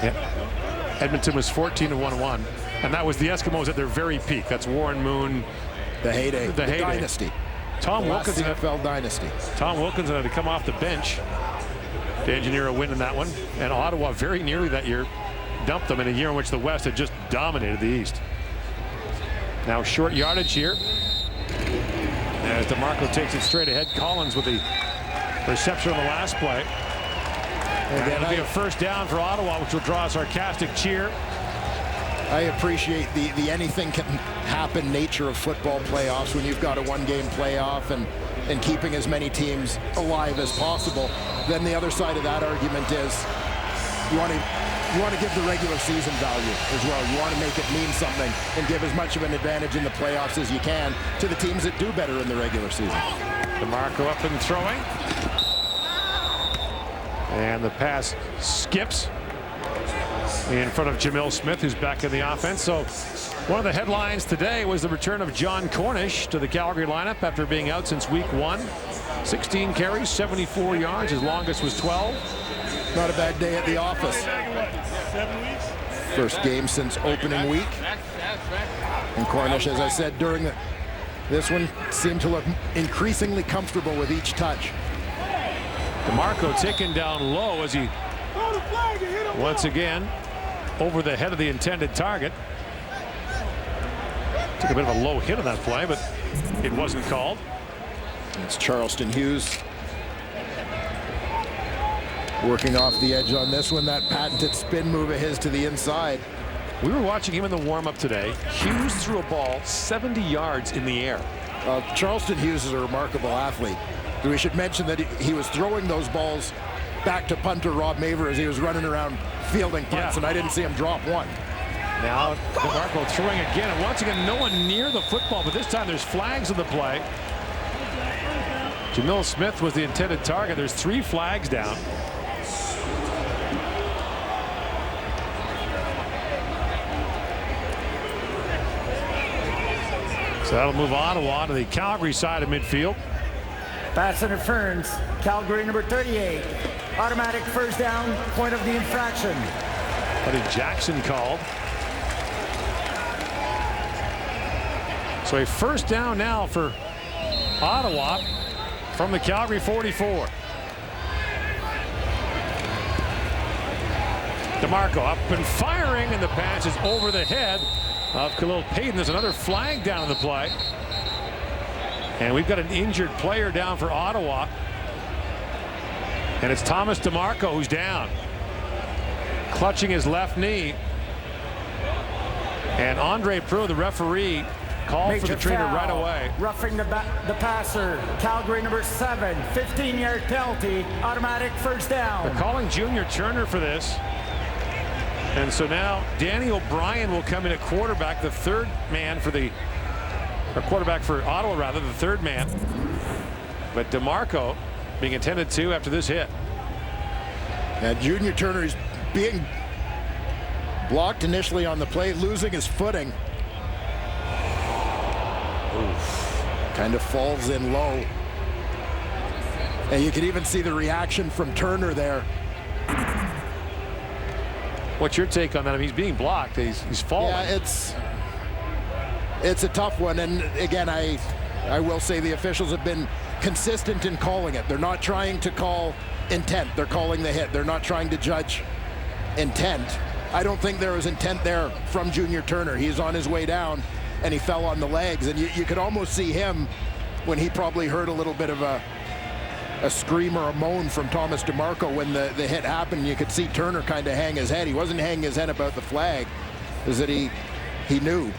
Yeah. Edmonton was 14-1-1, and that was the Eskimos at their very peak. That's Warren Moon. The heyday. The heyday. Dynasty. Tom Wilkinson. CFL dynasty. Tom Wilkinson had to come off the bench to engineer a win in that one. And Ottawa very nearly that year dumped them in a year in which the West had just dominated the East. Now short yardage here. As DeMarco takes it straight ahead. Collins with the reception on the last play. And it'll be a first down for Ottawa, which will draw a sarcastic cheer. I appreciate the anything can happen nature of football playoffs when you've got a one-game playoff and keeping as many teams alive as possible. Then the other side of that argument is you want to give the regular season value as well. You want to make it mean something and give as much of an advantage in the playoffs as you can to the teams that do better in the regular season. DeMarco up and throwing. And the pass skips in front of Jamil Smith, who's back in the offense. So one of the headlines today was the return of John Cornish to the Calgary lineup after being out since week 1. 16 carries, 74 yards. His longest was 12. Not a bad day at the office. First game since opening week. And Cornish, as I said during this one, seemed to look increasingly comfortable with each touch. DeMarco taken down low as he once again over the head of the intended target. Took a bit of a low hit on that play, but it wasn't called. It's Charleston Hughes working off the edge on this one. That patented spin move of his to the inside. We were watching him in the warm-up today. Hughes threw a ball 70 yards in the air. Charleston Hughes is a remarkable athlete. We should mention that he was throwing those balls back to punter Rob Maver as he was running around fielding punts, and I didn't see him drop one. Now DeMarco throwing again, and once again no one near the football, but this time there's flags on the play. Jamil Smith was the intended target. There's 3 flags down. So that'll move Ottawa to the Calgary side of midfield. Pass interference. Calgary number 38. Automatic first down. Point of the infraction. Buddy Jackson called. So a first down now for Ottawa from the Calgary 44. DeMarco up and firing, and the pass is over the head of Khalil Payton. There's another flag down in the play. And we've got an injured player down for Ottawa. And it's Thomas DeMarco who's down. clutching his left knee. And Andre Prue, the referee, called for the trainer right away. Roughing the passer. Calgary number 7, 15-yard penalty, automatic first down. They're calling Junior Turner for this. And so now Danny O'Brien will come in at quarterback, the third man for the, or quarterback for Ottawa rather, the third man. But DeMarco being attended to after this hit. And Junior Turner is being blocked initially on the play, losing his footing. Oof. Kind of falls in low. And you can even see the reaction from Turner there. What's your take on that? I mean, he's being blocked. He's falling. Yeah, it's a tough one. And again, I will say the officials have been consistent in calling it. They're not trying to call intent. They're calling the hit. They're not trying to judge intent. I don't think there was intent there from Junior Turner. He's on his way down and he fell on the legs, and you could almost see him when he probably heard a little bit of a scream or a moan from Thomas DeMarco when the hit happened. You could see Turner kind of hang his head. He wasn't hanging his head about the flag, is that he knew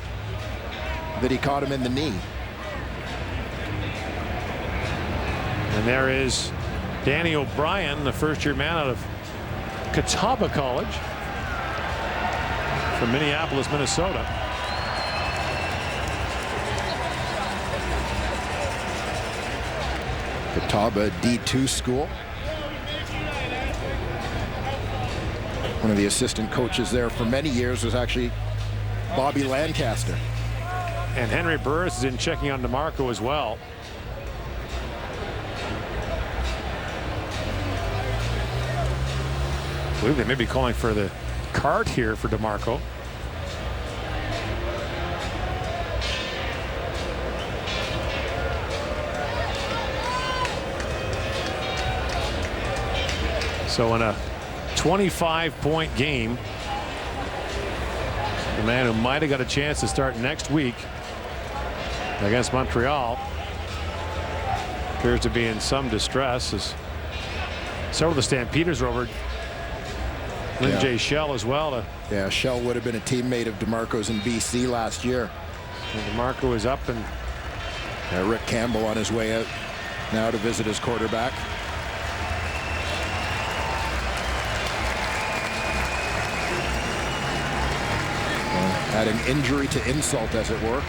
that he caught him in the knee. And there is Danny O'Brien, the first-year man out of Catawba College from Minneapolis, Minnesota. Catawba D2 school. One of the assistant coaches there for many years was actually Bobby Lancaster. And Henry Burris is in checking on DeMarco as well. I believe they may be calling for the cart here for DeMarco. So in a 25-point game, the man who might have got a chance to start next week against Montreal appears to be in some distress, as several of the Stampeders are over. Lynn J. Shell as well. Yeah, Shell would have been a teammate of DeMarco's in BC last year. And DeMarco is up, and Rick Campbell on his way out now to visit his quarterback. Adding injury to insult, as it were.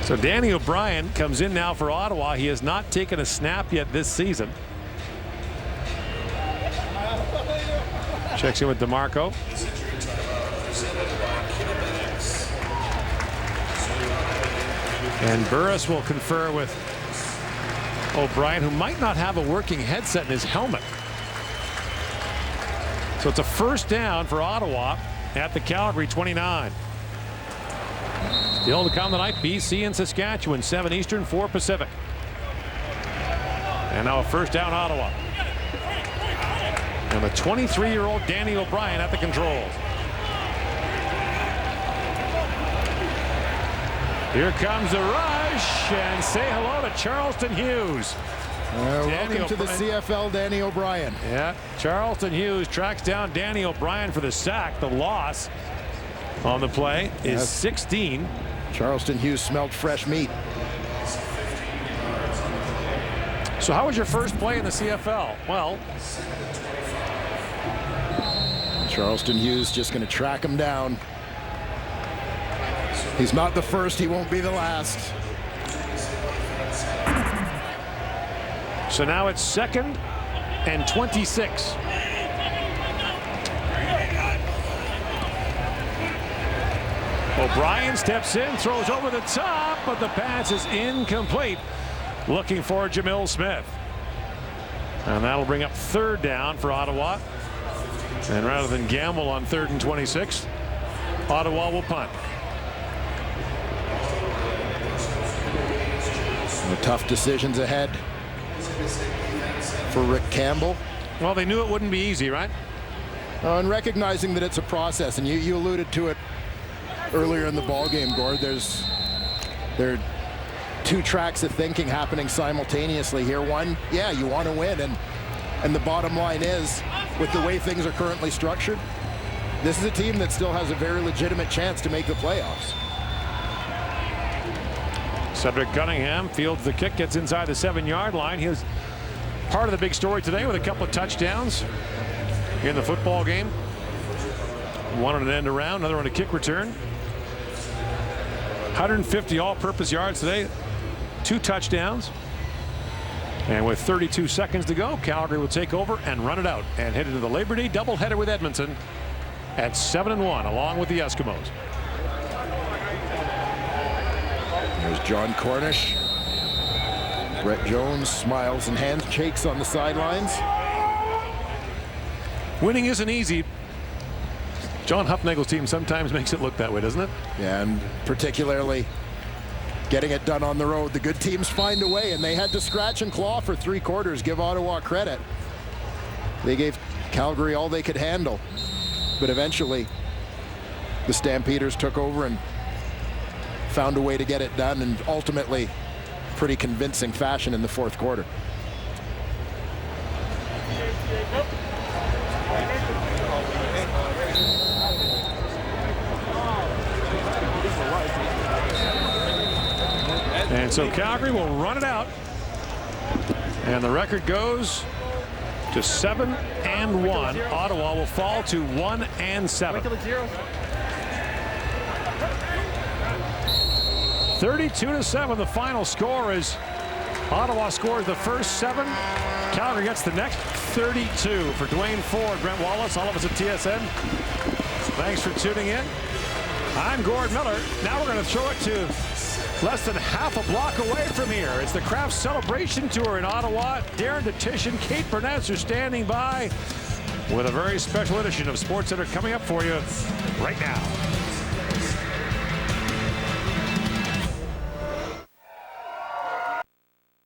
So Danny O'Brien comes in now for Ottawa. He has not taken a snap yet this season. Checks in with DeMarco. And Burris will confer with O'Brien, who might not have a working headset in his helmet. So it's a first down for Ottawa at the Calgary 29. Still to come tonight, BC and Saskatchewan, 7 Eastern, 4 Pacific. And now a first down, Ottawa. And the 23-year-old Danny O'Brien at the controls. Here comes the rush, and say hello to Charleston Hughes. Welcome to the CFL, Danny O'Brien. Yeah, Charleston Hughes tracks down Danny O'Brien for the sack. The loss on the play is 16. Charleston Hughes smelled fresh meat. So how was your first play in the CFL? Well, Charleston Hughes just going to track him down. He's not the first, he won't be the last. So now it's 2nd and 26. O'Brien steps in, throws over the top, but the pass is incomplete. Looking for Jamil Smith. And that'll bring up 3rd down for Ottawa. And rather than gamble on 3rd and 26, Ottawa will punt. Tough decisions ahead for Rick Campbell. Well, they knew it wouldn't be easy, right? And recognizing that it's a process, and you alluded to it earlier in the ball game, Gord. They're two tracks of thinking happening simultaneously here. One, yeah, you want to win, and the bottom line is, with the way things are currently structured, this is a team that still has a very legitimate chance to make the playoffs. Cedric Cunningham fields the kick, gets inside the 7-yard line. He was part of the big story today with a couple of touchdowns in the football game. One on an end around, another on a kick return. 150 all-purpose yards today, 2 touchdowns. And with 32 seconds to go, Calgary will take over and run it out and head into the Labor Day doubleheader with Edmonton at 7-1, along with the Eskimos. There's John Cornish. Brett Jones smiles and handshakes on the sidelines. Winning isn't easy. John Hufnagel's team sometimes makes it look that way, doesn't it? Yeah, and particularly getting it done on the road. The good teams find a way, and they had to scratch and claw for 3 quarters. Give Ottawa credit. They gave Calgary all they could handle. But eventually, the Stampeders took over and found a way to get it done, and ultimately, pretty convincing fashion in the 4th quarter. And so Calgary will run it out. And the record goes to 7-1. Ottawa will fall to 1-7. 32-7. The final score is Ottawa scores the first 7. Calgary gets the next 32. For Dwayne Ford, Brent Wallace, all of us at TSN, thanks for tuning in. I'm Gord Miller. Now we're going to throw it to less than half a block away from here. It's the Kraft Celebration Tour in Ottawa. Darren DeTish and Kate Burnett are standing by with a very special edition of SportsCenter coming up for you right now.